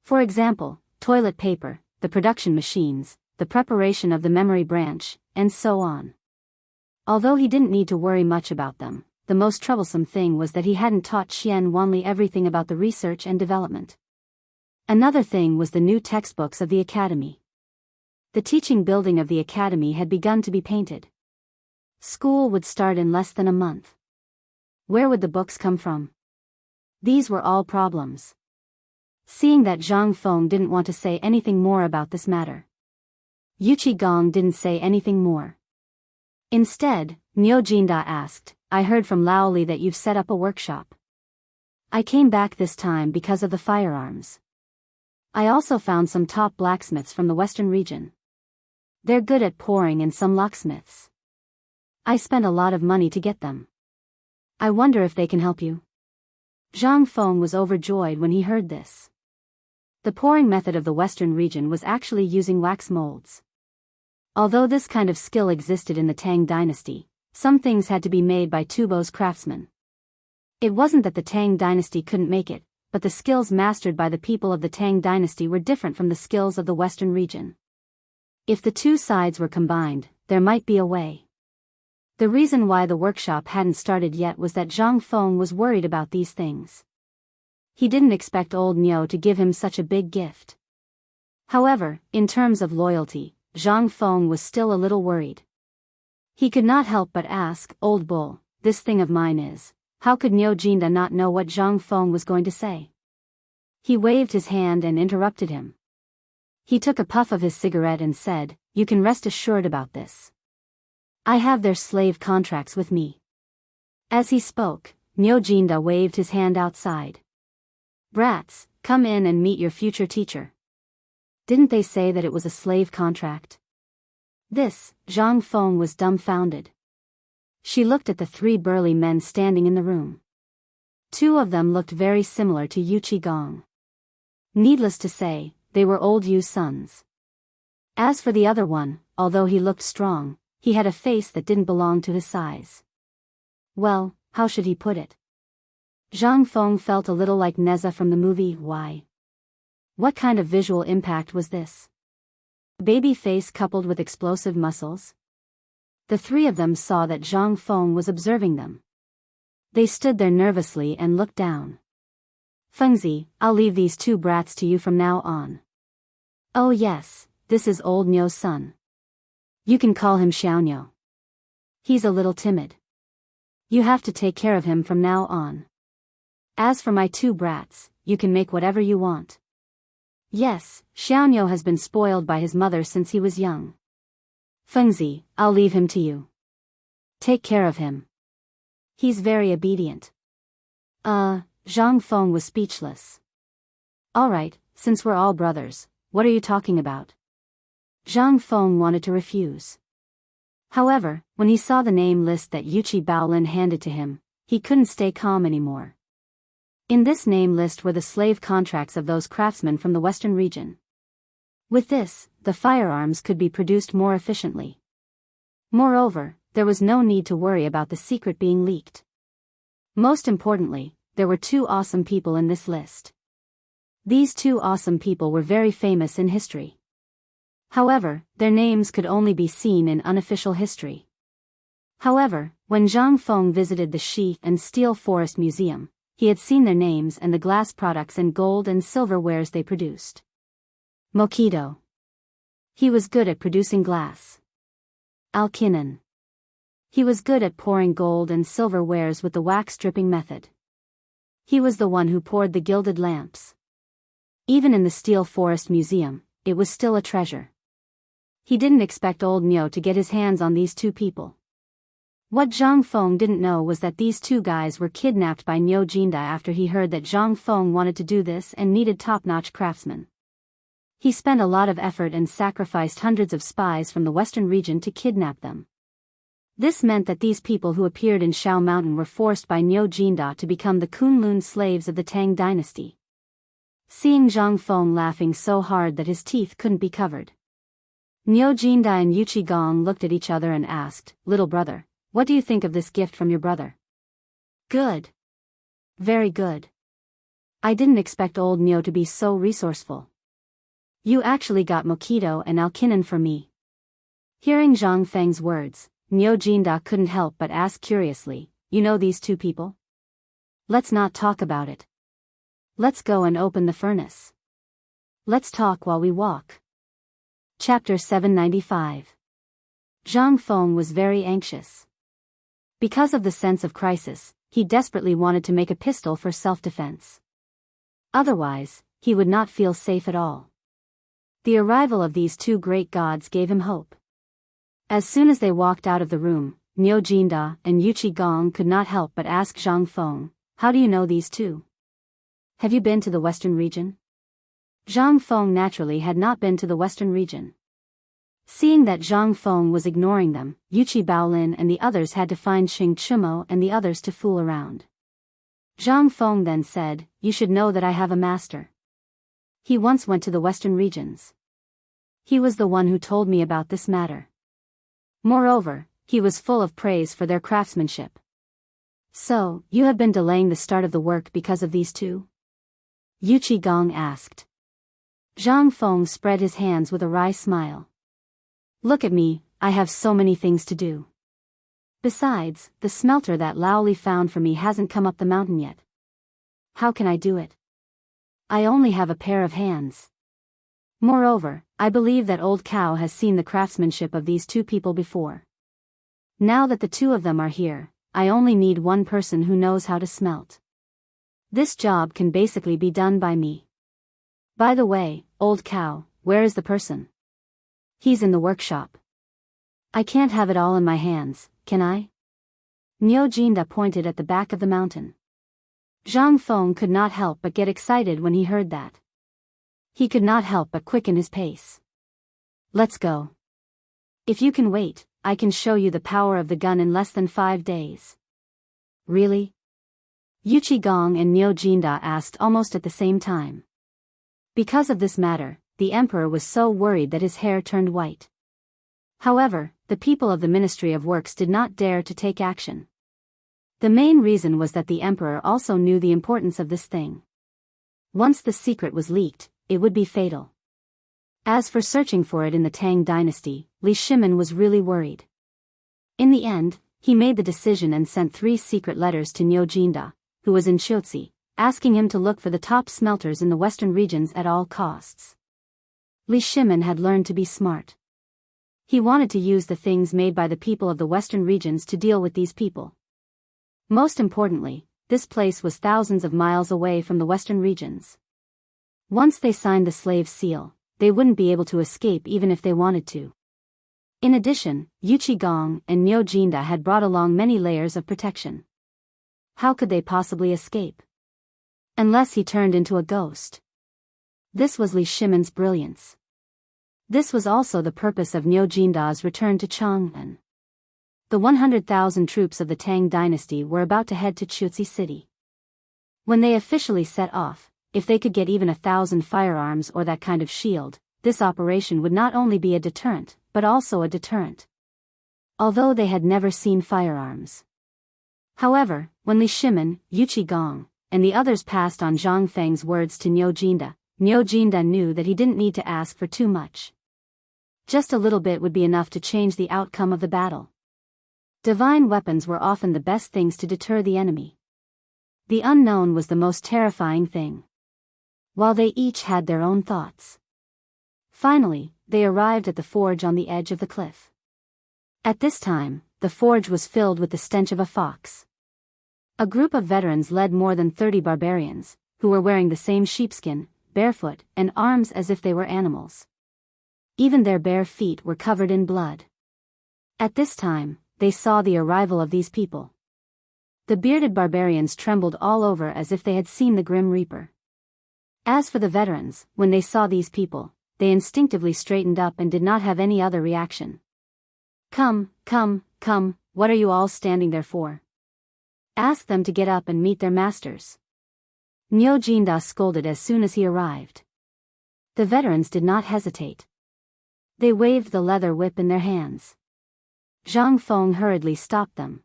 For example, toilet paper, the production machines, the preparation of the memory branch, and so on. Although he didn't need to worry much about them, the most troublesome thing was that he hadn't taught Xian Wanli everything about the research and development. Another thing was the new textbooks of the academy. The teaching building of the academy had begun to be painted. School would start in less than a month. Where would the books come from? These were all problems. Seeing that Zhang Feng didn't want to say anything more about this matter, Yu Qigong didn't say anything more. Instead, Niu Jinda asked, "I heard from Lao Li that you've set up a workshop." "I came back this time because of the firearms. I also found some top blacksmiths from the western region. They're good at pouring and some locksmiths. I spent a lot of money to get them. I wonder if they can help you." Zhang Feng was overjoyed when he heard this. The pouring method of the western region was actually using wax molds. Although this kind of skill existed in the Tang dynasty, some things had to be made by Tubo's craftsmen. It wasn't that the Tang dynasty couldn't make it, but the skills mastered by the people of the Tang dynasty were different from the skills of the western region. If the two sides were combined, there might be a way. The reason why the workshop hadn't started yet was that Zhang Feng was worried about these things. He didn't expect old Niu to give him such a big gift. However, in terms of loyalty, Zhang Feng was still a little worried. He could not help but ask, "Old bull, this thing of mine is..." How could Niu Jinda not know what Zhang Feng was going to say? He waved his hand and interrupted him. He took a puff of his cigarette and said, "You can rest assured about this. I have their slave contracts with me." As he spoke, Niu Jinda waved his hand outside. "Brats, come in and meet your future teacher." Didn't they say that it was a slave contract? Zhang Feng was dumbfounded. She looked at the three burly men standing in the room. Two of them looked very similar to Yu Qigong. Needless to say, they were old Yu's sons. As for the other one, although he looked strong, he had a face that didn't belong to his size. Well, how should he put it? Zhang Feng felt a little like Neza from the movie Why? What kind of visual impact was this? A baby face coupled with explosive muscles? The three of them saw that Zhang Feng was observing them. They stood there nervously and looked down. "Fengzi, I'll leave these two brats to you from now on." "Oh yes, this is old Niu's son. You can call him Xiaoniu. He's a little timid. You have to take care of him from now on. As for my two brats, you can make whatever you want." "Yes, Xiaoniu has been spoiled by his mother since he was young. Fengzi, I'll leave him to you. Take care of him. He's very obedient." Zhang Feng was speechless. "Alright, since we're all brothers, what are you talking about?" Zhang Feng wanted to refuse. However, when he saw the name list that Yuqi Baolin handed to him, he couldn't stay calm anymore. In this name list were the slave contracts of those craftsmen from the western region. With this, the firearms could be produced more efficiently. Moreover, there was no need to worry about the secret being leaked. Most importantly, there were two awesome people in this list. These two awesome people were very famous in history. However, their names could only be seen in unofficial history. However, when Zhang Feng visited the Shi and Steel Forest Museum, he had seen their names and the glass products and gold and silver wares they produced. Mokido. He was good at producing glass. Alkinan. He was good at pouring gold and silver wares with the wax dripping method. He was the one who poured the gilded lamps. Even in the Steel Forest Museum, it was still a treasure. He didn't expect old Niu to get his hands on these two people. What Zhang Feng didn't know was that these two guys were kidnapped by Niu Jinda after he heard that Zhang Feng wanted to do this and needed top-notch craftsmen. He spent a lot of effort and sacrificed hundreds of spies from the western region to kidnap them. This meant that these people who appeared in Shao Mountain were forced by Niu Jinda to become the Kunlun slaves of the Tang dynasty. Seeing Zhang Feng laughing so hard that his teeth couldn't be covered, Niu Jinda and Yu Qigong looked at each other and asked, "Little brother, what do you think of this gift from your brother?" "Good. Very good. I didn't expect old Niu to be so resourceful. You actually got Mokido and Alkinen for me." Hearing Zhang Feng's words, Niu Jinda couldn't help but ask curiously, "You know these two people? Let's not talk about it. Let's go and open the furnace. Let's talk while we walk." Chapter 795. Zhang Feng was very anxious. Because of the sense of crisis, he desperately wanted to make a pistol for self-defense. Otherwise, he would not feel safe at all. The arrival of these two great gods gave him hope. As soon as they walked out of the room, Niu Jinda and Yu Qigong could not help but ask Zhang Feng, "How do you know these two? Have you been to the Western region?" Zhang Feng naturally had not been to the Western region. Seeing that Zhang Feng was ignoring them, Yuqi Baolin and the others had to find Xing Chumo and the others to fool around. Zhang Feng then said, "You should know that I have a master. He once went to the Western regions. He was the one who told me about this matter. Moreover, he was full of praise for their craftsmanship." "So, you have been delaying the start of the work because of these two?" Yu Qigong asked. Zhang Feng spread his hands with a wry smile. "Look at me, I have so many things to do. Besides, the smelter that Laoli found for me hasn't come up the mountain yet. How can I do it? I only have a pair of hands. Moreover, I believe that old Cow has seen the craftsmanship of these two people before. Now that the two of them are here, I only need one person who knows how to smelt. This job can basically be done by me. By the way, old Cow, where is the person?" "He's in the workshop." "I can't have it all in my hands, can I?" Niu Jinda pointed at the back of the mountain. Zhang Feng could not help but get excited when he heard that. He could not help but quicken his pace. "Let's go. If you can wait, I can show you the power of the gun in less than 5 days." "Really?" Yu Qigong and Niu Jinda asked almost at the same time. Because of this matter, the emperor was so worried that his hair turned white. However, the people of the Ministry of Works did not dare to take action. The main reason was that the emperor also knew the importance of this thing. Once the secret was leaked, it would be fatal. As for searching for it in the Tang dynasty, Li Shimin was really worried. In the end, he made the decision and sent 3 secret letters to Niu Jinda, who was in Qiuzi, asking him to look for the top smelters in the western regions at all costs. Li Shimin had learned to be smart. He wanted to use the things made by the people of the western regions to deal with these people. Most importantly, this place was thousands of miles away from the western regions. Once they signed the slave seal, they wouldn't be able to escape even if they wanted to. In addition, Yu Qigong and Niu Jinda had brought along many layers of protection. How could they possibly escape? Unless he turned into a ghost. This was Li Shimin's brilliance. This was also the purpose of Niu Jinda's return to Chang'an. The 100,000 troops of the Tang dynasty were about to head to Qiuzi city. When they officially set off, if they could get even 1,000 firearms or that kind of shield, this operation would not only be a deterrent, but also a deterrent. Although they had never seen firearms. However, when Li Shimin, Yu Qigong, and the others passed on Zhang Feng's words to Niu Jinda knew that he didn't need to ask for too much. Just a little bit would be enough to change the outcome of the battle. Divine weapons were often the best things to deter the enemy. The unknown was the most terrifying thing. While they each had their own thoughts. Finally, they arrived at the forge on the edge of the cliff. At this time, the forge was filled with the stench of a fox. A group of veterans led more than 30 barbarians, who were wearing the same sheepskin, barefoot, and arms as if they were animals. Even their bare feet were covered in blood. At this time, they saw the arrival of these people. The bearded barbarians trembled all over as if they had seen the Grim Reaper. As for the veterans, when they saw these people, they instinctively straightened up and did not have any other reaction. Come, what are you all standing there for? Ask them to get up and meet their masters. Niu Jinda scolded as soon as he arrived. The veterans did not hesitate. They waved the leather whip in their hands. Zhang Feng hurriedly stopped them.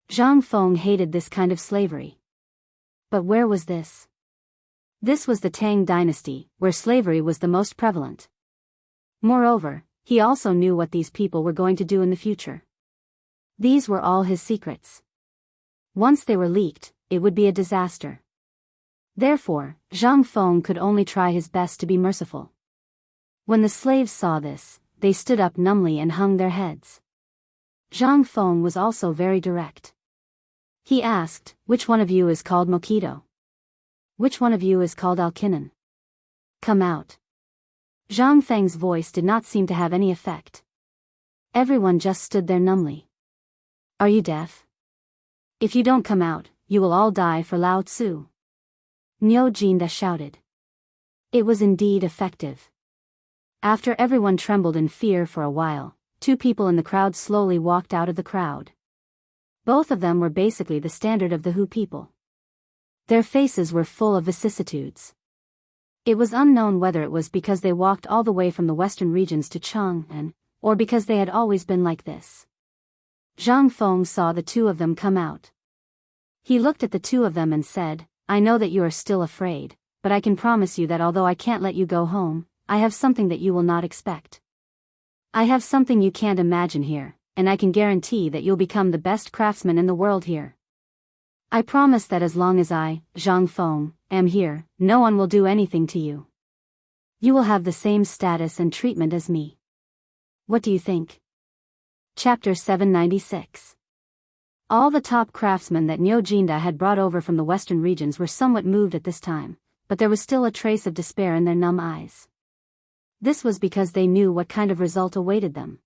Zhang Feng hated this kind of slavery. But where was this? This was the Tang dynasty, where slavery was the most prevalent. Moreover, he also knew what these people were going to do in the future. These were all his secrets. Once they were leaked, it would be a disaster. Therefore, Zhang Feng could only try his best to be merciful. When the slaves saw this, they stood up numbly and hung their heads. Zhang Feng was also very direct. He asked, "Which one of you is called Mokido? Which one of you is called Alkinan? Come out." Zhang Feng's voice did not seem to have any effect. Everyone just stood there numbly. "Are you deaf? If you don't come out, you will all die for Lao Tzu," Niu Jinda shouted. It was indeed effective. After everyone trembled in fear for a while, two people in the crowd slowly walked out of the crowd. Both of them were basically the standard of the Hu people. Their faces were full of vicissitudes. It was unknown whether it was because they walked all the way from the western regions to Chang'an, or because they had always been like this. Zhang Feng saw the two of them come out. He looked at the two of them and said, "I know that you are still afraid, but I can promise you that although I can't let you go home, I have something that you will not expect. I have something you can't imagine here, and I can guarantee that you'll become the best craftsman in the world here. I promise that as long as I, Zhang Feng, am here, no one will do anything to you. You will have the same status and treatment as me. What do you think?" Chapter 796. All the top craftsmen that Niu Jinda had brought over from the western regions were somewhat moved at this time, but there was still a trace of despair in their numb eyes. This was because they knew what kind of result awaited them.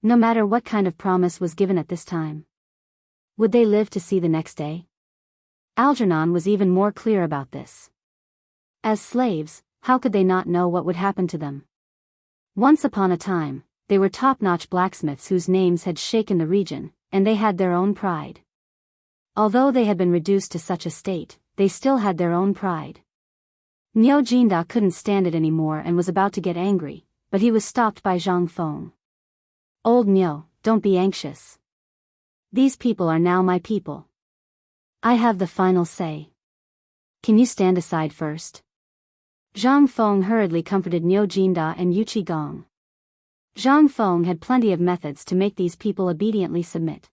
No matter what kind of promise was given at this time. Would they live to see the next day? Algernon was even more clear about this. As slaves, how could they not know what would happen to them? Once upon a time, they were top-notch blacksmiths whose names had shaken the region, and they had their own pride. Although they had been reduced to such a state, they still had their own pride. Niu Jinda couldn't stand it anymore and was about to get angry, but he was stopped by Zhang Feng. "Old Niu, don't be anxious. These people are now my people. I have the final say. Can you stand aside first?" Zhang Feng hurriedly comforted Niu Jinda and Yu Qigong. Zhang Feng had plenty of methods to make these people obediently submit.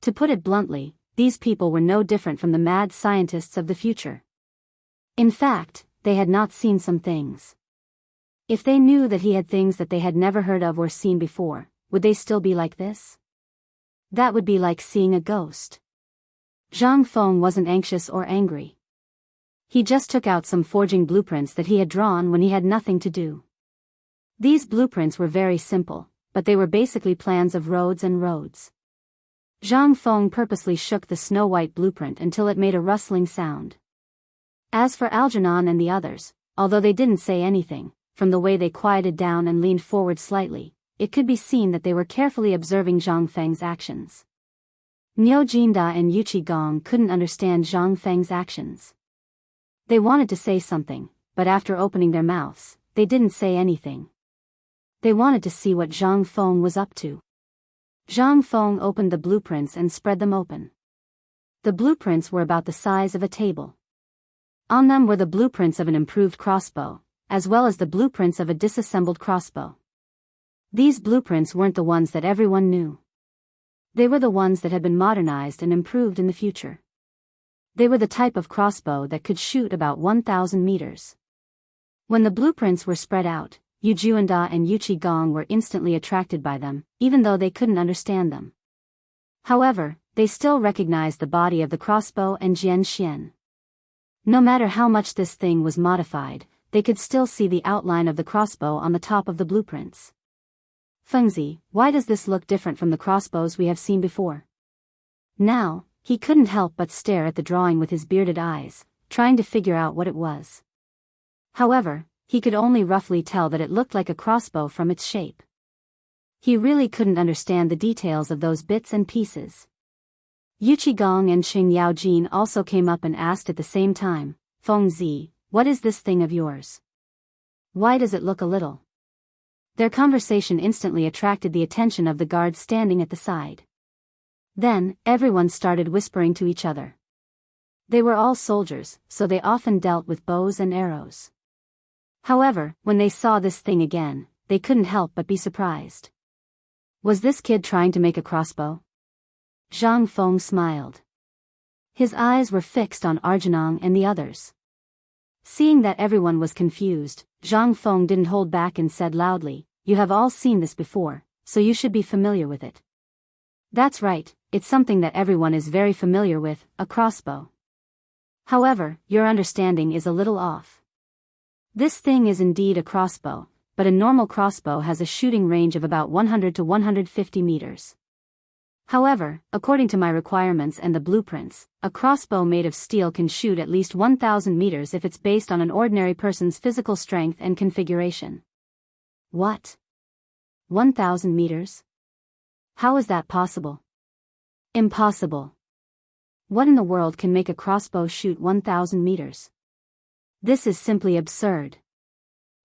To put it bluntly, these people were no different from the mad scientists of the future. In fact, they had not seen some things. If they knew that he had things that they had never heard of or seen before, would they still be like this? That would be like seeing a ghost. Zhang Feng wasn't anxious or angry. He just took out some forging blueprints that he had drawn when he had nothing to do. These blueprints were very simple, but they were basically plans of roads and roads. Zhang Feng purposely shook the snow-white blueprint until it made a rustling sound. As for Algernon and the others, although they didn't say anything, from the way they quieted down and leaned forward slightly, it could be seen that they were carefully observing Zhang Feng's actions. Niu Jinda and Yu Qigong couldn't understand Zhang Feng's actions. They wanted to say something, but after opening their mouths, they didn't say anything. They wanted to see what Zhang Feng was up to. Zhang Feng opened the blueprints and spread them open. The blueprints were about the size of a table. On them were the blueprints of an improved crossbow, as well as the blueprints of a disassembled crossbow. These blueprints weren't the ones that everyone knew. They were the ones that had been modernized and improved in the future. They were the type of crossbow that could shoot about 1,000 meters. When the blueprints were spread out, Yu Juanda and Yu Qigong were instantly attracted by them, even though they couldn't understand them. However, they still recognized the body of the crossbow and Jian Xian. No matter how much this thing was modified, they could still see the outline of the crossbow on the top of the blueprints. "Fengzi, why does this look different from the crossbows we have seen before?" Now, he couldn't help but stare at the drawing with his bearded eyes, trying to figure out what it was. However, he could only roughly tell that it looked like a crossbow from its shape. He really couldn't understand the details of those bits and pieces. Yu Qigong and Xing Yaojin also came up and asked at the same time, "Fengzi, what is this thing of yours? Why does it look a little?" Their conversation instantly attracted the attention of the guards standing at the side. Then, everyone started whispering to each other. They were all soldiers, so they often dealt with bows and arrows. However, when they saw this thing again, they couldn't help but be surprised. Was this kid trying to make a crossbow? Zhang Feng smiled. His eyes were fixed on Arjunong and the others. Seeing that everyone was confused, Zhang Feng didn't hold back and said loudly, "You have all seen this before, so you should be familiar with it." That's right, it's something that everyone is very familiar with, a crossbow. However, your understanding is a little off. This thing is indeed a crossbow, but a normal crossbow has a shooting range of about 100 to 150 meters. However, according to my requirements and the blueprints, a crossbow made of steel can shoot at least 1,000 meters if it's based on an ordinary person's physical strength and configuration. What? 1,000 meters? How is that possible? Impossible. What in the world can make a crossbow shoot 1,000 meters? This is simply absurd.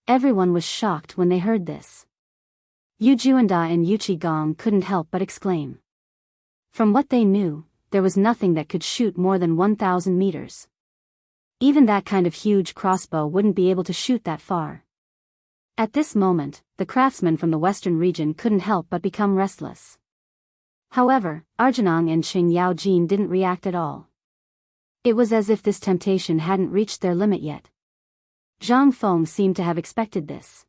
Everyone was shocked when they heard this. Yu Juanda and Yu Qigong couldn't help but exclaim. From what they knew, there was nothing that could shoot more than 1,000 meters. Even that kind of huge crossbow wouldn't be able to shoot that far. At this moment, the craftsmen from the western region couldn't help but become restless. However, Arjunong and Qing Yaojin didn't react at all. It was as if this temptation hadn't reached their limit yet. Zhang Feng seemed to have expected this.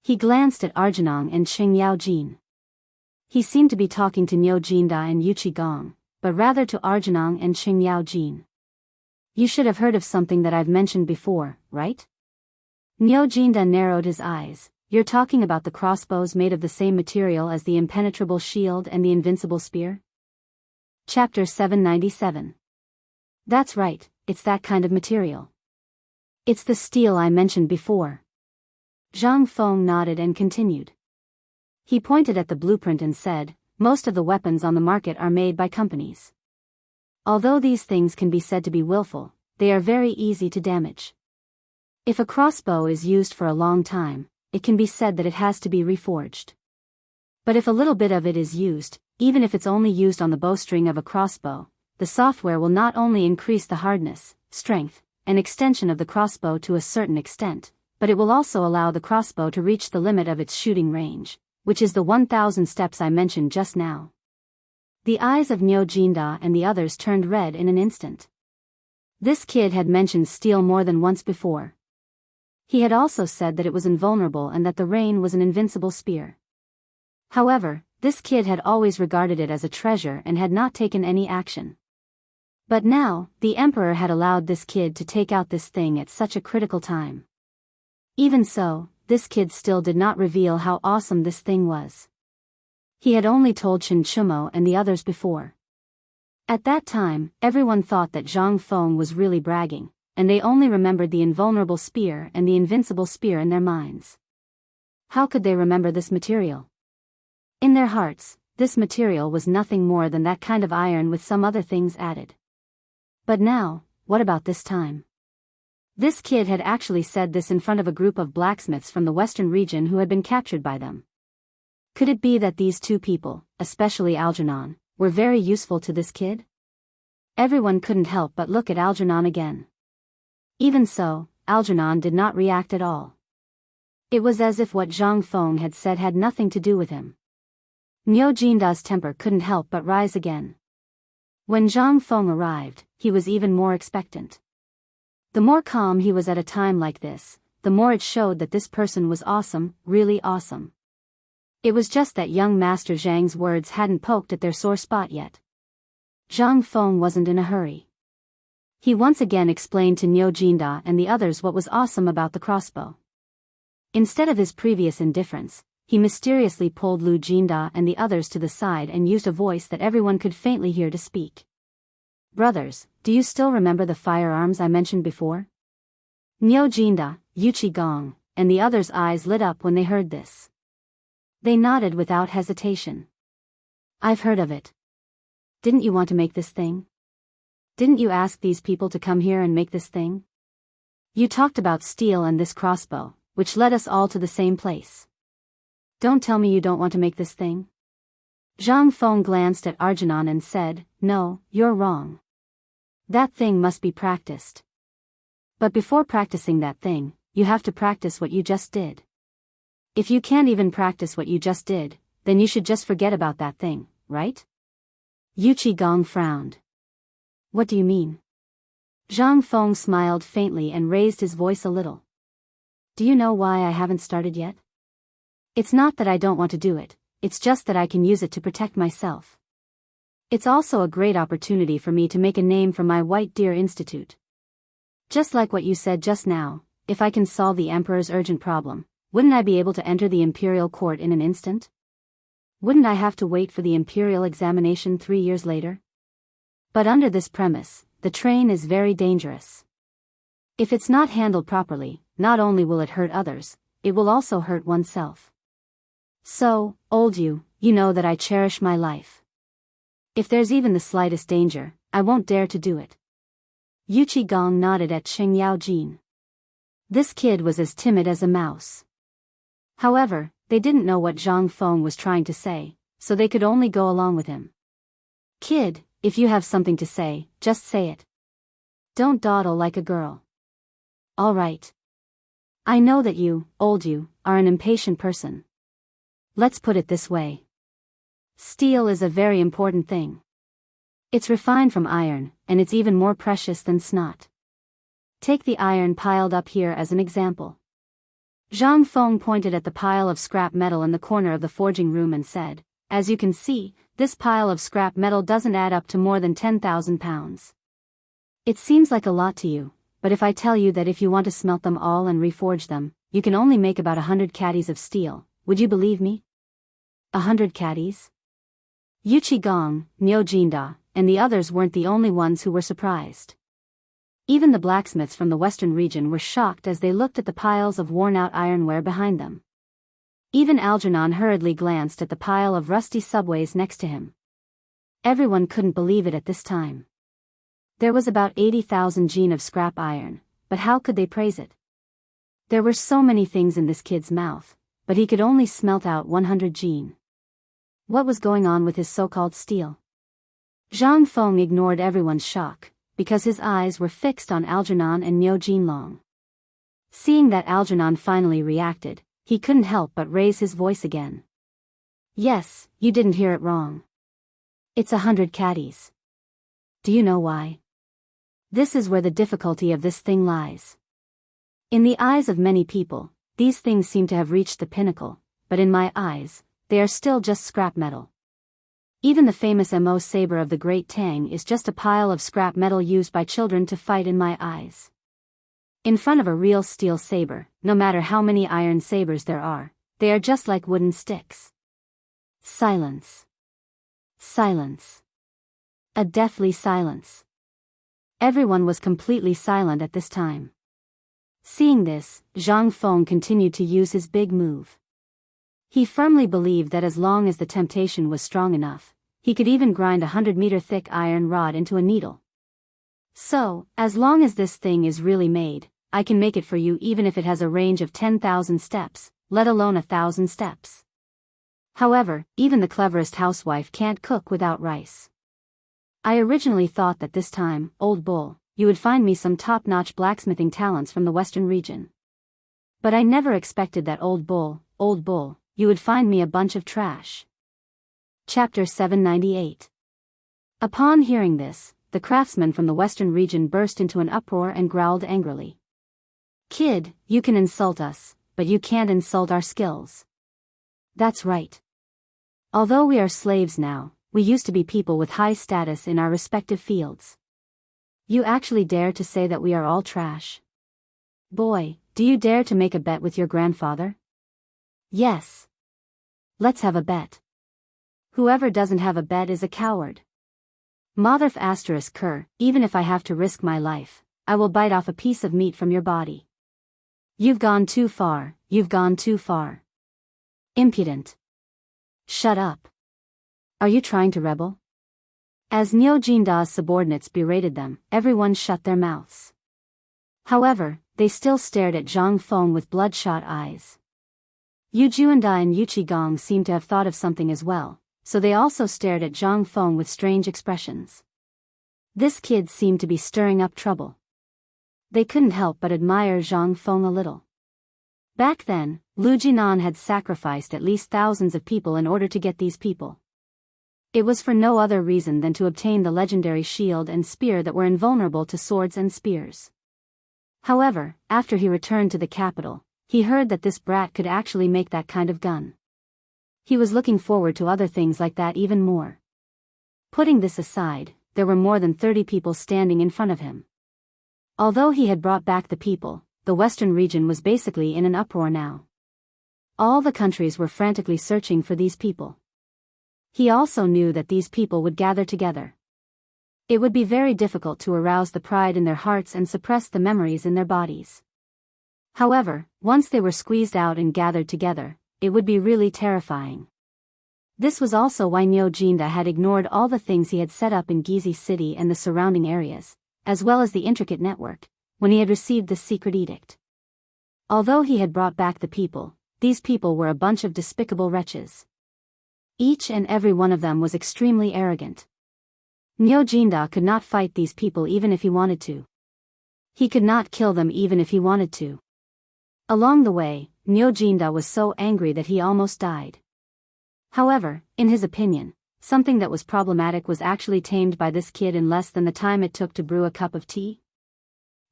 He glanced at Arjunong and Qing Yaojin. He seemed to be talking to Niu Jinda and Yu Qigong, but rather to Arjunong and Qing Yaojin. You should have heard of something that I've mentioned before, right? Niu Jinda narrowed his eyes. You're talking about the crossbows made of the same material as the impenetrable shield and the invincible spear? Chapter 797. That's right, it's that kind of material. It's the steel I mentioned before. Zhang Feng nodded and continued. He pointed at the blueprint and said, most of the weapons on the market are made by companies. Although these things can be said to be willful, they are very easy to damage. If a crossbow is used for a long time, it can be said that it has to be reforged. But if a little bit of it is used, even if it's only used on the bowstring of a crossbow, the software will not only increase the hardness, strength, and extension of the crossbow to a certain extent, but it will also allow the crossbow to reach the limit of its shooting range, which is the 1,000 steps I mentioned just now. The eyes of Niu Jinda and the others turned red in an instant. This kid had mentioned steel more than once before. He had also said that it was invulnerable and that the rain was an invincible spear. However, this kid had always regarded it as a treasure and had not taken any action. But now, the emperor had allowed this kid to take out this thing at such a critical time. Even so, this kid still did not reveal how awesome this thing was. He had only told Chen Chumo and the others before. At that time, everyone thought that Zhang Feng was really bragging, and they only remembered the invulnerable spear and the invincible spear in their minds. How could they remember this material? In their hearts, this material was nothing more than that kind of iron with some other things added. But now, what about this time? This kid had actually said this in front of a group of blacksmiths from the western region who had been captured by them. Could it be that these two people, especially Algernon, were very useful to this kid? Everyone couldn't help but look at Algernon again. Even so, Algernon did not react at all. It was as if what Zhang Feng had said had nothing to do with him. Niu Jinda's temper couldn't help but rise again. When Zhang Feng arrived, he was even more expectant. The more calm he was at a time like this, the more it showed that this person was awesome, really awesome. It was just that young Master Zhang's words hadn't poked at their sore spot yet. Zhang Feng wasn't in a hurry. He once again explained to Niu Jinda and the others what was awesome about the crossbow. Instead of his previous indifference, he mysteriously pulled Lu Jinda and the others to the side and used a voice that everyone could faintly hear to speak. Brothers, do you still remember the firearms I mentioned before? Niu Jinda, Yu Qigong, and the others' eyes lit up when they heard this. They nodded without hesitation. I've heard of it. Didn't you want to make this thing? Didn't you ask these people to come here and make this thing? You talked about steel and this crossbow, which led us all to the same place. Don't tell me you don't want to make this thing. Zhang Feng glanced at Arjunan and said, no, you're wrong. That thing must be practiced. But before practicing that thing, you have to practice what you just did. If you can't even practice what you just did, then you should just forget about that thing, right? Yu Qigong frowned. What do you mean? Zhang Feng smiled faintly and raised his voice a little. Do you know why I haven't started yet? It's not that I don't want to do it, it's just that I can use it to protect myself. It's also a great opportunity for me to make a name for my White Deer Institute. Just like what you said just now, if I can solve the Emperor's urgent problem, wouldn't I be able to enter the Imperial Court in an instant? Wouldn't I have to wait for the Imperial examination 3 years later? But under this premise, the train is very dangerous. If it's not handled properly, not only will it hurt others, it will also hurt oneself. So, old you know that I cherish my life. If there's even the slightest danger, I won't dare to do it. Yu Qigong nodded at Xing Yaojin. This kid was as timid as a mouse. However, they didn't know what Zhang Feng was trying to say, so they could only go along with him. Kid, if you have something to say, just say it. Don't dawdle like a girl. All right. I know that you, old you, are an impatient person. Let's put it this way. Steel is a very important thing. It's refined from iron, and it's even more precious than snot. Take the iron piled up here as an example. Zhang Feng pointed at the pile of scrap metal in the corner of the forging room and said, as you can see, this pile of scrap metal doesn't add up to more than 10,000 pounds. It seems like a lot to you, but if I tell you that if you want to smelt them all and reforge them, you can only make about 100 caddies of steel, would you believe me? 100 caddies? Yu Qigong, Niu Jinda, and the others weren't the only ones who were surprised. Even the blacksmiths from the western region were shocked as they looked at the piles of worn-out ironware behind them. Even Algernon hurriedly glanced at the pile of rusty subways next to him. Everyone couldn't believe it at this time. There was about 80,000 jin of scrap iron, but how could they praise it? There were so many things in this kid's mouth, but he could only smelt out 100 jin. What was going on with his so-called steel? Zhang Feng ignored everyone's shock, because his eyes were fixed on Algernon and Niu Jinlong. Seeing that Algernon finally reacted, he couldn't help but raise his voice again. Yes, you didn't hear it wrong. It's 100 caddies. Do you know why? This is where the difficulty of this thing lies. In the eyes of many people, these things seem to have reached the pinnacle, but in my eyes, they are still just scrap metal. Even the famous Mo saber of the Great Tang is just a pile of scrap metal used by children to fight in my eyes. In front of a real steel saber, no matter how many iron sabers there are, they are just like wooden sticks. Silence. Silence. A deathly silence. Everyone was completely silent at this time. Seeing this, Zhang Feng continued to use his big move. He firmly believed that as long as the temptation was strong enough, he could even grind a 100-meter thick iron rod into a needle. So, as long as this thing is really made, I can make it for you even if it has a range of 10,000 steps, let alone 1,000 steps. However, even the cleverest housewife can't cook without rice. I originally thought that this time, old bull, you would find me some top-notch blacksmithing talents from the western region. But I never expected that old bull, you would find me a bunch of trash. Chapter 798. Upon hearing this, the craftsman from the western region burst into an uproar and growled angrily. Kid, you can insult us, but you can't insult our skills. That's right. Although we are slaves now, we used to be people with high status in our respective fields. You actually dare to say that we are all trash? Boy, do you dare to make a bet with your grandfather? Yes. Let's have a bet. Whoever doesn't have a bet is a coward. Motherf asterisk cur, even if I have to risk my life, I will bite off a piece of meat from your body. You've gone too far, you've gone too far. Impudent. Shut up. Are you trying to rebel? As Niu Jinda's subordinates berated them, everyone shut their mouths. However, they still stared at Zhang Feng with bloodshot eyes. Yu Juanda and Yu Qigong seemed to have thought of something as well, so they also stared at Zhang Feng with strange expressions. This kid seemed to be stirring up trouble. They couldn't help but admire Zhang Feng a little. Back then, Lu Jinan had sacrificed at least thousands of people in order to get these people. It was for no other reason than to obtain the legendary shield and spear that were invulnerable to swords and spears. However, after he returned to the capital, he heard that this brat could actually make that kind of gun. He was looking forward to other things like that even more. Putting this aside, there were more than 30 people standing in front of him. Although he had brought back the people, the western region was basically in an uproar now. All the countries were frantically searching for these people. He also knew that these people would gather together. It would be very difficult to arouse the pride in their hearts and suppress the memories in their bodies. However, once they were squeezed out and gathered together, it would be really terrifying. This was also why Nyo Jinda had ignored all the things he had set up in Gizi City and the surrounding areas, as well as the intricate network, when he had received the secret edict. Although he had brought back the people, these people were a bunch of despicable wretches. Each and every one of them was extremely arrogant. Nyo Jinda could not fight these people even if he wanted to. He could not kill them even if he wanted to. Along the way, Nyo Jinda was so angry that he almost died. However, in his opinion, something that was problematic was actually tamed by this kid in less than the time it took to brew a cup of tea.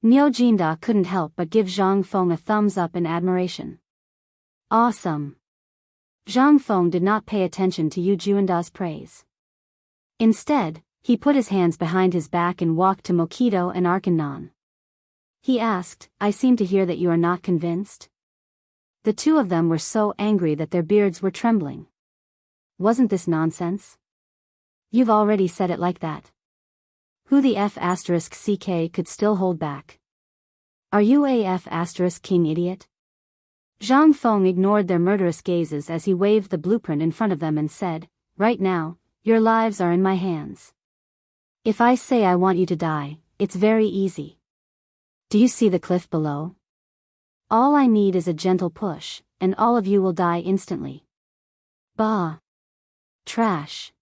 Nyo Jinda couldn't help but give Zhang Feng a thumbs up in admiration. Awesome! Zhang Feng did not pay attention to Yu Juanda's praise. Instead, he put his hands behind his back and walked to Mokido and Arkanon. He asked, "I seem to hear that you are not convinced?" The two of them were so angry that their beards were trembling. Wasn't this nonsense? You've already said it like that. Who the F***ck could still hold back? Are you a F***king idiot? Zhang Feng ignored their murderous gazes as he waved the blueprint in front of them and said, "Right now, your lives are in my hands. If I say I want you to die, it's very easy. Do you see the cliff below? All I need is a gentle push, and all of you will die instantly." Bah! Trash!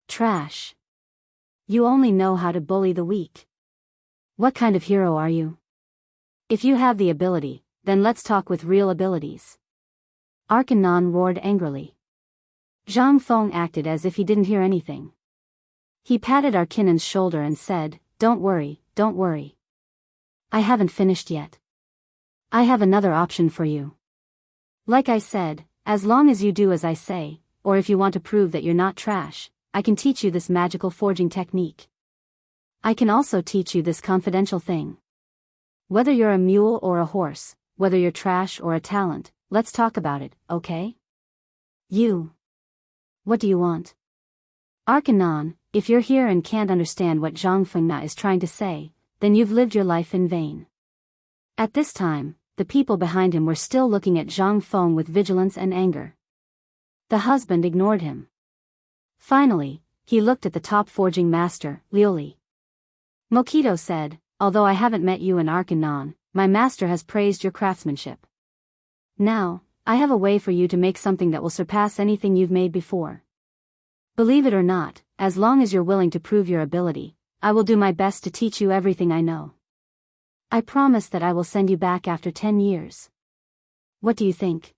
Trash! You only know how to bully the weak. What kind of hero are you? If you have the ability, then let's talk with real abilities. Arkanon roared angrily. Zhang Feng acted as if he didn't hear anything. He patted Arkanon's shoulder and said, don't worry. I haven't finished yet. I have another option for you. Like I said, as long as you do as I say, or if you want to prove that you're not trash, I can teach you this magical forging technique. I can also teach you this confidential thing. Whether you're a mule or a horse, whether you're trash or a talent, let's talk about it, okay? You. What do you want? Arkanon, if you're here and can't understand what Zhang Fengna is trying to say, then you've lived your life in vain. At this time, the people behind him were still looking at Zhang Feng with vigilance and anger. The husband ignored him. Finally, he looked at the top forging master, Liuli. Mokido said, although I haven't met you in Arkanon, my master has praised your craftsmanship. Now, I have a way for you to make something that will surpass anything you've made before. Believe it or not, as long as you're willing to prove your ability, I will do my best to teach you everything I know. I promise that I will send you back after 10 years. What do you think?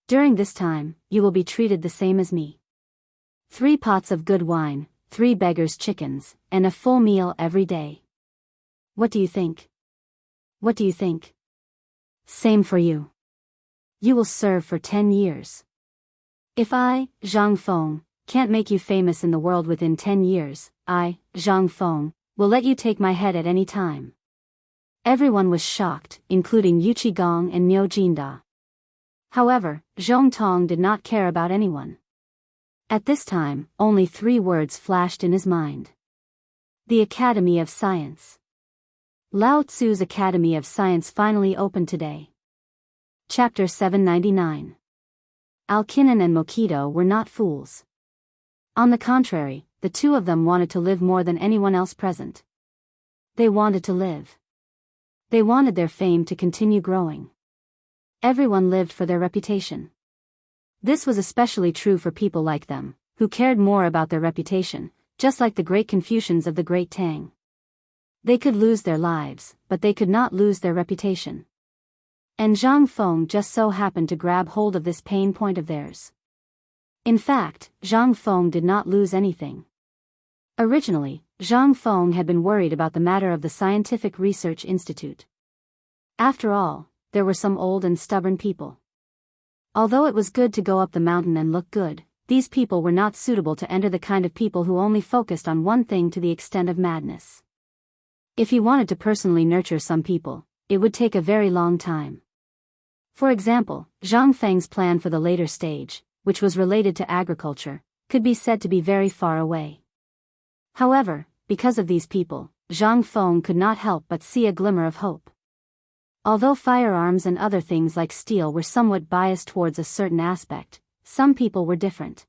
During this time, you will be treated the same as me. 3 pots of good wine, 3 beggars' chickens, and a full meal every day. What do you think? What do you think? Same for you. You will serve for 10 years. If I, Zhang Feng, can't make you famous in the world within 10 years, I, Zhang Feng, will let you take my head at any time. Everyone was shocked, including Yu Qigong and Nyo Jinda. However, Zhong Tong did not care about anyone. At this time, only 3 words flashed in his mind. The Academy of Science. Lao Tzu's Academy of Science finally opened today. Chapter 799. Alkinon and Mokido were not fools. On the contrary, the two of them wanted to live more than anyone else present. They wanted to live. They wanted their fame to continue growing. Everyone lived for their reputation. This was especially true for people like them, who cared more about their reputation, just like the great Confucians of the Great Tang. They could lose their lives, but they could not lose their reputation. And Zhang Feng just so happened to grab hold of this pain point of theirs. In fact, Zhang Feng did not lose anything. Originally, Zhang Feng had been worried about the matter of the Scientific Research Institute. After all, there were some old and stubborn people. Although it was good to go up the mountain and look good, these people were not suitable to enter the kind of people who only focused on one thing to the extent of madness. If he wanted to personally nurture some people, it would take a very long time. For example, Zhang Feng's plan for the later stage, which was related to agriculture, could be said to be very far away. However, because of these people, Zhang Feng could not help but see a glimmer of hope. Although firearms and other things like steel were somewhat biased towards a certain aspect, some people were different.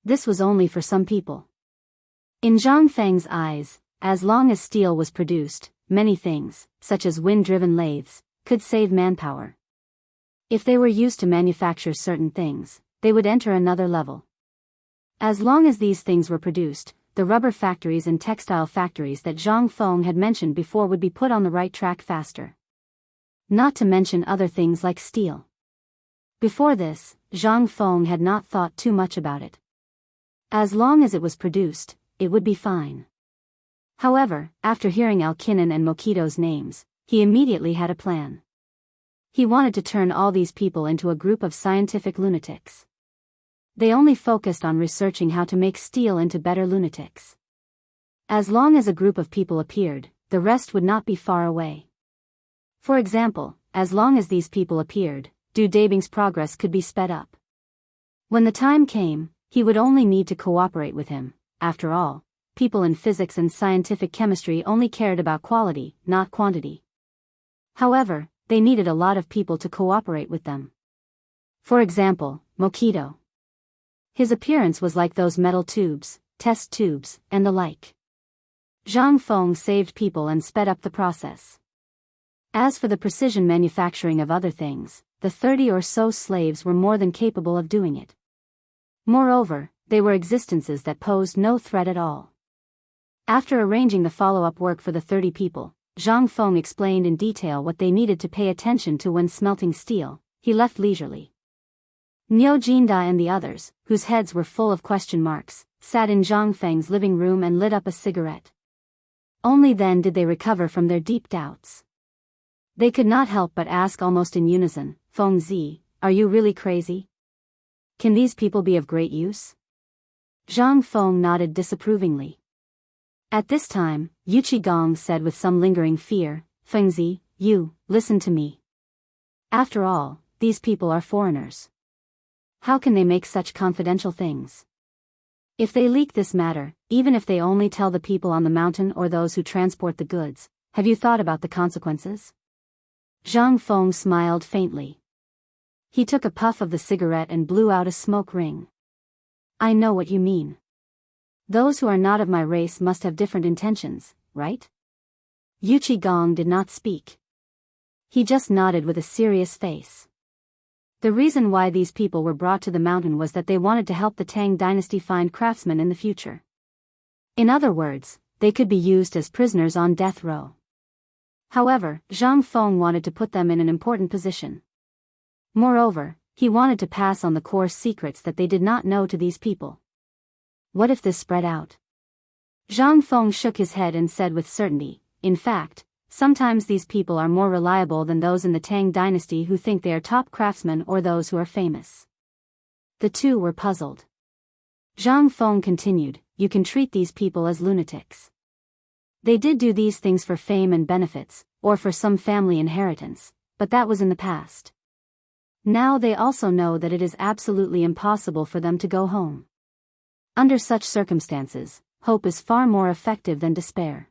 This was only for some people. In Zhang Feng's eyes, as long as steel was produced, many things, such as wind-driven lathes, could save manpower. If they were used to manufacture certain things, they would enter another level. As long as these things were produced, the rubber factories and textile factories that Zhang Feng had mentioned before would be put on the right track faster. Not to mention other things like steel. Before this, Zhang Feng had not thought too much about it. As long as it was produced, it would be fine. However, after hearing Alkinen and Mokito's names, he immediately had a plan. He wanted to turn all these people into a group of scientific lunatics. They only focused on researching how to make steel into better lunatics. As long as a group of people appeared, the rest would not be far away. For example, as long as these people appeared, Du Dabing's progress could be sped up. When the time came, he would only need to cooperate with him. After all, people in physics and scientific chemistry only cared about quality, not quantity. However, they needed a lot of people to cooperate with them. For example, Mokito. His appearance was like those metal tubes, test tubes, and the like. Zhang Feng saved people and sped up the process. As for the precision manufacturing of other things, the 30 or so slaves were more than capable of doing it. Moreover, they were existences that posed no threat at all. After arranging the follow-up work for the 30 people, Zhang Feng explained in detail what they needed to pay attention to when smelting steel. He left leisurely. Niu Jinda and the others, whose heads were full of question marks, sat in Zhang Feng's living room and lit up a cigarette. Only then did they recover from their deep doubts. They could not help but ask almost in unison, Feng Zi, are you really crazy? Can these people be of great use? Zhang Feng nodded disapprovingly. At this time, Yu Qigong said with some lingering fear, Feng Zi, you, listen to me. After all, these people are foreigners. How can they make such confidential things? If they leak this matter, even if they only tell the people on the mountain or those who transport the goods, have you thought about the consequences? Zhang Feng smiled faintly. He took a puff of the cigarette and blew out a smoke ring. I know what you mean. Those who are not of my race must have different intentions, right? Yu Qigong did not speak. He just nodded with a serious face. The reason why these people were brought to the mountain was that they wanted to help the Tang dynasty find craftsmen in the future. In other words, they could be used as prisoners on death row. However, Zhang Feng wanted to put them in an important position. Moreover, he wanted to pass on the core secrets that they did not know to these people. What if this spread out? Zhang Feng shook his head and said with certainty, in fact, sometimes these people are more reliable than those in the Tang dynasty who think they are top craftsmen or those who are famous. The two were puzzled. Zhang Feng continued, you can treat these people as lunatics. They did do these things for fame and benefits, or for some family inheritance, but that was in the past. Now they also know that it is absolutely impossible for them to go home. Under such circumstances, hope is far more effective than despair.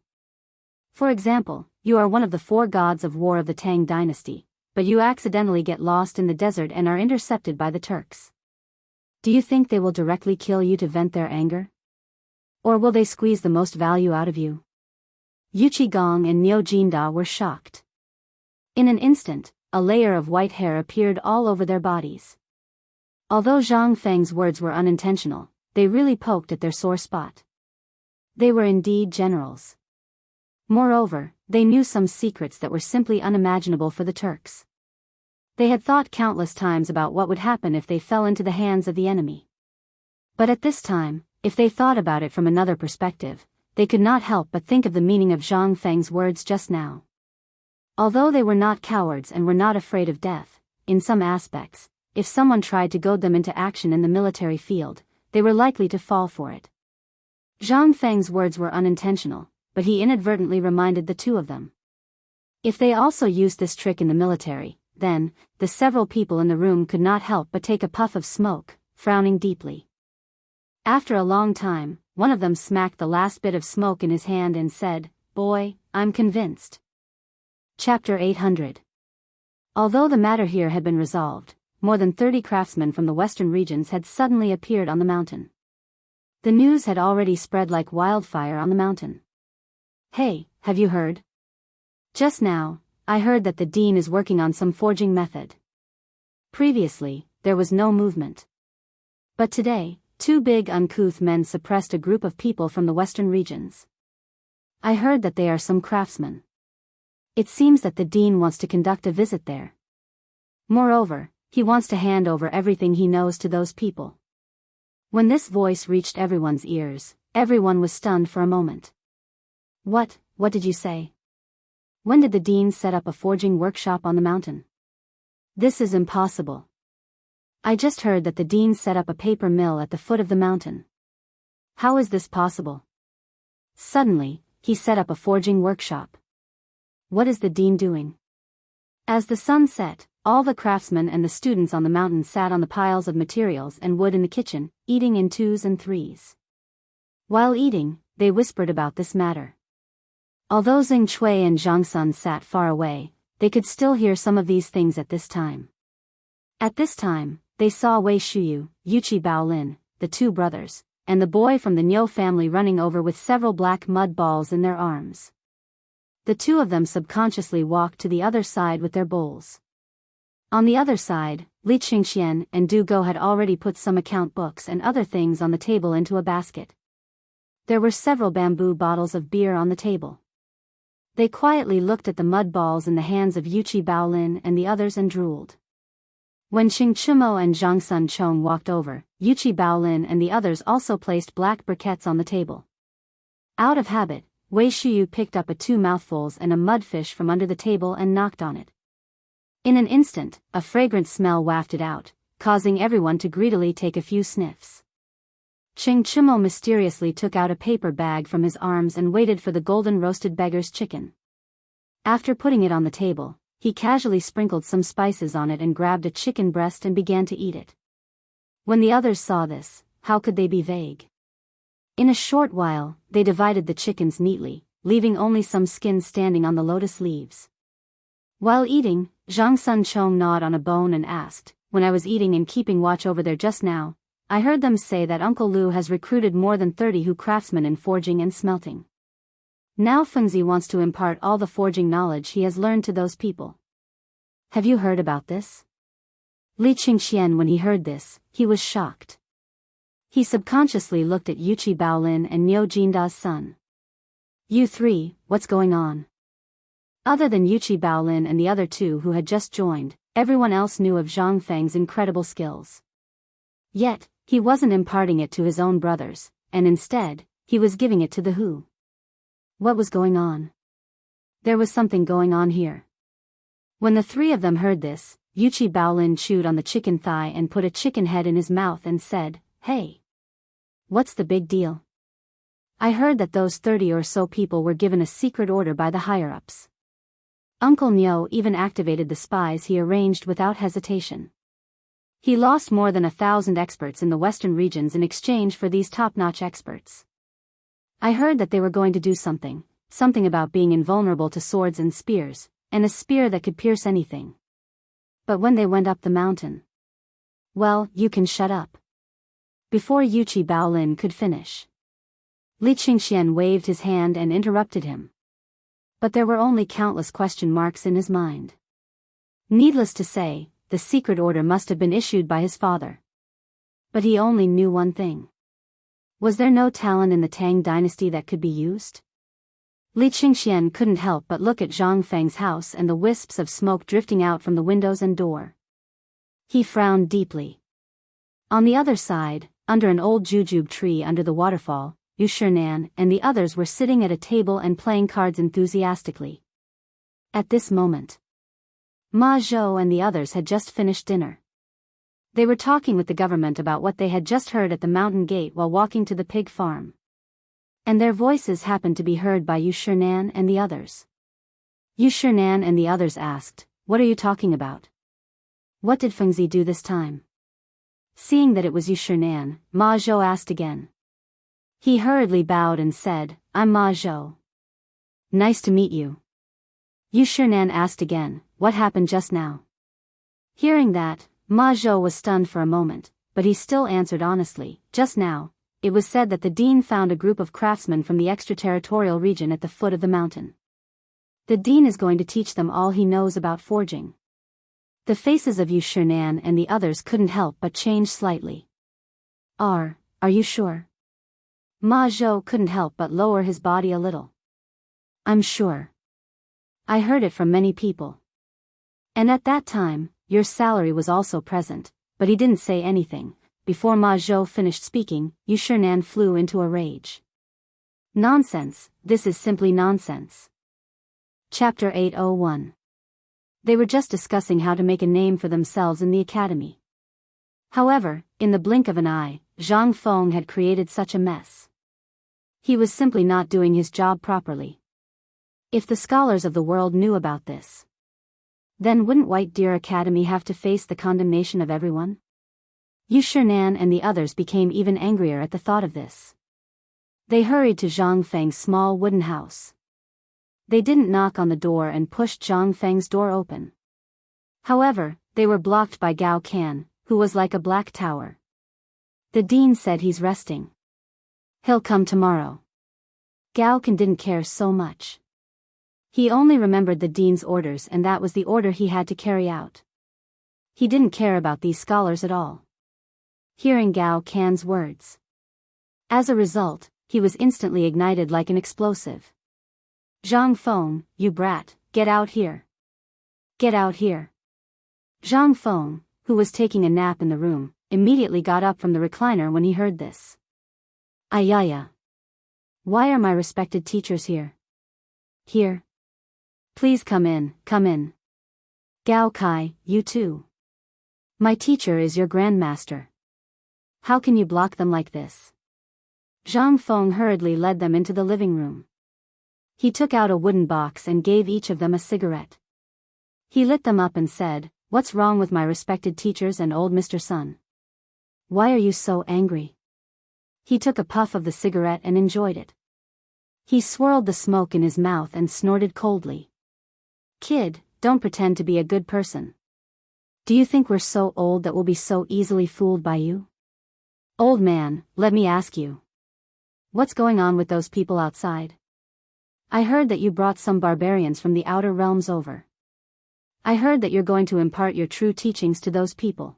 For example, you are one of the 4 gods of war of the Tang dynasty, but you accidentally get lost in the desert and are intercepted by the Turks. Do you think they will directly kill you to vent their anger? Or will they squeeze the most value out of you? Yu Qigong and Niu Jinda were shocked. In an instant, a layer of white hair appeared all over their bodies. Although Zhang Feng's words were unintentional, they really poked at their sore spot. They were indeed generals. Moreover, they knew some secrets that were simply unimaginable for the Turks. They had thought countless times about what would happen if they fell into the hands of the enemy. But at this time, if they thought about it from another perspective, they could not help but think of the meaning of Zhang Feng's words just now. Although they were not cowards and were not afraid of death, in some aspects, if someone tried to goad them into action in the military field, they were likely to fall for it. Zhang Feng's words were unintentional, but he inadvertently reminded the two of them. If they also used this trick in the military, then, the several people in the room could not help but take a puff of smoke, frowning deeply. After a long time, one of them smacked the last bit of smoke in his hand and said, "Boy, I'm convinced." Chapter 800. Although the matter here had been resolved, more than 30 craftsmen from the western regions had suddenly appeared on the mountain. The news had already spread like wildfire on the mountain. "Hey, have you heard? Just now, I heard that the dean is working on some forging method." Previously, there was no movement. But today, two big uncouth men suppressed a group of people from the western regions. "I heard that they are some craftsmen. It seems that the dean wants to conduct a visit there. Moreover, he wants to hand over everything he knows to those people." When this voice reached everyone's ears, everyone was stunned for a moment. What did you say? When did the dean set up a forging workshop on the mountain? This is impossible. I just heard that the dean set up a paper mill at the foot of the mountain. How is this possible? Suddenly, he set up a forging workshop. What is the dean doing? As the sun set, all the craftsmen and the students on the mountain sat on the piles of materials and wood in the kitchen, eating in twos and threes. While eating, they whispered about this matter. Although Xing Chui and Zhang Sun sat far away, they could still hear some of these things at this time. At this time, they saw Wei Shuyu, Yuqi Baolin, the two brothers, and the boy from the Niu family running over with several black mud balls in their arms. The two of them subconsciously walked to the other side with their bowls. On the other side, Li Qingxian and Du Go had already put some account books and other things on the table into a basket. There were several bamboo bottles of beer on the table. They quietly looked at the mud balls in the hands of Yuqi Baolin and the others and drooled. When Xing Chumo and Zhang Sun Chong walked over, Yuqi Baolin and the others also placed black briquettes on the table. Out of habit, Wei Shuyu picked up 2 mouthfuls and a mudfish from under the table and knocked on it. In an instant, a fragrant smell wafted out, causing everyone to greedily take a few sniffs. Xing Chumo mysteriously took out a paper bag from his arms and waited for the golden roasted beggar's chicken. After putting it on the table, he casually sprinkled some spices on it and grabbed a chicken breast and began to eat it. When the others saw this, how could they be vague? In a short while, they divided the chickens neatly, leaving only some skin standing on the lotus leaves. While eating, Zhang Sun Chong gnawed on a bone and asked, "When I was eating and keeping watch over there just now, I heard them say that Uncle Lu has recruited more than 30 craftsmen in forging and smelting. Now Fengzi wants to impart all the forging knowledge he has learned to those people. Have you heard about this?" Li Qingxian, when he heard this, he was shocked. He subconsciously looked at Yuqi Baolin and Niu Jinda's son. "You three, what's going on?" Other than Yuqi Baolin and the other two who had just joined, everyone else knew of Zhang Feng's incredible skills. Yet, he wasn't imparting it to his own brothers, and instead, he was giving it to the Hu. What was going on? There was something going on here. When the three of them heard this, Yuqi Baolin chewed on the chicken thigh and put a chicken head in his mouth and said, "Hey! What's the big deal? I heard that those 30 or so people were given a secret order by the higher-ups." Uncle Niu even activated the spies he arranged without hesitation. He lost more than 1,000 experts in the western regions in exchange for these top-notch experts. I heard that they were going to do something about being invulnerable to swords and spears, and a spear that could pierce anything. But when they went up the mountain... Well, you can shut up. Before Yuqi Baolin could finish, Li Qingxian waved his hand and interrupted him. But there were only countless question marks in his mind. Needless to say, the secret order must have been issued by his father. But he only knew one thing. Was there no talent in the Tang dynasty that could be used? Li Qingxian couldn't help but look at Zhang Feng's house and the wisps of smoke drifting out from the windows and door. He frowned deeply. On the other side, under an old jujube tree under the waterfall, Yu Shinan and the others were sitting at a table and playing cards enthusiastically. At this moment, Ma Zhou and the others had just finished dinner. They were talking with the government about what they had just heard at the mountain gate while walking to the pig farm. And their voices happened to be heard by Yu Shinan and the others. Yu Shinan and the others asked, "What are you talking about? What did Fengzi do this time?" Seeing that it was Yu Shinan, Ma Zhou asked again. He hurriedly bowed and said, "I'm Ma Zhou. Nice to meet you." Yu Shinan asked again, "What happened just now?" Hearing that, Ma Zhou was stunned for a moment, but he still answered honestly, "Just now, it was said that the dean found a group of craftsmen from the extraterritorial region at the foot of the mountain. The dean is going to teach them all he knows about forging." The faces of Yu Shinan and the others couldn't help but change slightly. Are you sure?" Ma Zhou couldn't help but lower his body a little. "I'm sure. I heard it from many people. And at that time, your salary was also present," but he didn't say anything. Before Ma Zhou finished speaking, Yu Shinan flew into a rage. "Nonsense, this is simply nonsense." Chapter 801. They were just discussing how to make a name for themselves in the academy. However, in the blink of an eye, Zhang Feng had created such a mess. He was simply not doing his job properly. If the scholars of the world knew about this, then wouldn't White Deer Academy have to face the condemnation of everyone? Yu Shinan and the others became even angrier at the thought of this. They hurried to Zhang Feng's small wooden house. They didn't knock on the door and pushed Zhang Feng's door open. However, they were blocked by Gao Can, who was like a black tower. "The dean said he's resting. He'll come tomorrow." Gao Can didn't care so much. He only remembered the dean's orders, and that was the order he had to carry out. He didn't care about these scholars at all. Hearing Gao Can's words, as a result, he was instantly ignited like an explosive. "Zhang Feng, you brat, get out here. Get out here." Zhang Feng, who was taking a nap in the room, immediately got up from the recliner when he heard this. "Ayaya. Why are my respected teachers here?" "Here. Please come in, come in. Gao Kai, you too. My teacher is your grandmaster. How can you block them like this?" Zhang Feng hurriedly led them into the living room. He took out a wooden box and gave each of them a cigarette. He lit them up and said, "What's wrong with my respected teachers and old Mr. Sun? Why are you so angry?" He took a puff of the cigarette and enjoyed it. He swirled the smoke in his mouth and snorted coldly. "Kid, don't pretend to be a good person. Do you think we're so old that we'll be so easily fooled by you? Old man, let me ask you. What's going on with those people outside? I heard that you brought some barbarians from the outer realms over. I heard that you're going to impart your true teachings to those people.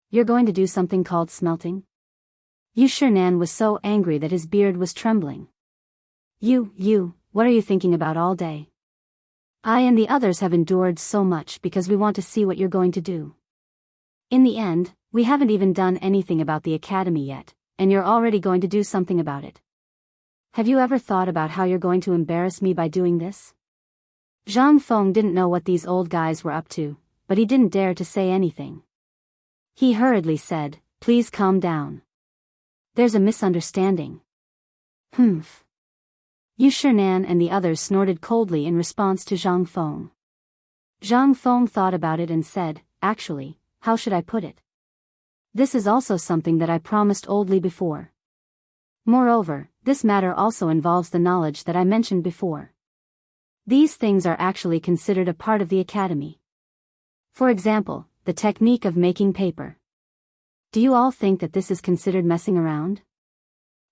You're going to do something called smelting?" Yu Shinan was so angry that his beard was trembling. You, what are you thinking about all day? I and the others have endured so much because we want to see what you're going to do. In the end, we haven't even done anything about the academy yet, and you're already going to do something about it. Have you ever thought about how you're going to embarrass me by doing this?" Zhang Feng didn't know what these old guys were up to, but he didn't dare to say anything. He hurriedly said, "Please calm down. There's a misunderstanding." "Humph." Yu Shinan and the others snorted coldly in response to Zhang Feng. Zhang Feng thought about it and said, "Actually, how should I put it? This is also something that I promised old Li before. Moreover, this matter also involves the knowledge that I mentioned before. These things are actually considered a part of the academy. For example, the technique of making paper. Do you all think that this is considered messing around?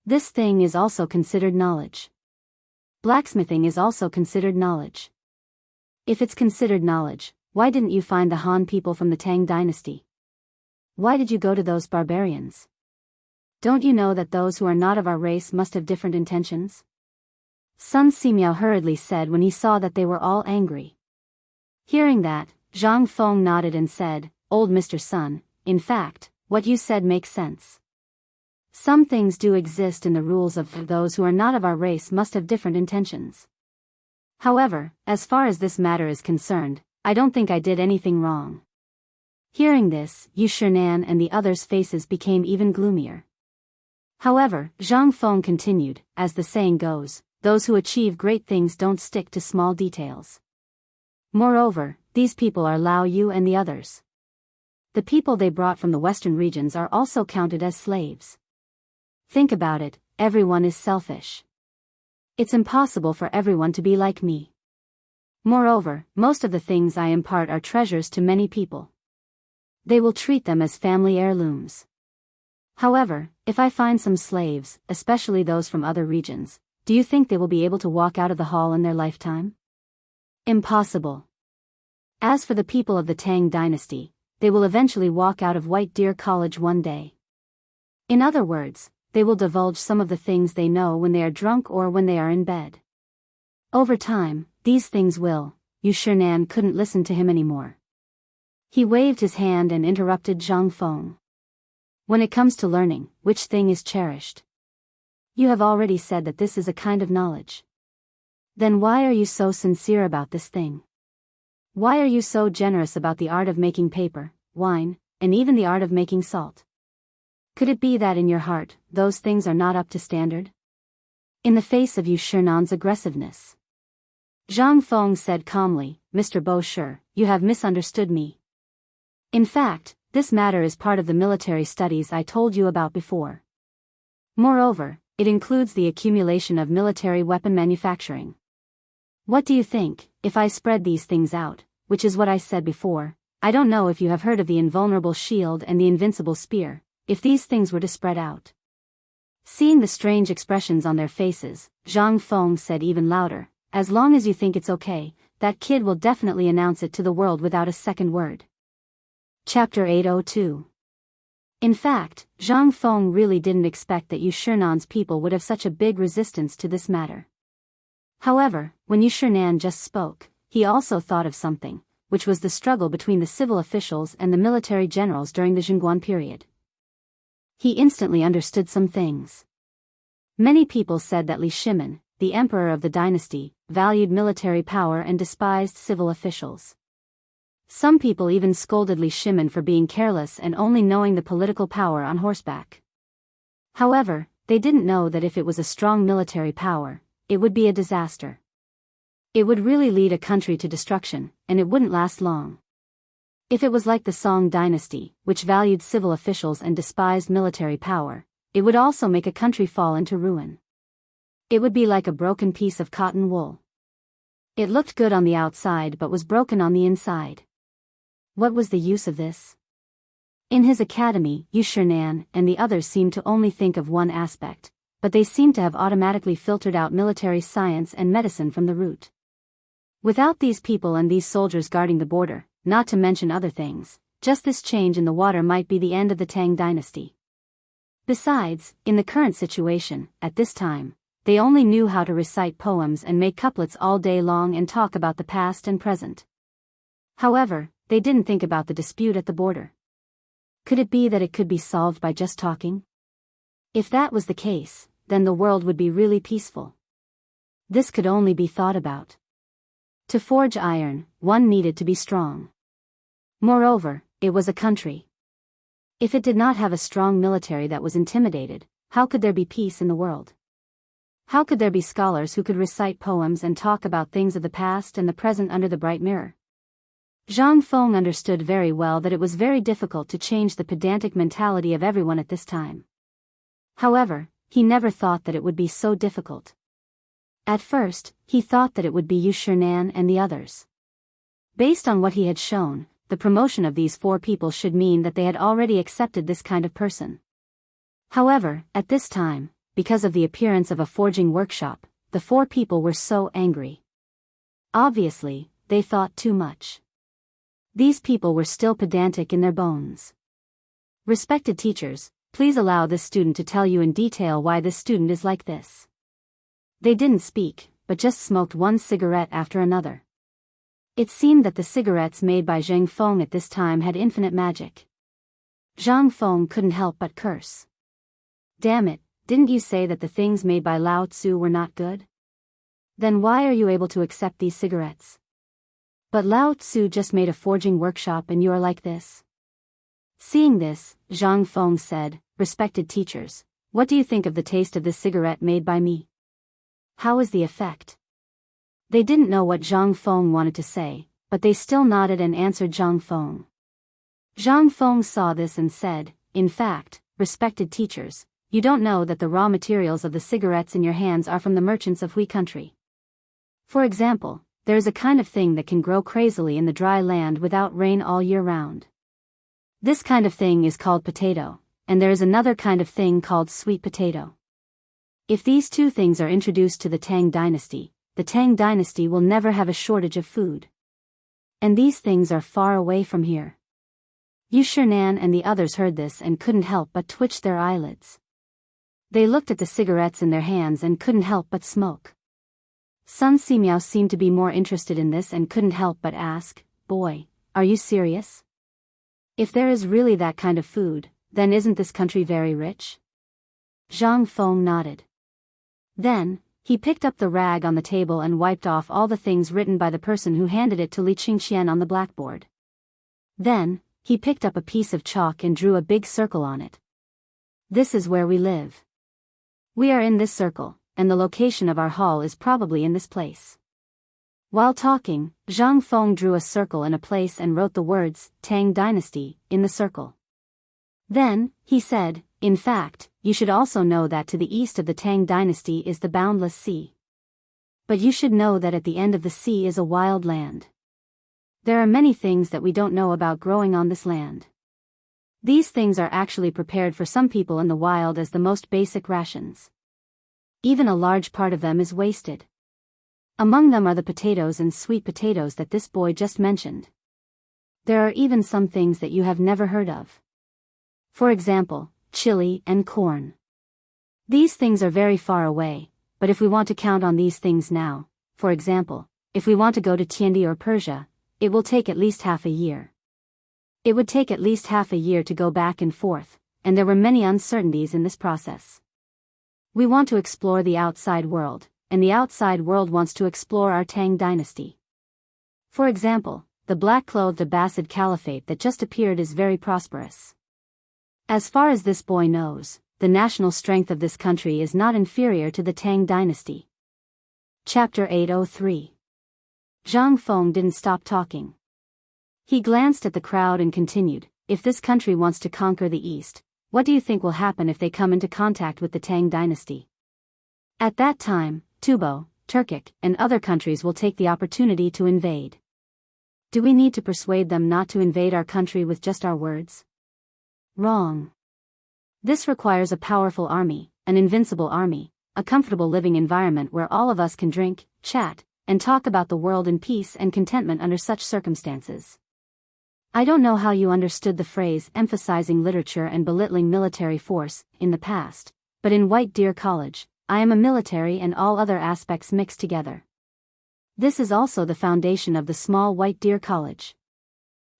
This thing is also considered knowledge. Blacksmithing is also considered knowledge. If it's considered knowledge, Why didn't you find the Han people from the Tang dynasty? Why did you go to those barbarians? Don't you know that those who are not of our race must have different intentions? Sun Simiao hurriedly said when he saw that they were all angry. Hearing that, Zhang Feng nodded and said, "Old Mr. Sun, in fact, what you said makes sense. Some things do exist in the rules of those who are not of our race must have different intentions. However, as far as this matter is concerned, I don't think I did anything wrong." Hearing this, Yu Shinan and the others' faces became even gloomier. However, Zhang Feng continued, "As the saying goes, those who achieve great things don't stick to small details. Moreover, these people are Lao Yu and the others. The people they brought from the western regions are also counted as slaves. Think about it, everyone is selfish. It's impossible for everyone to be like me. Moreover, most of the things I impart are treasures to many people. They will treat them as family heirlooms. However, if I find some slaves, especially those from other regions, do you think they will be able to walk out of the hall in their lifetime? Impossible. As for the people of the Tang dynasty, they will eventually walk out of White Deer College one day. In other words, they will divulge some of the things they know when they are drunk or when they are in bed. Over time, these things will." Yu Shinan couldn't listen to him anymore. He waved his hand and interrupted Zhang Feng. "When it comes to learning, which thing is cherished? You have already said that this is a kind of knowledge. Then why are you so sincere about this thing? Why are you so generous about the art of making paper, wine, and even the art of making salt? Could it be that in your heart, those things are not up to standard?" In the face of Yu Shinan's aggressiveness, Zhang Feng said calmly, "Mr. Bo Shi, you have misunderstood me. In fact, this matter is part of the military studies I told you about before. Moreover, it includes the accumulation of military weapon manufacturing. What do you think, if I spread these things out, which is what I said before, I don't know if you have heard of the invulnerable shield and the invincible spear, if these things were to spread out?" Seeing the strange expressions on their faces, Zhang Feng said even louder, "As long as you think it's okay, that kid will definitely announce it to the world without a second word." Chapter 802. In fact, Zhang Feng really didn't expect that Yu Shinan's people would have such a big resistance to this matter. However, when Yu Shinan just spoke, he also thought of something, which was the struggle between the civil officials and the military generals during the Jingguan period. He instantly understood some things. Many people said that Li Shimin, the emperor of the dynasty, valued military power and despised civil officials. Some people even scolded Li Shimin for being careless and only knowing the political power on horseback. However, they didn't know that if it was a strong military power, it would be a disaster. It would really lead a country to destruction, and it wouldn't last long. If it was like the Song dynasty, which valued civil officials and despised military power, it would also make a country fall into ruin. It would be like a broken piece of cotton wool. It looked good on the outside but was broken on the inside. What was the use of this? In his academy, Yu Shinan and the others seemed to only think of one aspect, but they seemed to have automatically filtered out military science and medicine from the root. Without these people and these soldiers guarding the border, not to mention other things, just this change in the water might be the end of the Tang dynasty. Besides, in the current situation, at this time, they only knew how to recite poems and make couplets all day long and talk about the past and present. However, they didn't think about the dispute at the border. Could it be that it could be solved by just talking? If that was the case, then the world would be really peaceful. This could only be thought about. To forge iron, one needed to be strong. Moreover, it was a country. If it did not have a strong military that was intimidated, how could there be peace in the world? How could there be scholars who could recite poems and talk about things of the past and the present under the bright mirror? Zhang Feng understood very well that it was very difficult to change the pedantic mentality of everyone at this time. However, he never thought that it would be so difficult. At first, he thought that it would be Yu Shinan and the others. Based on what he had shown, the promotion of these four people should mean that they had already accepted this kind of person. However, at this time, because of the appearance of a forging workshop, the four people were so angry. Obviously, they thought too much. These people were still pedantic in their bones. Respected teachers, please allow this student to tell you in detail why this student is like this. They didn't speak, but just smoked one cigarette after another. It seemed that the cigarettes made by Zhang Feng at this time had infinite magic. Zhang Feng couldn't help but curse. Damn it, didn't you say that the things made by Lao Tzu were not good? Then why are you able to accept these cigarettes? But Lao Tzu just made a forging workshop and you are like this. Seeing this, Zhang Feng said, respected teachers, what do you think of the taste of this cigarette made by me? How is the effect? They didn't know what Zhang Feng wanted to say, but they still nodded and answered Zhang Feng. Zhang Feng saw this and said, in fact, respected teachers, you don't know that the raw materials of the cigarettes in your hands are from the merchants of Hui country. For example, there is a kind of thing that can grow crazily in the dry land without rain all year round. This kind of thing is called potato, and there is another kind of thing called sweet potato. If these two things are introduced to the Tang dynasty, the Tang dynasty will never have a shortage of food. And these things are far away from here. Yu Shinan and the others heard this and couldn't help but twitch their eyelids. They looked at the cigarettes in their hands and couldn't help but smoke. Sun Simiao seemed to be more interested in this and couldn't help but ask, boy, are you serious? If there is really that kind of food, then isn't this country very rich? Zhang Feng nodded. Then, he picked up the rag on the table and wiped off all the things written by the person who handed it to Li Qingqian on the blackboard. Then, he picked up a piece of chalk and drew a big circle on it. This is where we live. We are in this circle, and the location of our hall is probably in this place. While talking, Zhang Feng drew a circle in a place and wrote the words, Tang Dynasty, in the circle. Then, he said, in fact, you should also know that to the east of the Tang Dynasty is the boundless sea. But you should know that at the end of the sea is a wild land. There are many things that we don't know about growing on this land. These things are actually prepared for some people in the wild as the most basic rations. Even a large part of them is wasted. Among them are the potatoes and sweet potatoes that this boy just mentioned. There are even some things that you have never heard of. For example, chili and corn. These things are very far away, but if we want to count on these things now, for example, if we want to go to Tiandi or Persia, it will take at least half a year. It would take at least half a year to go back and forth, and there were many uncertainties in this process. We want to explore the outside world, and the outside world wants to explore our Tang dynasty. For example, the black-clothed Abbasid Caliphate that just appeared is very prosperous. As far as this boy knows, the national strength of this country is not inferior to the Tang dynasty. Chapter 803. Zhang Feng didn't stop talking. He glanced at the crowd and continued, if this country wants to conquer the East, what do you think will happen if they come into contact with the Tang dynasty? At that time, Tubo, Turkic, and other countries will take the opportunity to invade. Do we need to persuade them not to invade our country with just our words? Wrong. This requires a powerful army, an invincible army, a comfortable living environment where all of us can drink, chat, and talk about the world in peace and contentment under such circumstances. I don't know how you understood the phrase emphasizing literature and belittling military force in the past, but in White Deer College, I am a military and all other aspects mixed together. This is also the foundation of the small White Deer College.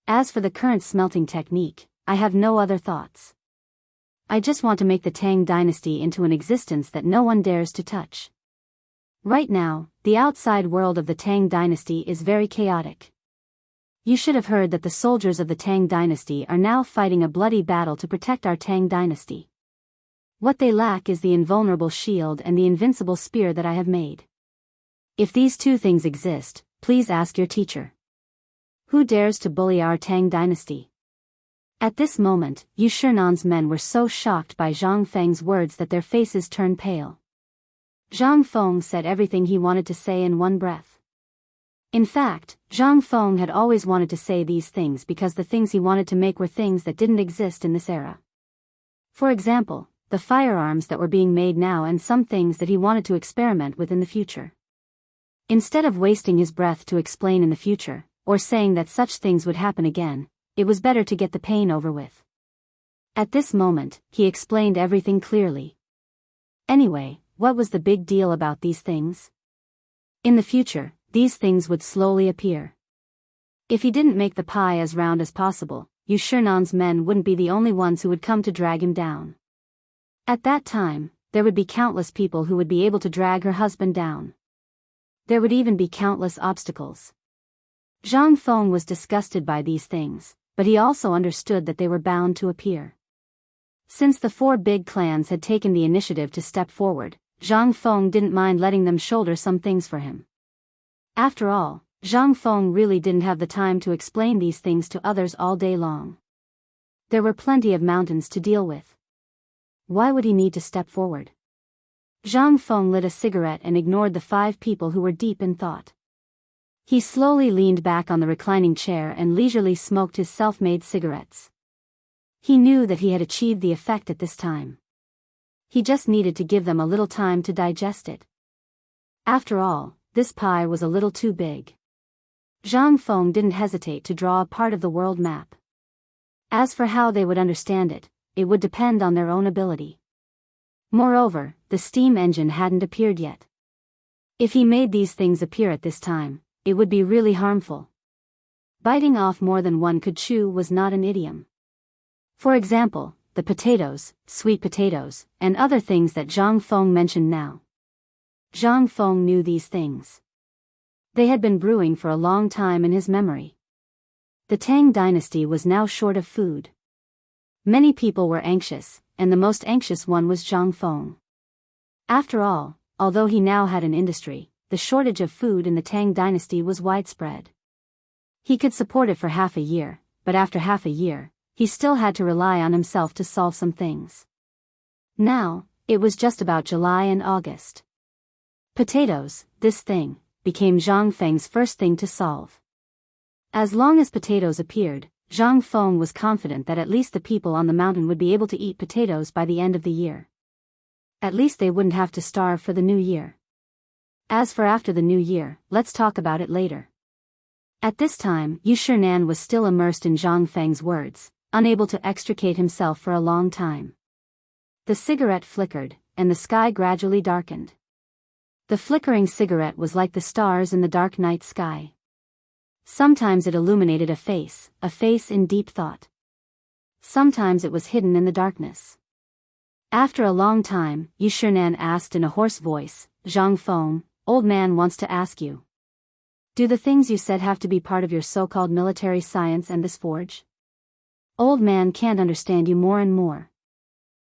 As for the current smelting technique, I have no other thoughts. I just want to make the Tang dynasty into an existence that no one dares to touch. Right now, the outside world of the Tang dynasty is very chaotic. You should have heard that the soldiers of the Tang dynasty are now fighting a bloody battle to protect our Tang dynasty. What they lack is the invulnerable shield and the invincible spear that I have made. If these two things exist, please ask your teacher. Who dares to bully our Tang dynasty? At this moment, Yu Shinan's men were so shocked by Zhang Feng's words that their faces turned pale. Zhang Feng said everything he wanted to say in one breath. In fact, Zhang Feng had always wanted to say these things because the things he wanted to make were things that didn't exist in this era. For example, the firearms that were being made now and some things that he wanted to experiment with in the future. Instead of wasting his breath to explain in the future, or saying that such things would happen again. It was better to get the pain over with. At this moment, he explained everything clearly. Anyway, what was the big deal about these things? In the future, these things would slowly appear. If he didn't make the pie as round as possible, Yushernan's men wouldn't be the only ones who would come to drag him down. At that time, there would be countless people who would be able to drag her husband down. There would even be countless obstacles. Zhang Feng was disgusted by these things, but he also understood that they were bound to appear. Since the 4 big clans had taken the initiative to step forward, Zhang Feng didn't mind letting them shoulder some things for him. After all, Zhang Feng really didn't have the time to explain these things to others all day long. There were plenty of mountains to deal with. Why would he need to step forward? Zhang Feng lit a cigarette and ignored the 5 people who were deep in thought. He slowly leaned back on the reclining chair and leisurely smoked his self-made cigarettes. He knew that he had achieved the effect at this time. He just needed to give them a little time to digest it. After all, this pie was a little too big. Zhang Feng didn't hesitate to draw a part of the world map. As for how they would understand it, it would depend on their own ability. Moreover, the steam engine hadn't appeared yet. If he made these things appear at this time, it would be really harmful. Biting off more than one could chew was not an idiom. For example, the potatoes, sweet potatoes, and other things that Zhang Feng mentioned now. Zhang Feng knew these things. They had been brewing for a long time in his memory. The Tang dynasty was now short of food. Many people were anxious, and the most anxious one was Zhang Feng. After all, although he now had an industry, the shortage of food in the Tang dynasty was widespread. He could support it for half a year, but after half a year, he still had to rely on himself to solve some things. Now, it was just about July and August. Potatoes, this thing, became Zhang Feng's first thing to solve. As long as potatoes appeared, Zhang Feng was confident that at least the people on the mountain would be able to eat potatoes by the end of the year. At least they wouldn't have to starve for the new year. As for after the new year, let's talk about it later. At this time, Yushernan was still immersed in Zhang Feng's words, unable to extricate himself for a long time. The cigarette flickered, and the sky gradually darkened. The flickering cigarette was like the stars in the dark night sky. Sometimes it illuminated a face in deep thought. Sometimes it was hidden in the darkness. After a long time, Yushernan asked in a hoarse voice, "Zhang Feng, old man wants to ask you. Do the things you said have to be part of your so-called military science and this forge? Old man can't understand you more and more.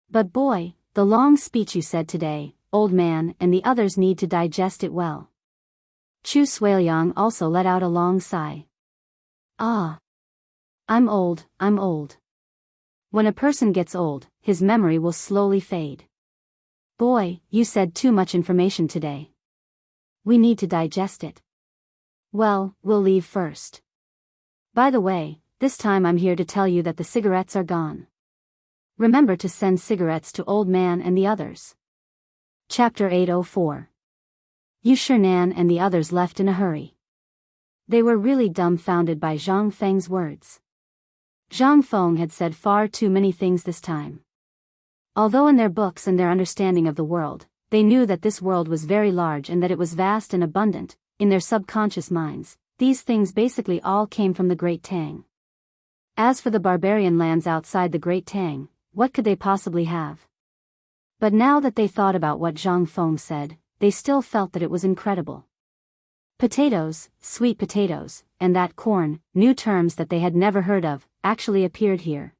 But boy, the long speech you said today, old man and the others need to digest it well." Chu Suiliang also let out a long sigh. "Ah. I'm old. When a person gets old, his memory will slowly fade. Boy, you said too much information today. We need to digest it. Well, we'll leave first. By the way, this time I'm here to tell you that the cigarettes are gone. Remember to send cigarettes to old man and the others." Chapter 804. Yushernan and the others left in a hurry. They were really dumbfounded by Zhang Feng's words. Zhang Feng had said far too many things this time. Although in their books and their understanding of the world, they knew that this world was very large and that it was vast and abundant, in their subconscious minds, these things basically all came from the Great Tang. As for the barbarian lands outside the Great Tang, what could they possibly have? But now that they thought about what Zhang Feng said, they still felt that it was incredible. Potatoes, sweet potatoes, and that corn, new terms that they had never heard of, actually appeared here.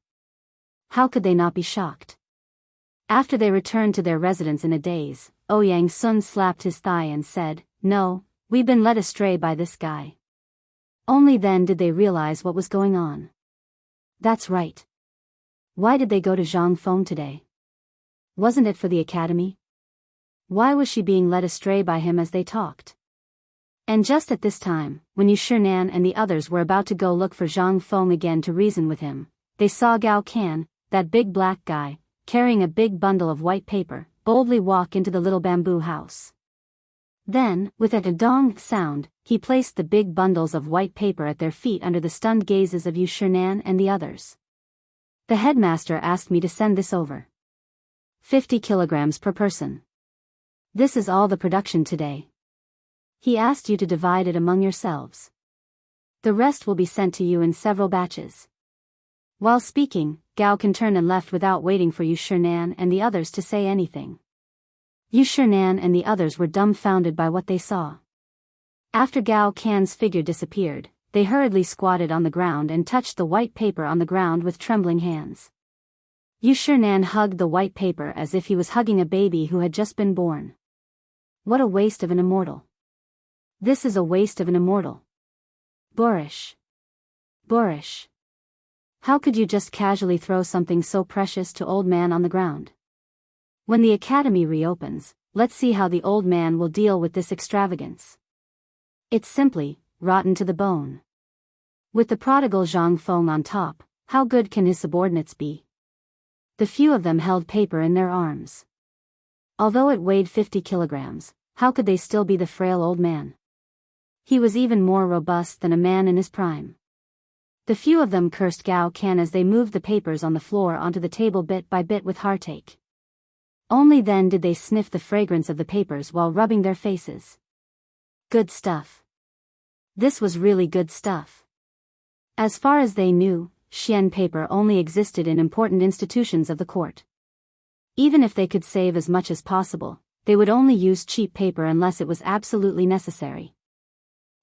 How could they not be shocked? After they returned to their residence in a daze, Ouyang Sun slapped his thigh and said, "No, we've been led astray by this guy." Only then did they realize what was going on. That's right. Why did they go to Zhang Feng today? Wasn't it for the academy? Why was she being led astray by him as they talked? And just at this time, when Yushernan and the others were about to go look for Zhang Feng again to reason with him, they saw Gao Can, that big black guy, carrying a big bundle of white paper, boldly walk into the little bamboo house. Then, with a dong sound, he placed the big bundles of white paper at their feet under the stunned gazes of Yu Shinan and the others. The headmaster asked me to send this over. 50 kilograms per person. This is all the production today. He asked you to divide it among yourselves. The rest will be sent to you in several batches. While speaking, Gao Kan turned and left without waiting for Yu Shinan and the others to say anything. Yu Shinan and the others were dumbfounded by what they saw. After Gao Kan's figure disappeared, they hurriedly squatted on the ground and touched the white paper on the ground with trembling hands. Yu Shinan hugged the white paper as if he was hugging a baby who had just been born. What a waste of an immortal. This is a waste of an immortal. Boorish. Boorish. How could you just casually throw something so precious to old man on the ground? When the academy reopens, let's see how the old man will deal with this extravagance. It's simply rotten to the bone. With the prodigal Zhang Feng on top, how good can his subordinates be? The few of them held paper in their arms. Although it weighed 50 kilograms, how could they still be the frail old man? He was even more robust than a man in his prime. The few of them cursed Gao Kan as they moved the papers on the floor onto the table bit by bit with heartache. Only then did they sniff the fragrance of the papers while rubbing their faces. Good stuff. This was really good stuff. As far as they knew, Xian paper only existed in important institutions of the court. Even if they could save as much as possible, they would only use cheap paper unless it was absolutely necessary.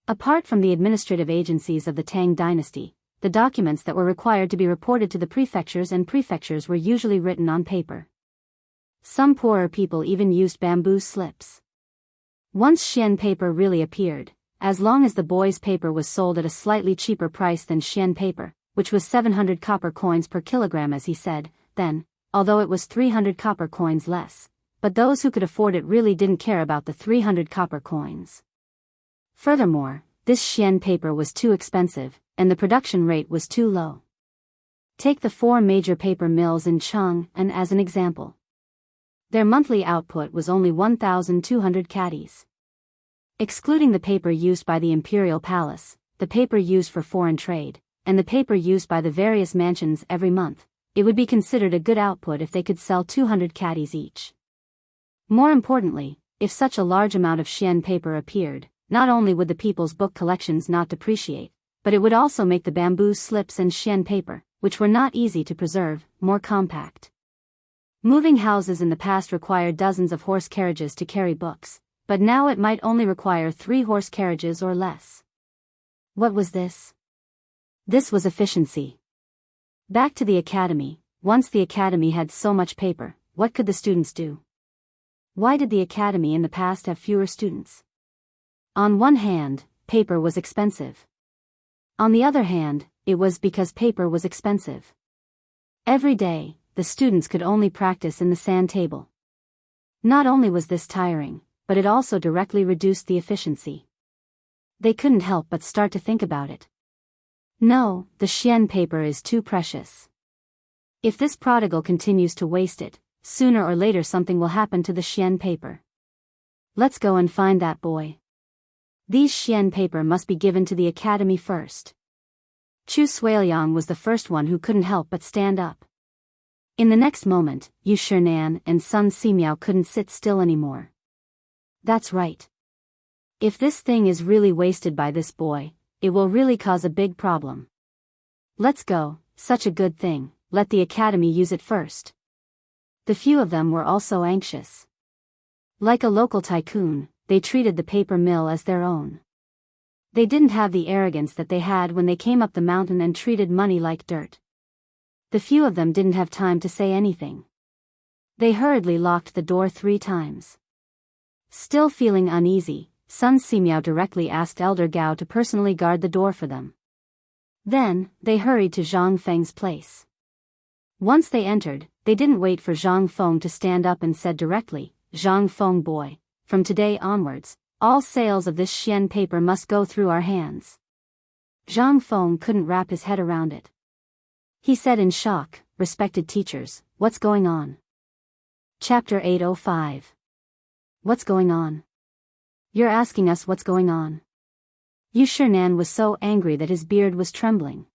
Apart from the administrative agencies of the Tang dynasty, the documents that were required to be reported to the prefectures were usually written on paper. Some poorer people even used bamboo slips. Once Xian paper really appeared, as long as the boys' paper was sold at a slightly cheaper price than Xian paper, which was 700 copper coins per kilogram as he said, then, although it was 300 copper coins less, but those who could afford it really didn't care about the 300 copper coins. Furthermore, this Xian paper was too expensive, and the production rate was too low. Take the 4 major paper mills in Chang'an as an example. Their monthly output was only 1,200 caddies. Excluding the paper used by the imperial palace, the paper used for foreign trade, and the paper used by the various mansions every month, it would be considered a good output if they could sell 200 caddies each. More importantly, if such a large amount of Xian paper appeared, not only would the people's book collections not depreciate, but it would also make the bamboo slips and Xian paper, which were not easy to preserve, more compact. Moving houses in the past required dozens of horse carriages to carry books, but now it might only require 3 horse carriages or less. What was this? This was efficiency. Back to the academy. Once the academy had so much paper, what could the students do? Why did the academy in the past have fewer students? On one hand, paper was expensive. On the other hand, it was because paper was expensive. Every day, the students could only practice in the sand table. Not only was this tiring, but it also directly reduced the efficiency. They couldn't help but start to think about it. No, the Xian paper is too precious. If this prodigal continues to waste it, sooner or later something will happen to the Xian paper. Let's go and find that boy. These Xian paper must be given to the academy first. Chu Suiliang was the first one who couldn't help but stand up. In the next moment, Yu Shinan and Sun Simiao couldn't sit still anymore. That's right. If this thing is really wasted by this boy, it will really cause a big problem. Let's go, such a good thing, let the academy use it first. The few of them were also anxious. Like a local tycoon, they treated the paper mill as their own. They didn't have the arrogance that they had when they came up the mountain and treated money like dirt. The few of them didn't have time to say anything. They hurriedly locked the door 3 times. Still feeling uneasy, Sun Simiao directly asked Elder Gao to personally guard the door for them. Then, they hurried to Zhang Feng's place. Once they entered, they didn't wait for Zhang Feng to stand up and said directly, "Zhang Feng boy, from today onwards, all sales of this Xian paper must go through our hands." Zhang Feng couldn't wrap his head around it. He said in shock, "Respected teachers, what's going on?" Chapter 805. What's going on? You're asking us what's going on. Yu Shinan was so angry that his beard was trembling.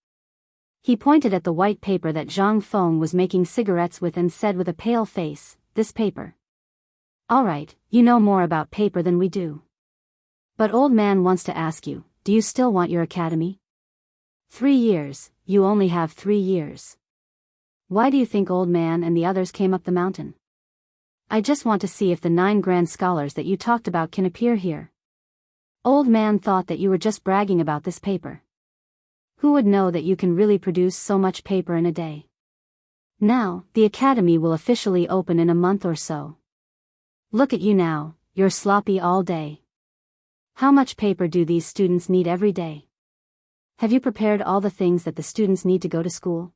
He pointed at the white paper that Zhang Feng was making cigarettes with and said with a pale face, "This paper. All right, you know more about paper than we do. But old man wants to ask you, do you still want your academy? 3 years, you only have 3 years. Why do you think old man and the others came up the mountain? I just want to see if the 9 grand scholars that you talked about can appear here. Old man thought that you were just bragging about this paper. Who would know that you can really produce so much paper in a day? Now, the academy will officially open in a month or so. Look at you now, you're sloppy all day. How much paper do these students need every day? Have you prepared all the things that the students need to go to school?"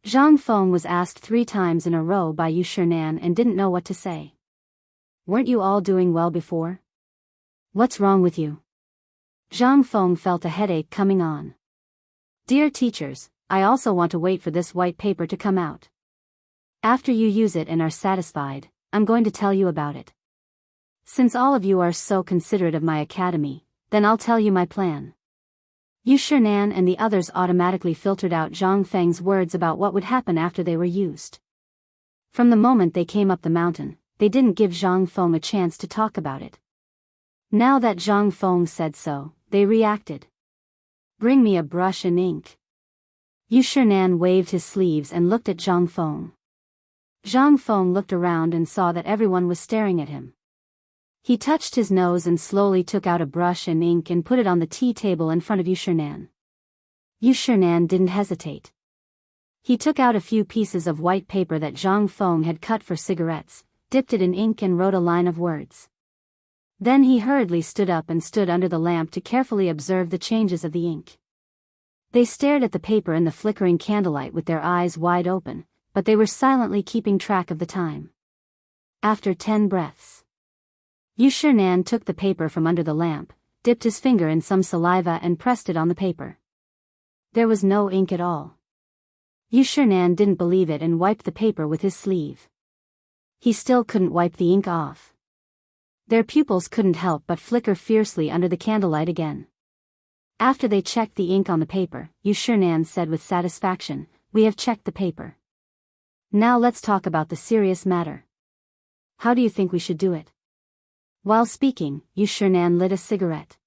Zhang Feng was asked 3 times in a row by Yu Shinan and didn't know what to say. "Weren't you all doing well before? What's wrong with you?" Zhang Feng felt a headache coming on. "Dear teachers, I also want to wait for this white paper to come out. After you use it and are satisfied, I'm going to tell you about it. Since all of you are so considerate of my academy, then I'll tell you my plan." Yu Shinan and the others automatically filtered out Zhang Feng's words about what would happen after they were used. From the moment they came up the mountain, they didn't give Zhang Feng a chance to talk about it. Now that Zhang Feng said so, they reacted. "Bring me a brush and ink." Yu Shinan waved his sleeves and looked at Zhang Feng. Zhang Feng looked around and saw that everyone was staring at him. He touched his nose and slowly took out a brush and ink and put it on the tea table in front of Yu Shinan. Yu Shinan didn't hesitate. He took out a few pieces of white paper that Zhang Feng had cut for cigarettes, dipped it in ink and wrote a line of words. Then he hurriedly stood up and stood under the lamp to carefully observe the changes of the ink. They stared at the paper in the flickering candlelight with their eyes wide open, but they were silently keeping track of the time. After 10 breaths, Yu Shinan took the paper from under the lamp, dipped his finger in some saliva and pressed it on the paper. There was no ink at all. Yu Shinan didn't believe it and wiped the paper with his sleeve. He still couldn't wipe the ink off. Their pupils couldn't help but flicker fiercely under the candlelight again. After they checked the ink on the paper, Yu Shinan said with satisfaction, "We have checked the paper. Now let's talk about the serious matter. How do you think we should do it?" While speaking, Yu Shinan lit a cigarette.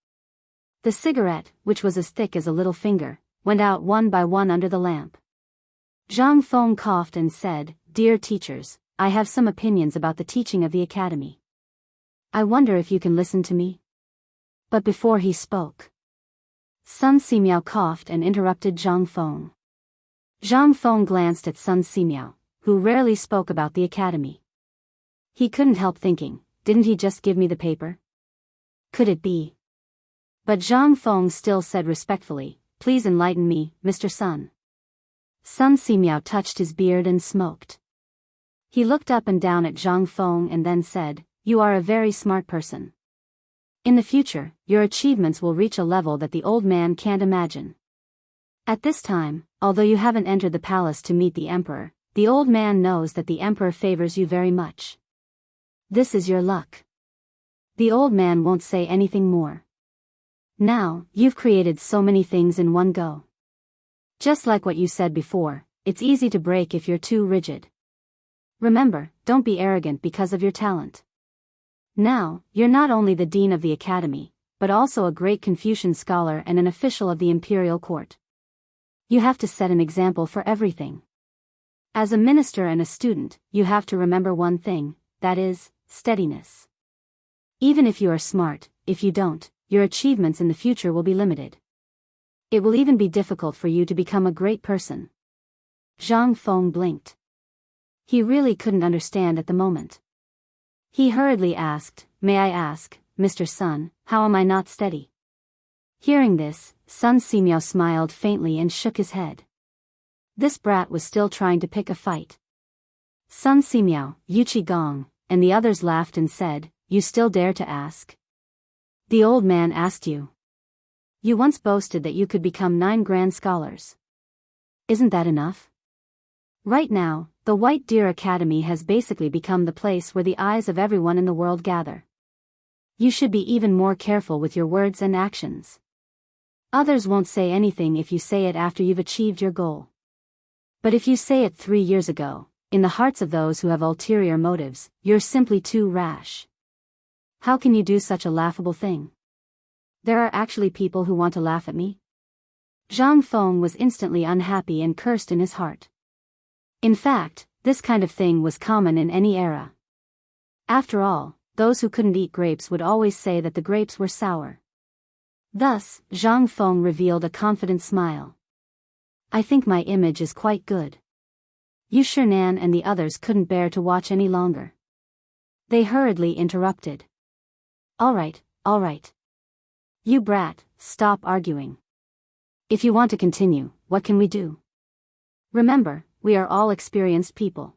The cigarette, which was as thick as a little finger, went out one by one under the lamp. Zhang Feng coughed and said, "Dear teachers, I have some opinions about the teaching of the academy. I wonder if you can listen to me?" But before he spoke, Sun Simiao coughed and interrupted Zhang Feng. Zhang Feng glanced at Sun Simiao, who rarely spoke about the academy. He couldn't help thinking, didn't he just give me the paper? Could it be? But Zhang Feng still said respectfully, "Please enlighten me, Mr. Sun." Sun Simiao touched his beard and smoked. He looked up and down at Zhang Feng and then said, "You are a very smart person. In the future, your achievements will reach a level that the old man can't imagine. At this time, although you haven't entered the palace to meet the emperor, the old man knows that the emperor favors you very much. This is your luck. The old man won't say anything more. Now, you've created so many things in one go. Just like what you said before, it's easy to break if you're too rigid. Remember, don't be arrogant because of your talent. Now, you're not only the dean of the academy, but also a great Confucian scholar and an official of the imperial court. You have to set an example for everything. As a minister and a student, you have to remember one thing, that is, steadiness. Even if you are smart, if you don't, your achievements in the future will be limited. It will even be difficult for you to become a great person." Zhang Feng blinked. He really couldn't understand at the moment. He hurriedly asked, "May I ask, Mr. Sun, how am I not steady?" Hearing this, Sun Simiao smiled faintly and shook his head. This brat was still trying to pick a fight. Sun Simiao, Yu Qigong, and the others laughed and said, "You still dare to ask? The old man asked you. You once boasted that you could become 9 grand scholars. Isn't that enough? Right now, the White Deer Academy has basically become the place where the eyes of everyone in the world gather. You should be even more careful with your words and actions. Others won't say anything if you say it after you've achieved your goal. But if you say it 3 years ago, in the hearts of those who have ulterior motives, you're simply too rash. How can you do such a laughable thing? There are actually people who want to laugh at me? Zhang Feng was instantly unhappy and cursed in his heart. In fact, this kind of thing was common in any era. After all, those who couldn't eat grapes would always say that the grapes were sour. Thus, Zhang Feng revealed a confident smile. I think my image is quite good. Yu Shinan and the others couldn't bear to watch any longer. They hurriedly interrupted. All right. You brat, stop arguing. If you want to continue, what can we do? Remember, we are all experienced people.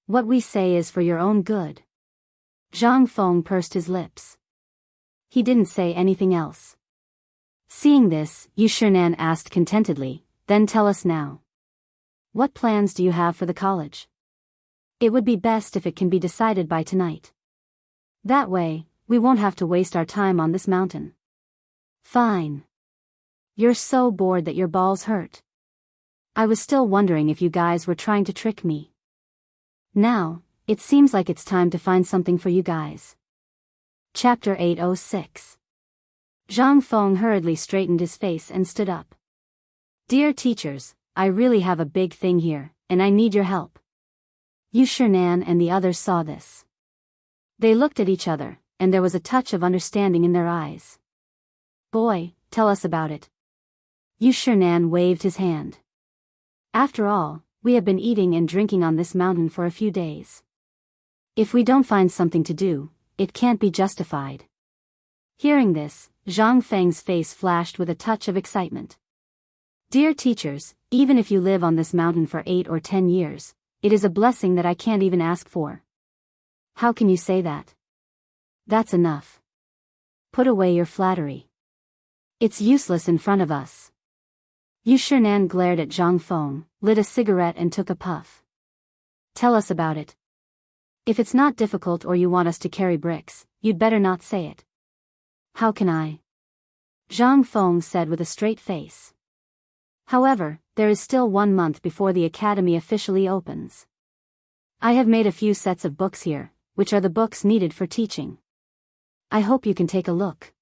What we say is for your own good. Zhang Feng pursed his lips. He didn't say anything else. Seeing this, Yu Shinan asked contentedly, then tell us now. What plans do you have for the college? It would be best if it can be decided by tonight. That way, we won't have to waste our time on this mountain. Fine. You're so bored that your balls hurt. I was still wondering if you guys were trying to trick me. Now, it seems like it's time to find something for you guys. Chapter 806. Zhang Feng hurriedly straightened his face and stood up. Dear teachers, I really have a big thing here, and I need your help. Yu Shinan and the others saw this. They looked at each other, and there was a touch of understanding in their eyes. Boy, tell us about it. Yu Shinan waved his hand. After all, we have been eating and drinking on this mountain for a few days. If we don't find something to do, it can't be justified. Hearing this, Zhang Feng's face flashed with a touch of excitement. Dear teachers, even if you live on this mountain for 8 or 10 years, it is a blessing that I can't even ask for. How can you say that? That's enough. Put away your flattery. It's useless in front of us. Yu Shinan glared at Zhang Feng, lit a cigarette and took a puff. Tell us about it. If it's not difficult or you want us to carry bricks, you'd better not say it. How can I? Zhang Feng said with a straight face. However, there is still 1 month before the academy officially opens. I have made a few sets of books here, which are the books needed for teaching. I hope you can take a look.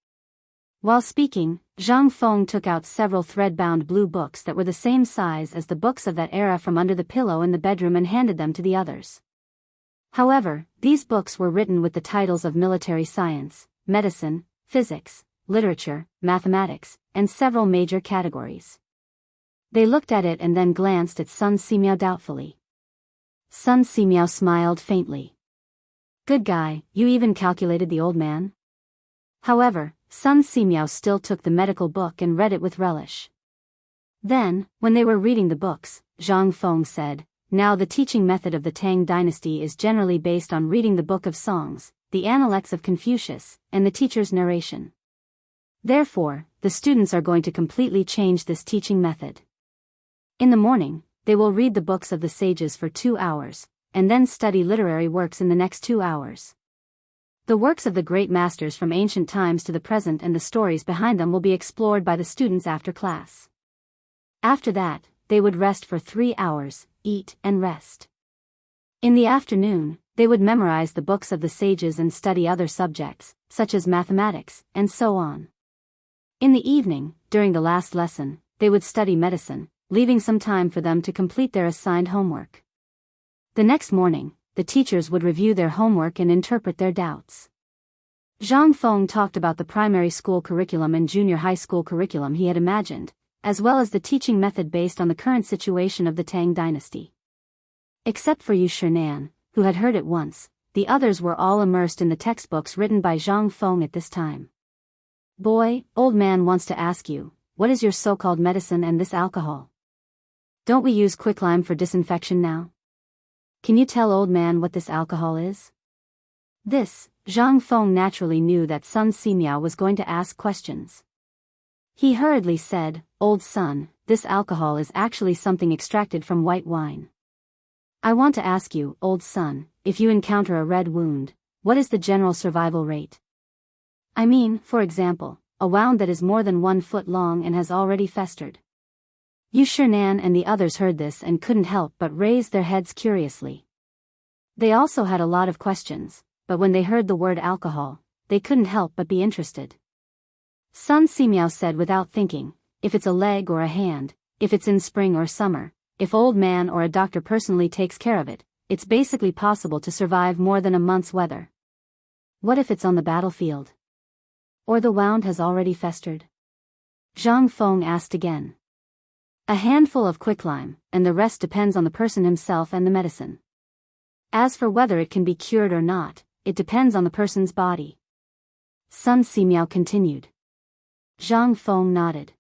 While speaking, Zhang Feng took out several thread-bound blue books that were the same size as the books of that era from under the pillow in the bedroom and handed them to the others. However, these books were written with the titles of military science, medicine, physics, literature, mathematics, and several major categories. They looked at it and then glanced at Sun Simiao doubtfully. Sun Simiao smiled faintly. Good guy, you even calculated the old man? However, Sun Simiao still took the medical book and read it with relish. Then, when they were reading the books, Zhang Feng said, now the teaching method of the Tang dynasty is generally based on reading the Book of Songs, the Analects of Confucius, and the teacher's narration. Therefore, the students are going to completely change this teaching method. In the morning, they will read the books of the sages for 2 hours, and then study literary works in the next 2 hours. The works of the great masters from ancient times to the present and the stories behind them will be explored by the students after class. After that, they would rest for 3 hours, eat and rest. In the afternoon, they would memorize the books of the sages and study other subjects, such as mathematics, and so on. In the evening, during the last lesson, they would study medicine, leaving some time for them to complete their assigned homework. The next morning, the teachers would review their homework and interpret their doubts. Zhang Feng talked about the primary school curriculum and junior high school curriculum he had imagined, as well as the teaching method based on the current situation of the Tang dynasty. Except for Yu Shinan, who had heard it once, the others were all immersed in the textbooks written by Zhang Feng at this time. Boy, old man wants to ask you, what is your so-called medicine and this alcohol? Don't we use quicklime for disinfection now? Can you tell old man what this alcohol is? This, Zhang Feng naturally knew that Sun Simiao was going to ask questions. He hurriedly said, Old son, this alcohol is actually something extracted from white wine. I want to ask you, old son, if you encounter a red wound, what is the general survival rate? I mean, for example, a wound that is more than 1 foot long and has already festered. Nan and the others heard this and couldn't help but raise their heads curiously. They also had a lot of questions, but when they heard the word alcohol, they couldn't help but be interested. Sun Simiao said without thinking, if it's a leg or a hand, if it's in spring or summer, if old man or a doctor personally takes care of it, it's basically possible to survive more than a month's weather. What if it's on the battlefield? Or the wound has already festered? Zhang Feng asked again. A handful of quicklime, and the rest depends on the person himself and the medicine. As for whether it can be cured or not, it depends on the person's body. Sun Simiao continued. Zhang Feng nodded.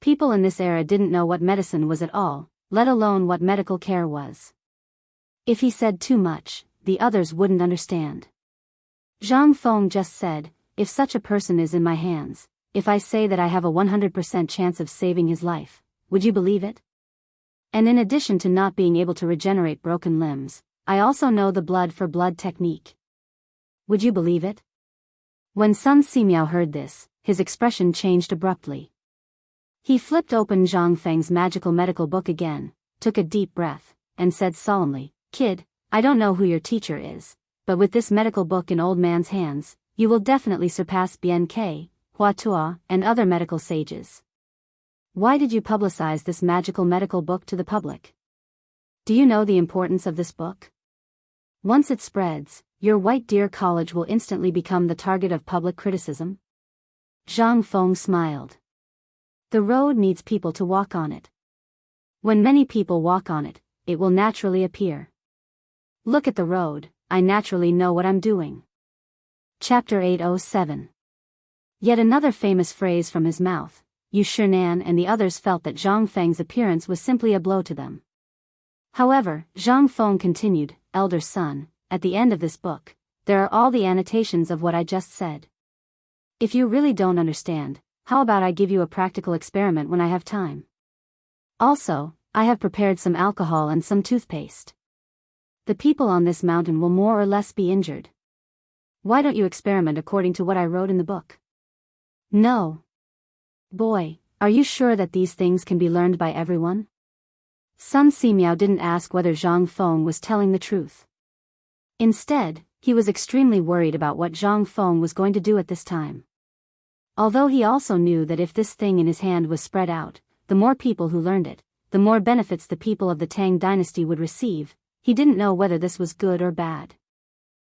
People in this era didn't know what medicine was at all, let alone what medical care was. If he said too much, the others wouldn't understand. Zhang Feng just said, if such a person is in my hands, if I say that I have a 100% chance of saving his life, would you believe it? And in addition to not being able to regenerate broken limbs, I also know the blood for blood technique. Would you believe it? When Sun Simiao heard this, his expression changed abruptly. He flipped open Zhang Feng's magical medical book again, took a deep breath, and said solemnly, Kid, I don't know who your teacher is, but with this medical book in old man's hands, you will definitely surpass Bien Ke, Hua Tua, and other medical sages. Why did you publicize this magical medical book to the public? Do you know the importance of this book? Once it spreads, your White Deer College will instantly become the target of public criticism. Zhang Feng smiled. The road needs people to walk on it. When many people walk on it, it will naturally appear. Look at the road, I naturally know what I'm doing. Chapter 807. Yet another famous phrase from his mouth. Nan and the others felt that Zhang Feng's appearance was simply a blow to them. However, Zhang Feng continued, Elder son, at the end of this book, there are all the annotations of what I just said. If you really don't understand, how about I give you a practical experiment when I have time? Also, I have prepared some alcohol and some toothpaste. The people on this mountain will more or less be injured. Why don't you experiment according to what I wrote in the book? No. Boy, are you sure that these things can be learned by everyone? Sun Simiao didn't ask whether Zhang Feng was telling the truth. Instead, he was extremely worried about what Zhang Feng was going to do at this time. Although he also knew that if this thing in his hand was spread out, the more people who learned it, the more benefits the people of the Tang dynasty would receive, he didn't know whether this was good or bad.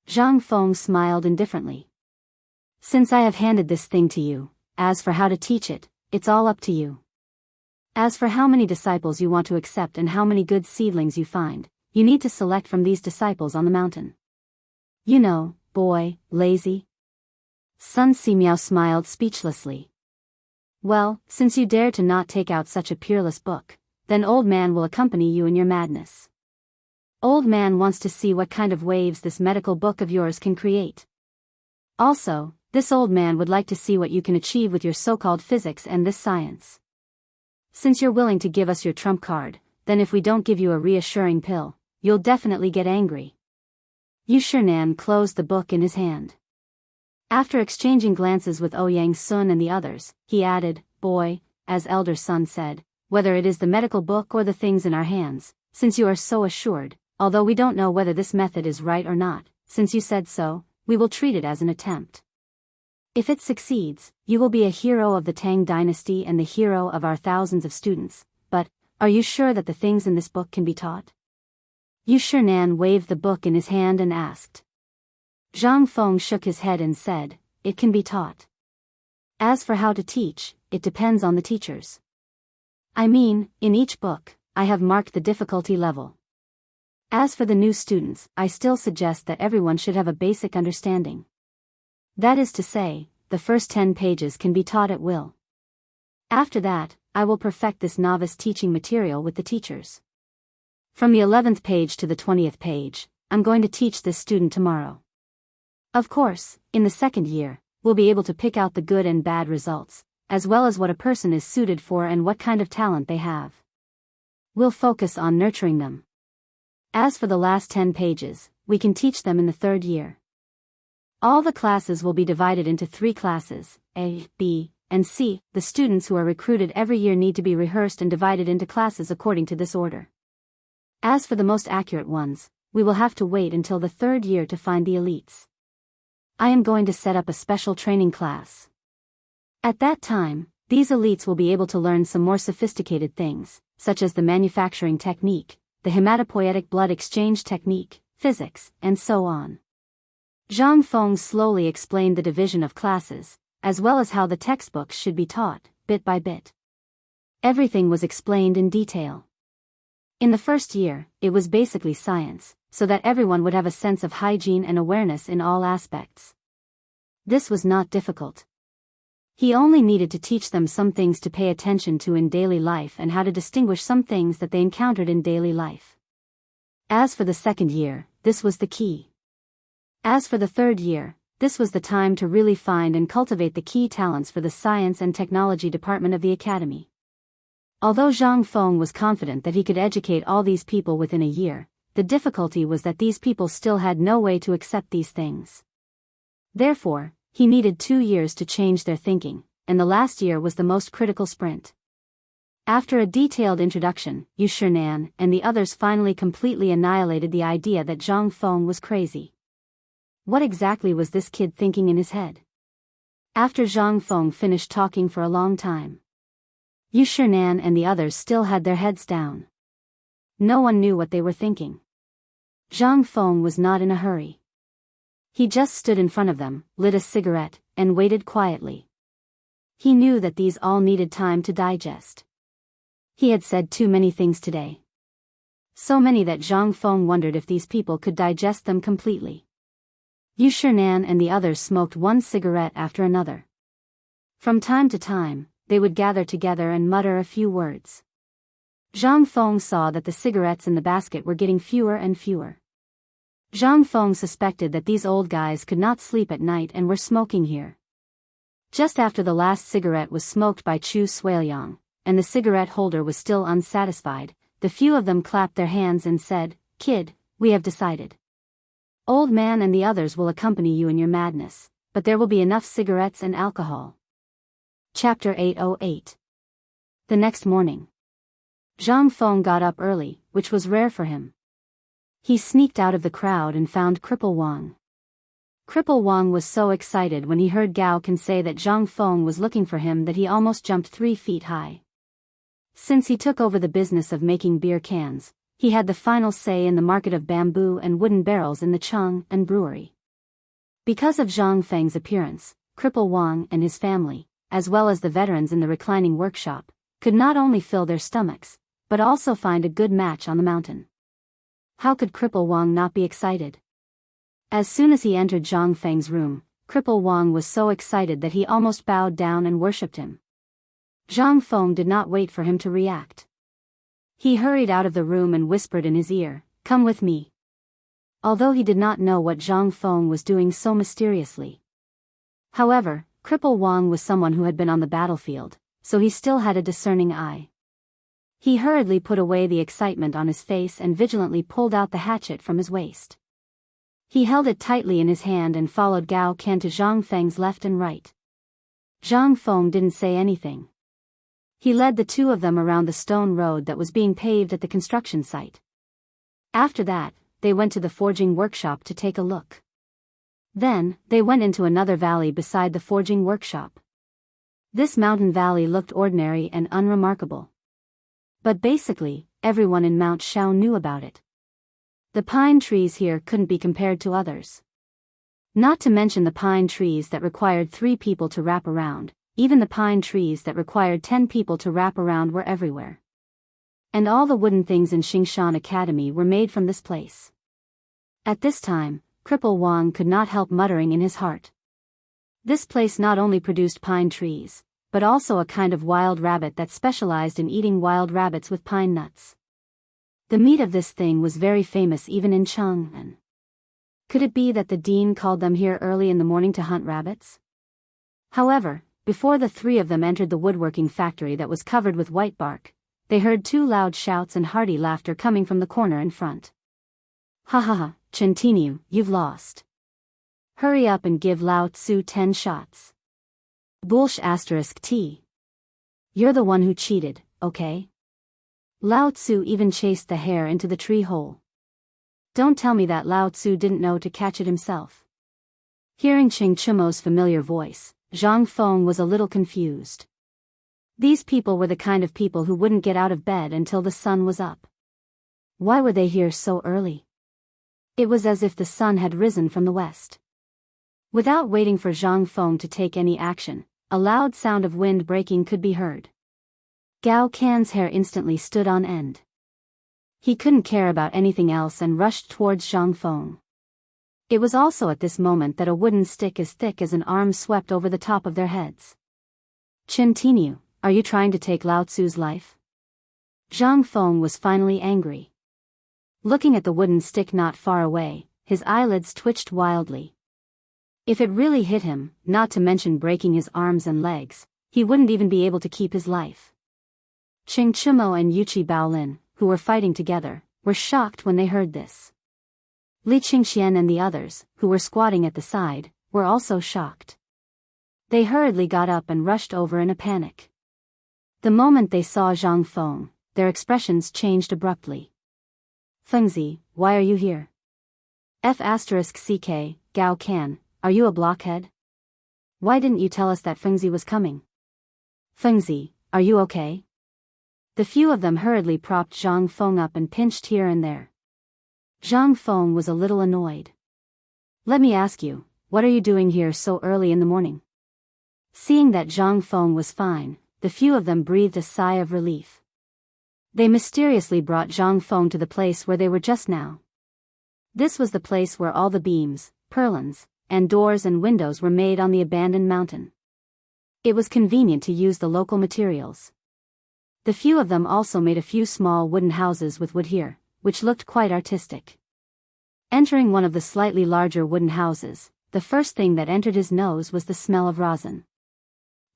Zhang Feng smiled indifferently. Since I have handed this thing to you, as for how to teach it, it's all up to you. As for how many disciples you want to accept and how many good seedlings you find, you need to select from these disciples on the mountain. You know, boy, lazy. Sun Simiao smiled speechlessly. Well, since you dare to not take out such a peerless book, then old man will accompany you in your madness. Old man wants to see what kind of waves this medical book of yours can create. Also, this old man would like to see what you can achieve with your so-called physics and this science. Since you're willing to give us your trump card, then if we don't give you a reassuring pill, you'll definitely get angry. Nan closed the book in his hand. After exchanging glances with Ouyang Sun and the others, he added, Boy, as Elder Sun said, whether it is the medical book or the things in our hands, since you are so assured, although we don't know whether this method is right or not, since you said so, we will treat it as an attempt. If it succeeds, you will be a hero of the Tang dynasty and the hero of our thousands of students, but, are you sure that the things in this book can be taught? Nan waved the book in his hand and asked. Zhang Feng shook his head and said, It can be taught. As for how to teach, it depends on the teachers. I mean, in each book, I have marked the difficulty level. As for the new students, I still suggest that everyone should have a basic understanding. That is to say, the first 10 pages can be taught at will. After that, I will perfect this novice teaching material with the teachers. From the 11th page to the 20th page, I'm going to teach this student tomorrow. Of course, in the second year, we'll be able to pick out the good and bad results, as well as what a person is suited for and what kind of talent they have. We'll focus on nurturing them. As for the last 10 pages, we can teach them in the third year. All the classes will be divided into 3 classes, A, B, and C. The students who are recruited every year need to be rehearsed and divided into classes according to this order. As for the most accurate ones, we will have to wait until the 3rd year to find the elites. I am going to set up a special training class. At that time, these elites will be able to learn some more sophisticated things, such as the manufacturing technique, the hematopoietic blood exchange technique, physics, and so on. Zhang Feng slowly explained the division of classes, as well as how the textbooks should be taught, bit by bit. Everything was explained in detail. In the first year, it was basically science, so that everyone would have a sense of hygiene and awareness in all aspects. This was not difficult. He only needed to teach them some things to pay attention to in daily life and how to distinguish some things that they encountered in daily life. As for the 2nd year, this was the key. As for the 3rd year, this was the time to really find and cultivate the key talents for the science and technology department of the academy. Although Zhang Feng was confident that he could educate all these people within a year, the difficulty was that these people still had no way to accept these things. Therefore, he needed 2 years to change their thinking, and the last year was the most critical sprint. After a detailed introduction, Yu Shinan and the others finally completely annihilated the idea that Zhang Feng was crazy. What exactly was this kid thinking in his head? After Zhang Feng finished talking for a long time, Yu Shinan and the others still had their heads down. No one knew what they were thinking. Zhang Feng was not in a hurry. He just stood in front of them, lit a cigarette, and waited quietly. He knew that these all needed time to digest. He had said too many things today. So many that Zhang Feng wondered if these people could digest them completely. Yu Shinan and the others smoked one cigarette after another. From time to time, they would gather together and mutter a few words. Zhang Feng saw that the cigarettes in the basket were getting fewer and fewer. Zhang Feng suspected that these old guys could not sleep at night and were smoking here. Just after the last cigarette was smoked by Chu Suiliang, and the cigarette holder was still unsatisfied, the few of them clapped their hands and said, "Kid, we have decided. Old man and the others will accompany you in your madness, but there will be enough cigarettes and alcohol." Chapter 808. The next morning, Zhang Feng got up early, which was rare for him. He sneaked out of the crowd and found Cripple Wang. Cripple Wang was so excited when he heard Gao Can say that Zhang Feng was looking for him that he almost jumped 3 feet high. Since he took over the business of making beer cans, he had the final say in the market of bamboo and wooden barrels in the Cheng and brewery. Because of Zhang Feng's appearance, Cripple Wang and his family, as well as the veterans in the reclining workshop, could not only fill their stomachs, but also find a good match on the mountain. How could Cripple Wang not be excited? As soon as he entered Zhang Feng's room, Cripple Wang was so excited that he almost bowed down and worshipped him. Zhang Feng did not wait for him to react. He hurried out of the room and whispered in his ear, "Come with me." Although he did not know what Zhang Feng was doing so mysteriously. However, Cripple Wang was someone who had been on the battlefield, so he still had a discerning eye. He hurriedly put away the excitement on his face and vigilantly pulled out the hatchet from his waist. He held it tightly in his hand and followed Gao Can to Zhang Feng's left and right. Zhang Feng didn't say anything. He led the 2 of them around the stone road that was being paved at the construction site. After that, they went to the forging workshop to take a look. Then, they went into another valley beside the forging workshop. This mountain valley looked ordinary and unremarkable. But basically, everyone in Mount Shao knew about it. The pine trees here couldn't be compared to others. Not to mention the pine trees that required 3 people to wrap around. Even the pine trees that required 10 people to wrap around were everywhere. And all the wooden things in Xingshan Academy were made from this place. At this time, Cripple Wang could not help muttering in his heart. This place not only produced pine trees, but also a kind of wild rabbit that specialized in eating wild rabbits with pine nuts. The meat of this thing was very famous even in Cheng'an. Could it be that the dean called them here early in the morning to hunt rabbits? However, before the 3 of them entered the woodworking factory that was covered with white bark, they heard 2 loud shouts and hearty laughter coming from the corner in front. "Ha ha ha, Chentinu, you've lost. Hurry up and give Lao Tzu 10 shots. Bullsh asterisk T. You're the one who cheated, okay? Lao Tzu even chased the hare into the tree hole. Don't tell me that Lao Tzu didn't know to catch it himself. Hearing Ching Chumo's familiar voice, Zhang Feng was a little confused. These people were the kind of people who wouldn't get out of bed until the sun was up. Why were they here so early? It was as if the sun had risen from the west. Without waiting for Zhang Feng to take any action, a loud sound of wind breaking could be heard. Gao Can's hair instantly stood on end. He couldn't care about anything else and rushed towards Zhang Feng. It was also at this moment that a wooden stick as thick as an arm swept over the top of their heads. Chen Tinyu, are you trying to take Lao Tzu's life? Zhang Feng was finally angry. Looking at the wooden stick not far away, his eyelids twitched wildly. If it really hit him, not to mention breaking his arms and legs, he wouldn't even be able to keep his life. Ching Chumo and Yuchi Baolin, who were fighting together, were shocked when they heard this. Li Qingxian and the others, who were squatting at the side, were also shocked. They hurriedly got up and rushed over in a panic. The moment they saw Zhang Feng, their expressions changed abruptly. Fengzi, why are you here? F***ck, Gao Can, are you a blockhead? Why didn't you tell us that Fengzi was coming? Fengzi, are you okay? The few of them hurriedly propped Zhang Feng up and pinched here and there. Zhang Feng was a little annoyed. Let me ask you, what are you doing here so early in the morning? Seeing that Zhang Feng was fine, the few of them breathed a sigh of relief. They mysteriously brought Zhang Feng to the place where they were just now. This was the place where all the beams, purlins, and doors and windows were made on the abandoned mountain. It was convenient to use the local materials. The few of them also made a few small wooden houses with wood here, which looked quite artistic. Entering one of the slightly larger wooden houses, the first thing that entered his nose was the smell of rosin.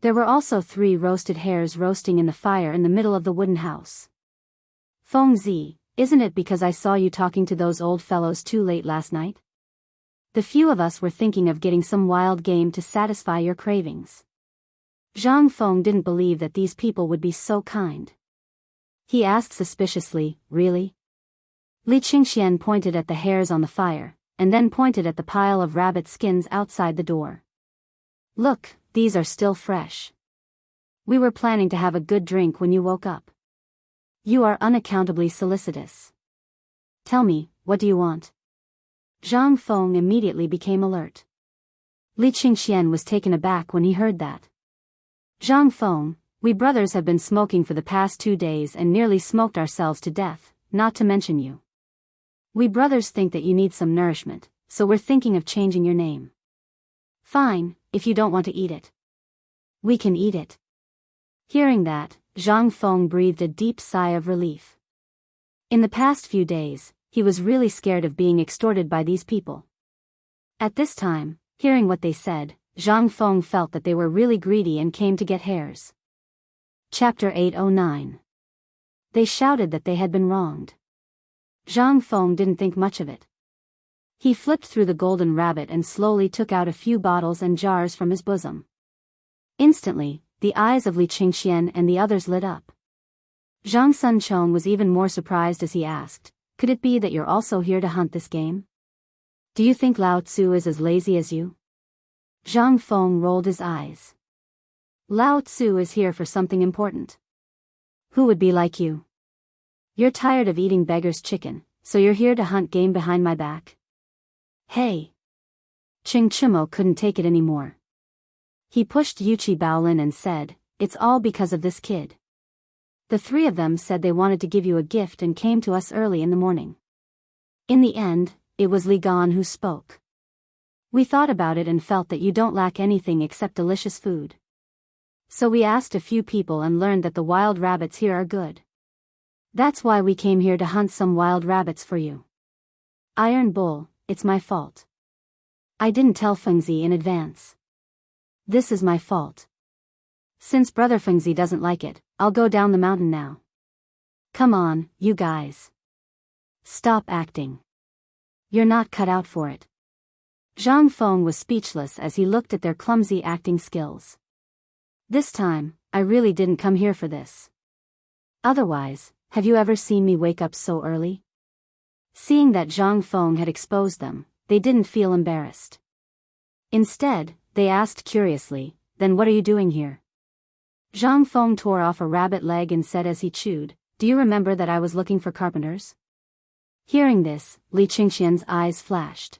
There were also 3 roasted hares roasting in the fire in the middle of the wooden house. Fengzi, isn't it because I saw you talking to those old fellows too late last night? The few of us were thinking of getting some wild game to satisfy your cravings. Zhang Feng didn't believe that these people would be so kind. He asked suspiciously, really? Li Qingxian pointed at the hares on the fire, and then pointed at the pile of rabbit skins outside the door. Look, these are still fresh. We were planning to have a good drink when you woke up. You are unaccountably solicitous. Tell me, what do you want? Zhang Feng immediately became alert. Li Qingxian was taken aback when he heard that. Zhang Feng, we brothers have been smoking for the past 2 days and nearly smoked ourselves to death, not to mention you. We brothers think that you need some nourishment, so we're thinking of changing your name. Fine, if you don't want to eat it. We can eat it. Hearing that, Zhang Feng breathed a deep sigh of relief. In the past few days, he was really scared of being extorted by these people. At this time, hearing what they said, Zhang Feng felt that they were really greedy and came to get hares. Chapter 809. They shouted that they had been wronged. Zhang Feng didn't think much of it. He flipped through the golden rabbit and slowly took out a few bottles and jars from his bosom. Instantly, the eyes of Li Qingxian and the others lit up. Zhang Sunchong was even more surprised as he asked, could it be that you're also here to hunt this game? Do you think Lao Tzu is as lazy as you? Zhang Feng rolled his eyes. Lao Tzu is here for something important. Who would be like you? You're tired of eating beggar's chicken, so you're here to hunt game behind my back? Hey! Ching Chimo couldn't take it anymore. He pushed Yuchi Baolin and said, it's all because of this kid. The 3 of them said they wanted to give you a gift and came to us early in the morning. In the end, it was Li Gan who spoke. We thought about it and felt that you don't lack anything except delicious food. So we asked a few people and learned that the wild rabbits here are good. That's why we came here to hunt some wild rabbits for you. Iron Bull, it's my fault. I didn't tell Fengzi in advance. This is my fault. Since Brother Fengzi doesn't like it, I'll go down the mountain now. Come on, you guys. Stop acting. You're not cut out for it. Zhang Feng was speechless as he looked at their clumsy acting skills. This time, I really didn't come here for this. Otherwise, have you ever seen me wake up so early? Seeing that Zhang Feng had exposed them, they didn't feel embarrassed. Instead, they asked curiously, then what are you doing here? Zhang Feng tore off a rabbit leg and said as he chewed, do you remember that I was looking for carpenters? Hearing this, Li Qingxian's eyes flashed.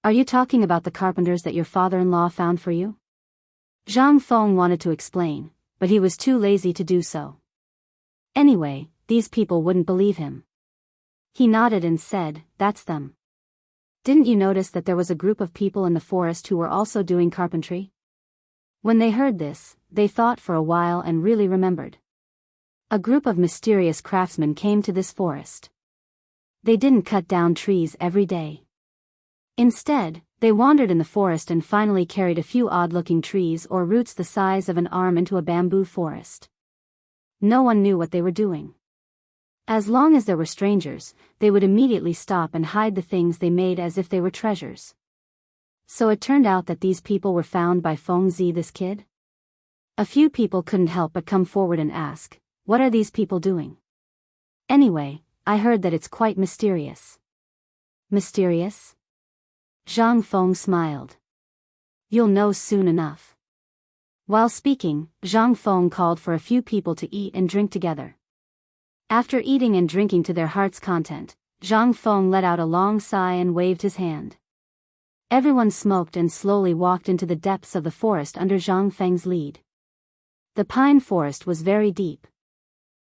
Are you talking about the carpenters that your father-in-law found for you? Zhang Feng wanted to explain, but he was too lazy to do so. Anyway, these people wouldn't believe him. He nodded and said, that's them. Didn't you notice that there was a group of people in the forest who were also doing carpentry? When they heard this, they thought for a while and really remembered. A group of mysterious craftsmen came to this forest. They didn't cut down trees every day. Instead, they wandered in the forest and finally carried a few odd-looking trees or roots the size of an arm into a bamboo forest. No one knew what they were doing. As long as there were strangers, they would immediately stop and hide the things they made as if they were treasures. So it turned out that these people were found by Feng Zi, this kid? A few people couldn't help but come forward and ask, what are these people doing? Anyway, I heard that it's quite mysterious. Mysterious? Zhang Feng smiled. You'll know soon enough. While speaking, Zhang Feng called for a few people to eat and drink together. After eating and drinking to their heart's content, Zhang Feng let out a long sigh and waved his hand. Everyone smoked and slowly walked into the depths of the forest under Zhang Feng's lead. The pine forest was very deep.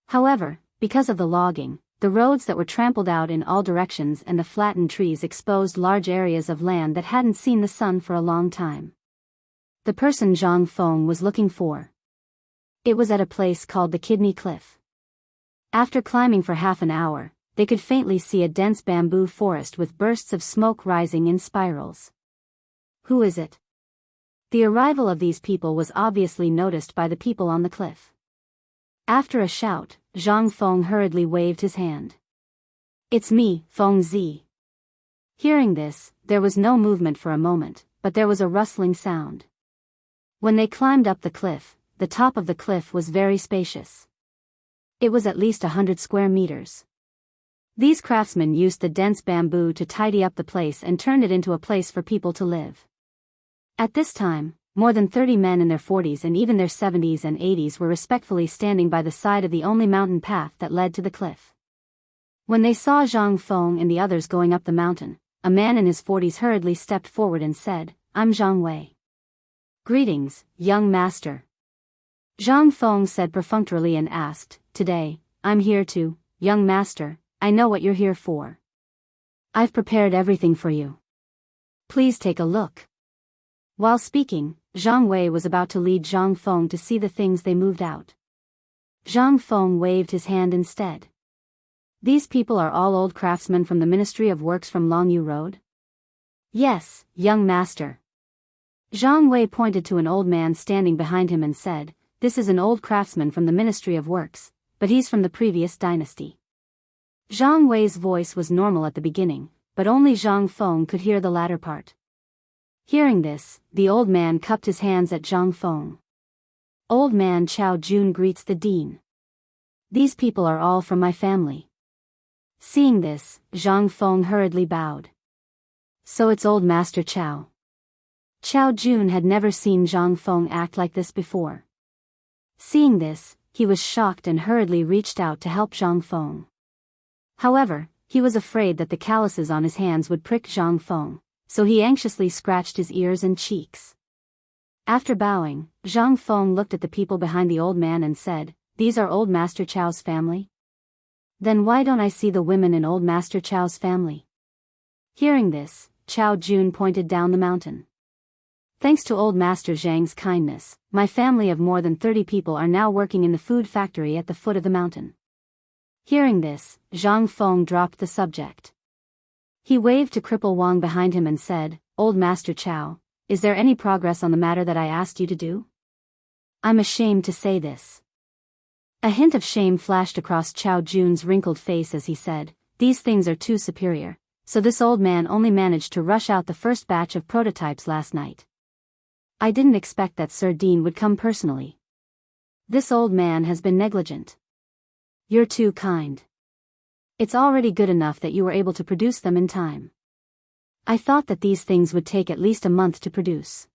However, because of the logging, the roads that were trampled out in all directions and the flattened trees exposed large areas of land that hadn't seen the sun for a long time. The person Zhang Feng was looking for. It was at a place called the Kidney Cliff. After climbing for half an hour, they could faintly see a dense bamboo forest with bursts of smoke rising in spirals. Who is it? The arrival of these people was obviously noticed by the people on the cliff. After a shout, Zhang Feng hurriedly waved his hand. It's me, Feng Zi. Hearing this, there was no movement for a moment, but there was a rustling sound. When they climbed up the cliff, the top of the cliff was very spacious. It was at least 100 square meters. These craftsmen used the dense bamboo to tidy up the place and turned it into a place for people to live. At this time, more than 30 men in their 40s and even their 70s and 80s were respectfully standing by the side of the only mountain path that led to the cliff. When they saw Zhang Feng and the others going up the mountain, a man in his 40s hurriedly stepped forward and said, I'm Zhang Wei. Greetings, young master. Zhang Feng said perfunctorily and asked, today, I'm here to, young master, I know what you're here for. I've prepared everything for you. Please take a look. While speaking, Zhang Wei was about to lead Zhang Feng to see the things they moved out. Zhang Feng waved his hand instead. These people are all old craftsmen from the Ministry of Works from Longyu Road? Yes, young master. Zhang Wei pointed to an old man standing behind him and said, this is an old craftsman from the Ministry of Works, but he's from the previous dynasty. Zhang Wei's voice was normal at the beginning, but only Zhang Feng could hear the latter part. Hearing this, the old man cupped his hands at Zhang Feng. Old man Chao Jun greets the dean. These people are all from my family. Seeing this, Zhang Feng hurriedly bowed. So it's old Master Chao. Chao Jun had never seen Zhang Feng act like this before. Seeing this, he was shocked and hurriedly reached out to help Zhang Feng. However, he was afraid that the calluses on his hands would prick Zhang Feng, so he anxiously scratched his ears and cheeks. After bowing, Zhang Feng looked at the people behind the old man and said, these are old Master Chao's family? Then why don't I see the women in old Master Chao's family? Hearing this, Chao Jun pointed down the mountain. Thanks to old Master Zhang's kindness, my family of more than 30 people are now working in the food factory at the foot of the mountain. Hearing this, Zhang Feng dropped the subject. He waved to Cripple Wang behind him and said, Old Master Chao, is there any progress on the matter that I asked you to do? I'm ashamed to say this. A hint of shame flashed across Chao Jun's wrinkled face as he said, these things are too superior, so this old man only managed to rush out the first batch of prototypes last night. I didn't expect that Sir Dean would come personally. This old man has been negligent. You're too kind. It's already good enough that you were able to produce them in time. I thought that these things would take at least a month to produce.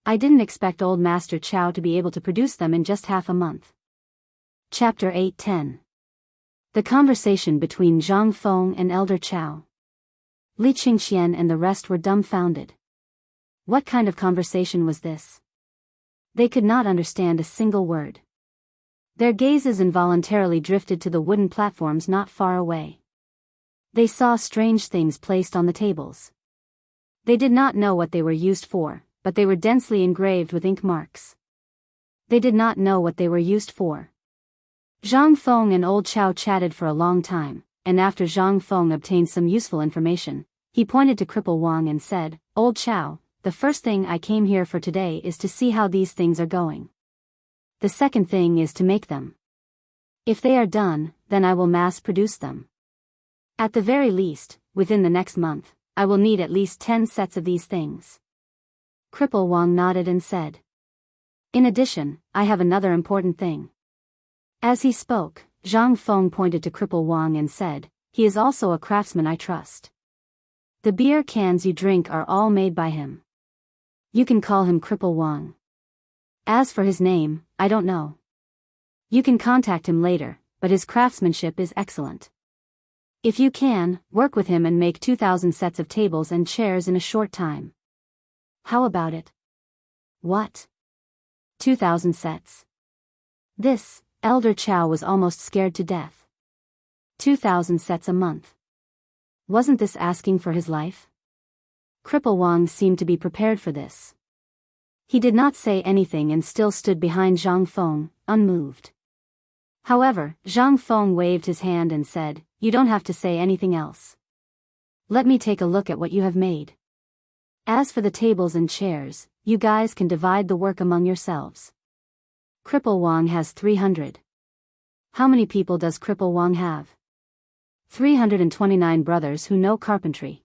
I didn't expect old Master Chow to be able to produce them in just half a month. Chapter 8:10. The conversation between Zhang Feng and Elder Chow. Li Qingxian and the rest were dumbfounded. What kind of conversation was this? They could not understand a single word. Their gazes involuntarily drifted to the wooden platforms not far away. They saw strange things placed on the tables. They did not know what they were used for, but they were densely engraved with ink marks. They did not know what they were used for. Zhang Feng and Old Chow chatted for a long time, and after Zhang Feng obtained some useful information, he pointed to Cripple Wang and said, "Old Chow, the first thing I came here for today is to see how these things are going. The second thing is to make them. If they are done, then I will mass produce them. At the very least, within the next month, I will need at least 10 sets of these things." Cripple Wang nodded and said, "In addition, I have another important thing." As he spoke, Zhang Feng pointed to Cripple Wang and said, "He is also a craftsman I trust. The beer cans you drink are all made by him. You can call him Cripple Wang. As for his name, I don't know. You can contact him later, but his craftsmanship is excellent. If you can, work with him and make 2,000 sets of tables and chairs in a short time. How about it?" "What? 2,000 sets?" This, Elder Chow was almost scared to death. 2,000 sets a month. Wasn't this asking for his life? Cripple Wang seemed to be prepared for this. He did not say anything and still stood behind Zhang Feng, unmoved. However, Zhang Feng waved his hand and said, "You don't have to say anything else. Let me take a look at what you have made. As for the tables and chairs, you guys can divide the work among yourselves. Cripple Wang has 300. How many people does Cripple Wang have?" 329 brothers who know carpentry.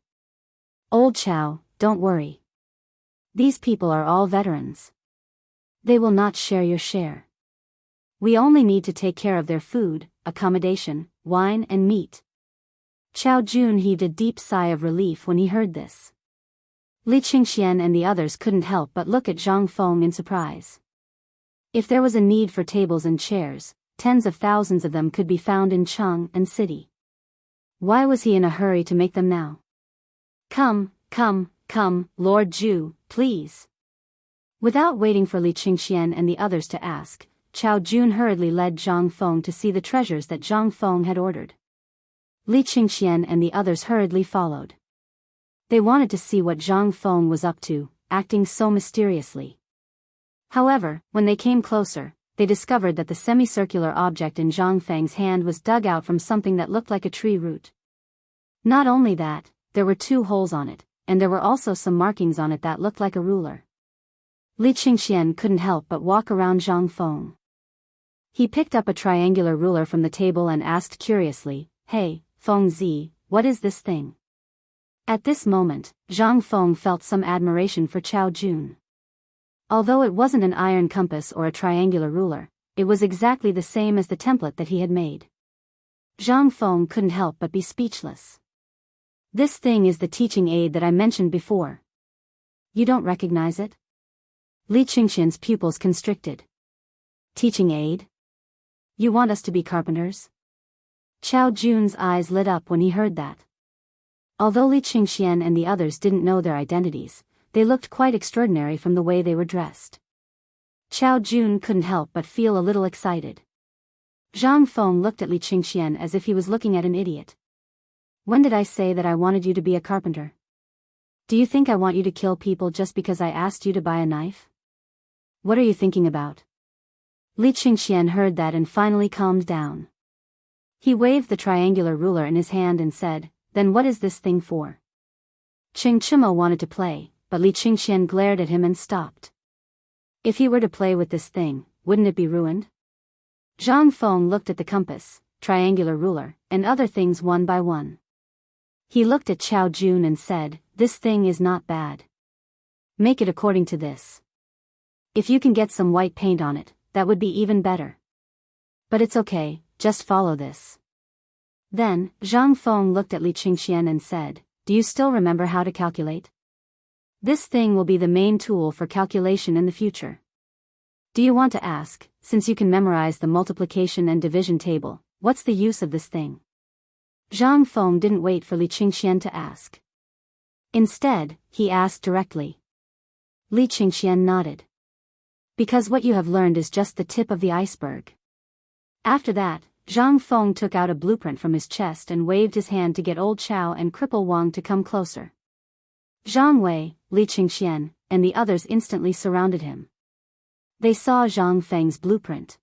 Old Chow, don't worry. These people are all veterans. They will not share your share. We only need to take care of their food, accommodation, wine and meat. Chow Jun heaved a deep sigh of relief when he heard this. Li Qingxian and the others couldn't help but look at Zhang Feng in surprise. If there was a need for tables and chairs, tens of thousands of them could be found in Cheng and city. Why was he in a hurry to make them now? Come, Lord Ju, please." Without waiting for Li Qingxian and the others to ask, Chow Jun hurriedly led Zhang Feng to see the treasures that Zhang Feng had ordered. Li Qingxian and the others hurriedly followed. They wanted to see what Zhang Feng was up to, acting so mysteriously. However, when they came closer, they discovered that the semicircular object in Zhang Feng's hand was dug out from something that looked like a tree root. Not only that, there were 2 holes on it, and there were also some markings on it that looked like a ruler. Li Qingxian couldn't help but walk around Zhang Feng. He picked up a triangular ruler from the table and asked curiously, "Hey, Feng Zi, what is this thing?" At this moment, Zhang Feng felt some admiration for Chow Jun. Although it wasn't an iron compass or a triangular ruler, it was exactly the same as the template that he had made. Zhang Feng couldn't help but be speechless. "This thing is the teaching aid that I mentioned before. You don't recognize it?" Li Qingxian's pupils constricted. "Teaching aid? You want us to be carpenters?" Chow Jun's eyes lit up when he heard that. Although Li Qingxian and the others didn't know their identities, they looked quite extraordinary from the way they were dressed. Chow Jun couldn't help but feel a little excited. Zhang Feng looked at Li Qingxian as if he was looking at an idiot. "When did I say that I wanted you to be a carpenter? Do you think I want you to kill people just because I asked you to buy a knife? What are you thinking about?" Li Qingxian heard that and finally calmed down. He waved the triangular ruler in his hand and said, "Then what is this thing for?" Ching Chimo wanted to play, but Li Qingxian glared at him and stopped. If he were to play with this thing, wouldn't it be ruined? Zhang Feng looked at the compass, triangular ruler, and other things one by one. He looked at Xiao Jun and said, "This thing is not bad. Make it according to this. If you can get some white paint on it, that would be even better. But it's okay, just follow this." Then, Zhang Feng looked at Li Qingxian and said, "Do you still remember how to calculate? This thing will be the main tool for calculation in the future. Do you want to ask, since you can memorize the multiplication and division table, what's the use of this thing?" Zhang Feng didn't wait for Li Qingxian to ask. Instead, he asked directly. Li Qingxian nodded. "Because what you have learned is just the tip of the iceberg." After that, Zhang Feng took out a blueprint from his chest and waved his hand to get old Chao and Cripple Wang to come closer. Zhang Wei, Li Qingxian, and the others instantly surrounded him. They saw Zhang Feng's blueprint.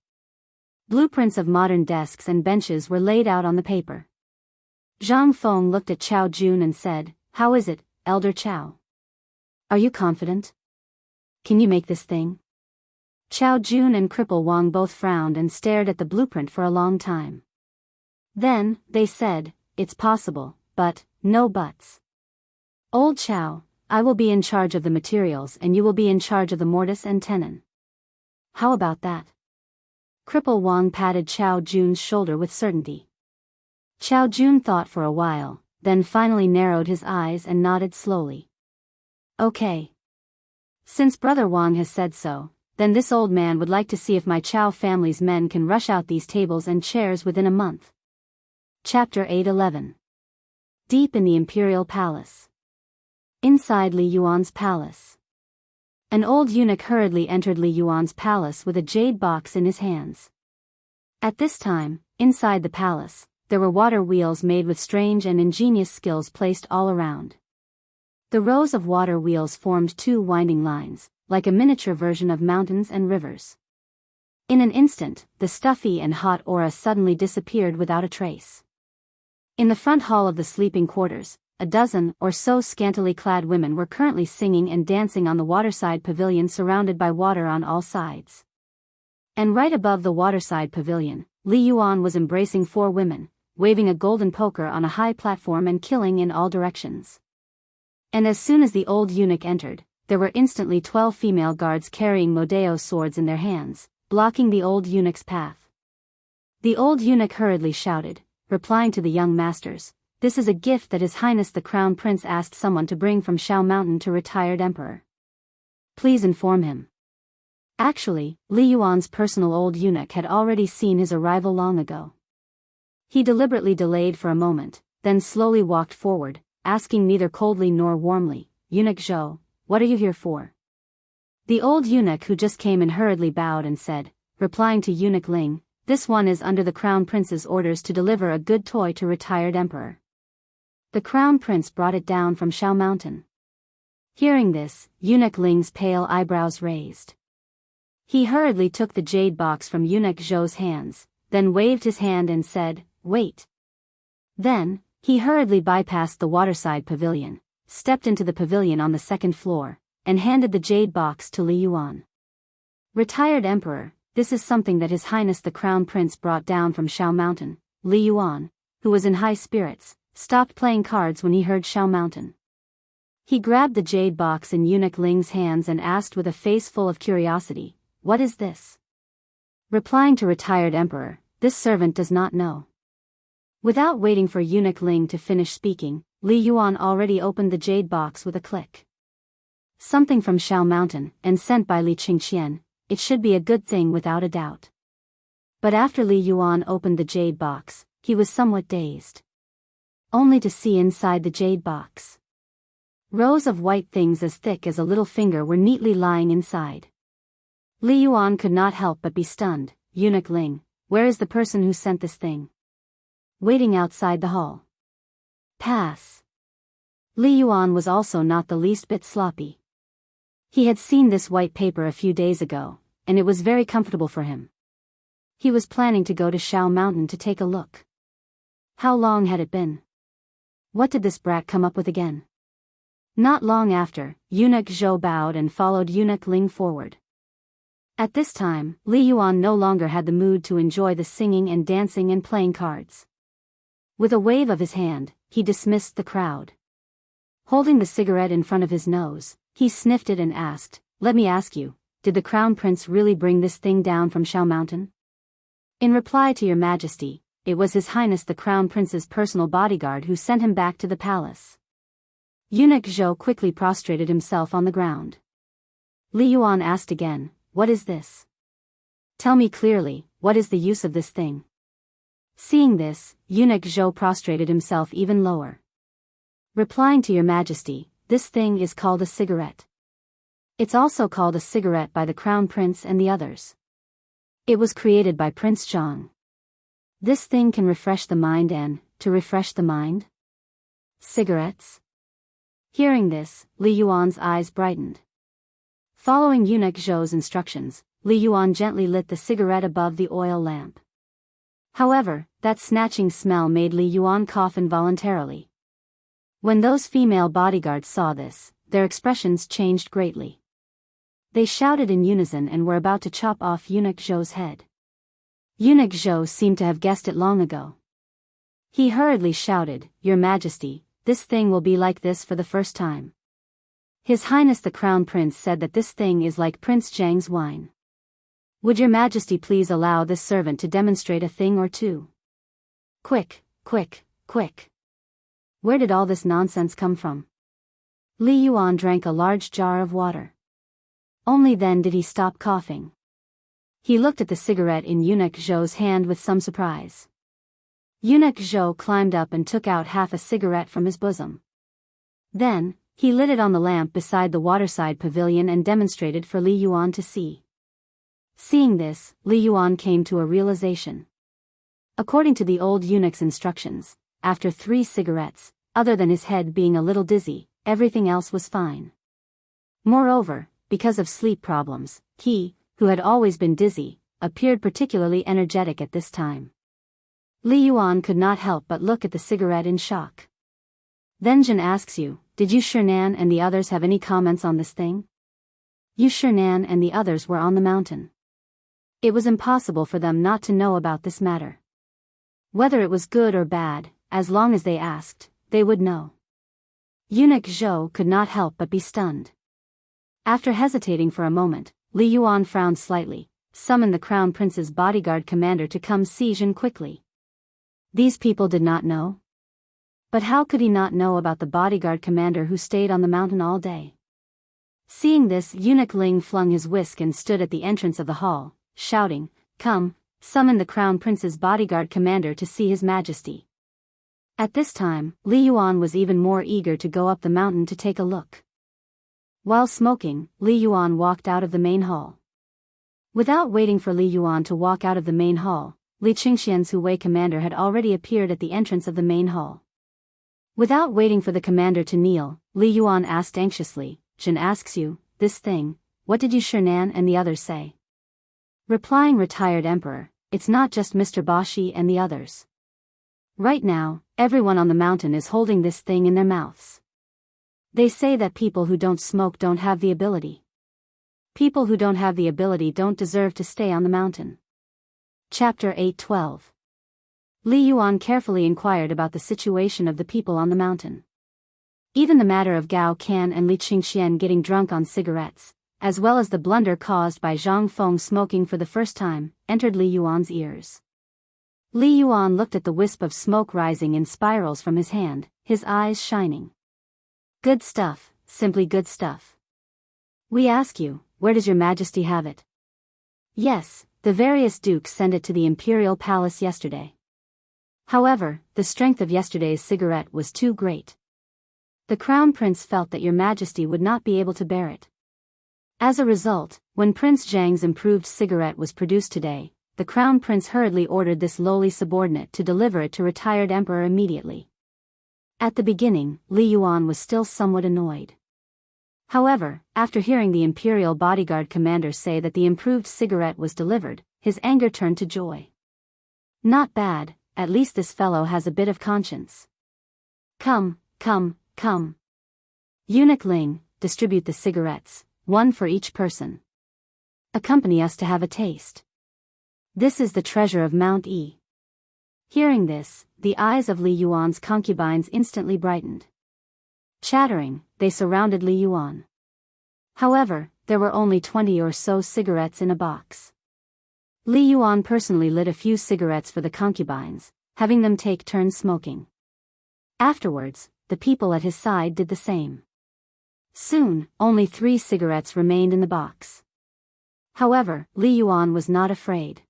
Blueprints of modern desks and benches were laid out on the paper. Zhang Feng looked at Xiao Jun and said, "How is it, Elder Chao? Are you confident? Can you make this thing?" Xiao Jun and Cripple Wang both frowned and stared at the blueprint for a long time. Then, they said, "It's possible, but, no buts. Old Chao, I will be in charge of the materials and you will be in charge of the mortise and tenon. How about that?" Cripple Wang patted Xiao Jun's shoulder with certainty. Xiao Jun thought for a while, then finally narrowed his eyes and nodded slowly. "Okay. Since Brother Wang has said so, then this old man would like to see if my Chao family's men can rush out these tables and chairs within a month." Chapter 811. Deep in the Imperial Palace. Inside Li Yuan's palace. An old eunuch hurriedly entered Li Yuan's palace with a jade box in his hands. At this time, inside the palace, there were water wheels made with strange and ingenious skills placed all around. The rows of water wheels formed two winding lines, like a miniature version of mountains and rivers. In an instant, the stuffy and hot aura suddenly disappeared without a trace. In the front hall of the sleeping quarters, a dozen or so scantily clad women were currently singing and dancing on the waterside pavilion surrounded by water on all sides. And right above the waterside pavilion, Li Yuan was embracing 4 women, waving a golden poker on a high platform and killing in all directions. And as soon as the old eunuch entered, there were instantly 12 female guards carrying Modeo swords in their hands, blocking the old eunuch's path. The old eunuch hurriedly shouted, replying to the young masters, "This is a gift that His Highness the Crown Prince asked someone to bring from Shao Mountain to retired emperor. Please inform him." Actually, Li Yuan's personal old eunuch had already seen his arrival long ago. He deliberately delayed for a moment, then slowly walked forward, asking neither coldly nor warmly, "Eunuch Zhou, what are you here for?" The old eunuch who just came in hurriedly bowed and said, replying to Eunuch Ling, "This one is under the Crown Prince's orders to deliver a good toy to retired emperor." The Crown Prince brought it down from Shao Mountain. Hearing this, Eunuch Ling's pale eyebrows raised. He hurriedly took the jade box from Eunuch Zhou's hands, then waved his hand and said, "Wait." Then, he hurriedly bypassed the waterside pavilion, stepped into the pavilion on the 2nd floor, and handed the jade box to Li Yuan. "Retired emperor, this is something that His Highness the Crown Prince brought down from Shao Mountain." Li Yuan, who was in high spirits, stopped playing cards when he heard Shao Mountain. He grabbed the jade box in Eunuch Ling's hands and asked with a face full of curiosity, "What is this?" Replying to retired emperor, "This servant does not know." Without waiting for Eunuch Ling to finish speaking, Li Yuan already opened the jade box with a click. Something from Shao Mountain, and sent by Li Qingxian, it should be a good thing without a doubt. But after Li Yuan opened the jade box, he was somewhat dazed. Only to see inside the jade box. Rows of white things as thick as a little finger were neatly lying inside. Li Yuan could not help but be stunned. "Eunuch Ling, where is the person who sent this thing?" "Waiting outside the hall." "Pass." Li Yuan was also not the least bit sloppy. He had seen this white paper a few days ago, and it was very comfortable for him. He was planning to go to Shao Mountain to take a look. How long had it been? What did this brat come up with again? Not long after, Eunuch Zhou bowed and followed Eunuch Ling forward. At this time, Li Yuan no longer had the mood to enjoy the singing and dancing and playing cards. With a wave of his hand, he dismissed the crowd. Holding the cigarette in front of his nose, he sniffed it and asked, "Let me ask you, did the Crown Prince really bring this thing down from Shao Mountain?" "In reply to your Majesty, it was His Highness the Crown Prince's personal bodyguard who sent him back to the palace." Eunuch Zhou quickly prostrated himself on the ground. Li Yuan asked again, "What is this? Tell me clearly, what is the use of this thing?" Seeing this, Eunuch Zhou prostrated himself even lower. "Replying to your Majesty, this thing is called a cigarette. It's also called a cigarette by the Crown Prince and the others. It was created by Prince Zhang. This thing can refresh the mind and, to refresh the mind? Cigarettes?" Hearing this, Li Yuan's eyes brightened. Following Eunuch Zhou's instructions, Li Yuan gently lit the cigarette above the oil lamp. However, that snatching smell made Li Yuan cough involuntarily. When those female bodyguards saw this, their expressions changed greatly. They shouted in unison and were about to chop off Eunuch Zhou's head. Eunuch Zhou seemed to have guessed it long ago. He hurriedly shouted, "Your Majesty, this thing will be like this for the first time. His Highness the Crown Prince said that this thing is like Prince Zhang's wine. Would your Majesty please allow this servant to demonstrate a thing or two? Quick, quick, quick." Where did all this nonsense come from? Li Yuan drank a large jar of water. Only then did he stop coughing. He looked at the cigarette in Eunuch Zhou's hand with some surprise. Eunuch Zhou climbed up and took out half a cigarette from his bosom. Then, he lit it on the lamp beside the waterside pavilion and demonstrated for Li Yuan to see. Seeing this, Li Yuan came to a realization. According to the old eunuch's instructions, after 3 cigarettes, other than his head being a little dizzy, everything else was fine. Moreover, because of sleep problems, he, who had always been dizzy, appeared particularly energetic at this time. Li Yuan could not help but look at the cigarette in shock. Then Jin asks you, "Did you Shernan and the others have any comments on this thing?" You Shernan and the others were on the mountain. It was impossible for them not to know about this matter. Whether it was good or bad, as long as they asked, they would know. Eunuch Zhou could not help but be stunned. After hesitating for a moment, Li Yuan frowned slightly, summoned the Crown Prince's bodyguard commander to come see Jin quickly. These people did not know? But how could he not know about the bodyguard commander who stayed on the mountain all day? Seeing this, Eunuch Ling flung his whisk and stood at the entrance of the hall, shouting, "Come, summon the Crown Prince's bodyguard commander to see His Majesty." At this time, Li Yuan was even more eager to go up the mountain to take a look. While smoking, Li Yuan walked out of the main hall. Without waiting for Li Yuan to walk out of the main hall, Li Qingxian's Hu Wei commander had already appeared at the entrance of the main hall. Without waiting for the commander to kneel, Li Yuan asked anxiously, "Jin asks you, this thing, what did you Shernan and the others say?" Replying retired emperor, "It's not just Mr. Bashi and the others. Right now, everyone on the mountain is holding this thing in their mouths. They say that people who don't smoke don't have the ability. People who don't have the ability don't deserve to stay on the mountain." Chapter 8:12. Li Yuan carefully inquired about the situation of the people on the mountain. Even the matter of Gao Can and Li Qingxian getting drunk on cigarettes, as well as the blunder caused by Zhang Feng smoking for the first time, entered Li Yuan's ears. Li Yuan looked at the wisp of smoke rising in spirals from his hand, his eyes shining. "Good stuff, simply good stuff. We ask you, where does your Majesty have it?" "Yes, the various dukes sent it to the imperial palace yesterday. However, the strength of yesterday's cigarette was too great. The Crown Prince felt that your Majesty would not be able to bear it. As a result, when Prince Zhang's improved cigarette was produced today, the Crown Prince hurriedly ordered this lowly subordinate to deliver it to retired emperor immediately." At the beginning, Li Yuan was still somewhat annoyed. However, after hearing the imperial bodyguard commander say that the improved cigarette was delivered, his anger turned to joy. Not bad, at least this fellow has a bit of conscience. Come, come, come. Eunuch Ling, distribute the cigarettes, one for each person. Accompany us to have a taste. This is the treasure of Mount E. Hearing this, the eyes of Li Yuan's concubines instantly brightened. Chattering, they surrounded Li Yuan. However, there were only 20 or so cigarettes in a box. Li Yuan personally lit a few cigarettes for the concubines, having them take turns smoking. Afterwards, the people at his side did the same. Soon, only 3 cigarettes remained in the box. However, Li Yuan was not afraid.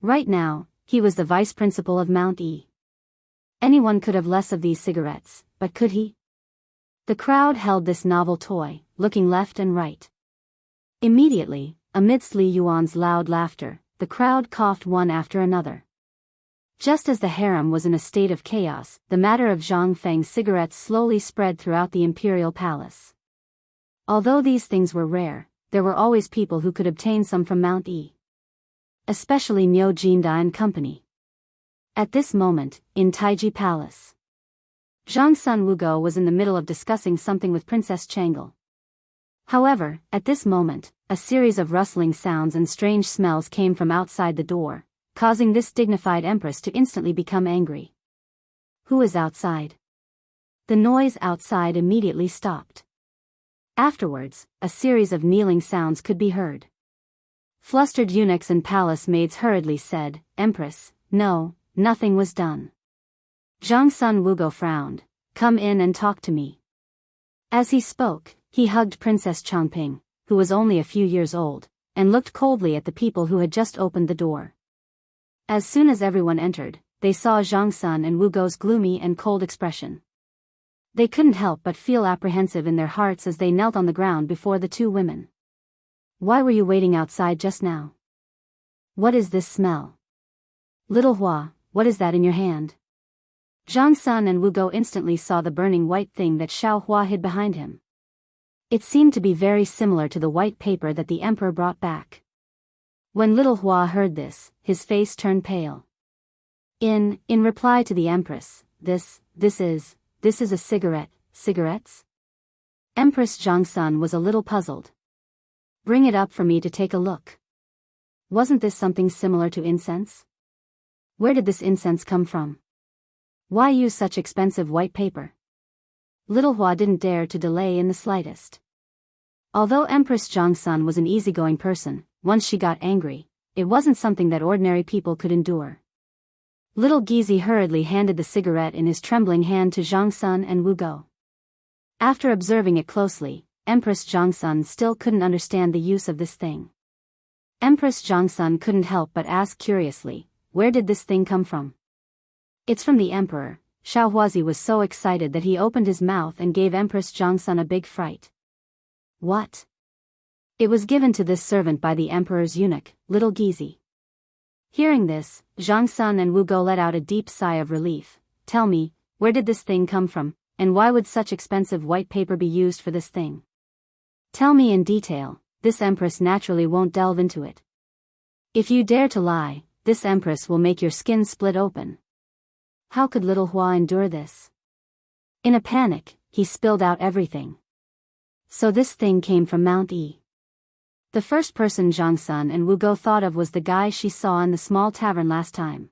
Right now, he was the vice principal of Mount E. Anyone could have less of these cigarettes, but could he? The crowd held this novel toy, looking left and right. Immediately, amidst Li Yuan's loud laughter, the crowd coughed one after another. Just as the harem was in a state of chaos, the matter of Zhang Feng's cigarettes slowly spread throughout the imperial palace. Although these things were rare, there were always people who could obtain some from Mount E. Especially Miao Jinda and company. At this moment, in Taiji Palace, Zhang's son Wugo was in the middle of discussing something with Princess Chang'e. However, at this moment, a series of rustling sounds and strange smells came from outside the door, causing this dignified empress to instantly become angry. Who is outside? The noise outside immediately stopped. Afterwards, a series of kneeling sounds could be heard. Flustered eunuchs and palace maids hurriedly said, "Empress, no, nothing was done." Zhang's son Wugo frowned. "Come in and talk to me." As he spoke, he hugged Princess Changping, who was only a few years old, and looked coldly at the people who had just opened the door. As soon as everyone entered, they saw Zhang's son and Wugo's gloomy and cold expression. They couldn't help but feel apprehensive in their hearts as they knelt on the ground before the 2 women. "Why were you waiting outside just now? What is this smell? Little Hua, what is that in your hand?" Zhang's son and Wugo instantly saw the burning white thing that Xiao Hua hid behind him. It seemed to be very similar to the white paper that the emperor brought back. When little Hua heard this, his face turned pale. In reply to the empress, this is a cigarette, cigarettes? Empress Zhang's son was a little puzzled. "Bring it up for me to take a look. Wasn't this something similar to incense? Where did this incense come from? Why use such expensive white paper?" Little Hua didn't dare to delay in the slightest. Although Empress Zhang's son was an easygoing person, once she got angry, it wasn't something that ordinary people could endure. Little Gizi hurriedly handed the cigarette in his trembling hand to Zhang's son and Wugo. After observing it closely, Empress Zhang's son still couldn't understand the use of this thing. Empress Zhang's son couldn't help but ask curiously, "Where did this thing come from?" "It's from the emperor." Xiao Huazi was so excited that he opened his mouth and gave Empress Zhang's son a big fright. "What?" "It was given to this servant by the emperor's eunuch, little Gizi." Hearing this, Zhang's son and Wugo let out a deep sigh of relief. "Tell me, where did this thing come from, and why would such expensive white paper be used for this thing? Tell me in detail." This empress naturally won't delve into it. "If you dare to lie, this empress will make your skin split open." How could little Hua endure this? In a panic, he spilled out everything. So this thing came from Mount E. The first person Zhang's son and Wugo thought of was the guy she saw in the small tavern last time.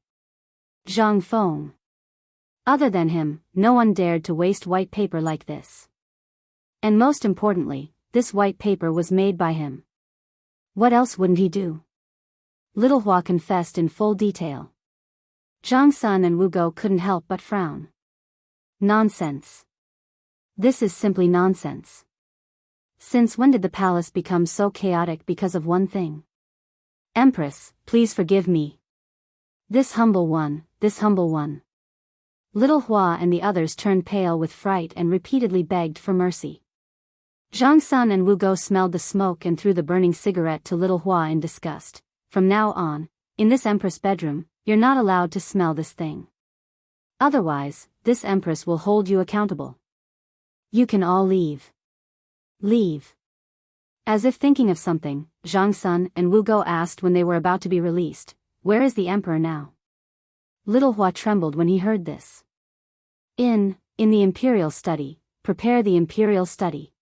Zhang Feng. Other than him, no one dared to waste white paper like this. And most importantly, this white paper was made by him. What else wouldn't he do? Little Hua confessed in full detail. Zhang's son and Wugo couldn't help but frown. Nonsense. This is simply nonsense. Since when did the palace become so chaotic because of one thing? Empress, please forgive me. This humble one. Little Hua and the others turned pale with fright and repeatedly begged for mercy. Zhang's son and Wugo smelled the smoke and threw the burning cigarette to little Hua in disgust. "From now on, in this empress bedroom, you're not allowed to smell this thing. Otherwise, this empress will hold you accountable. You can all leave." "Leave?" As if thinking of something, Zhang's son and Wugo asked when they were about to be released, "Where is the emperor now?" Little Hua trembled when he heard this. In the imperial study, prepare the imperial study.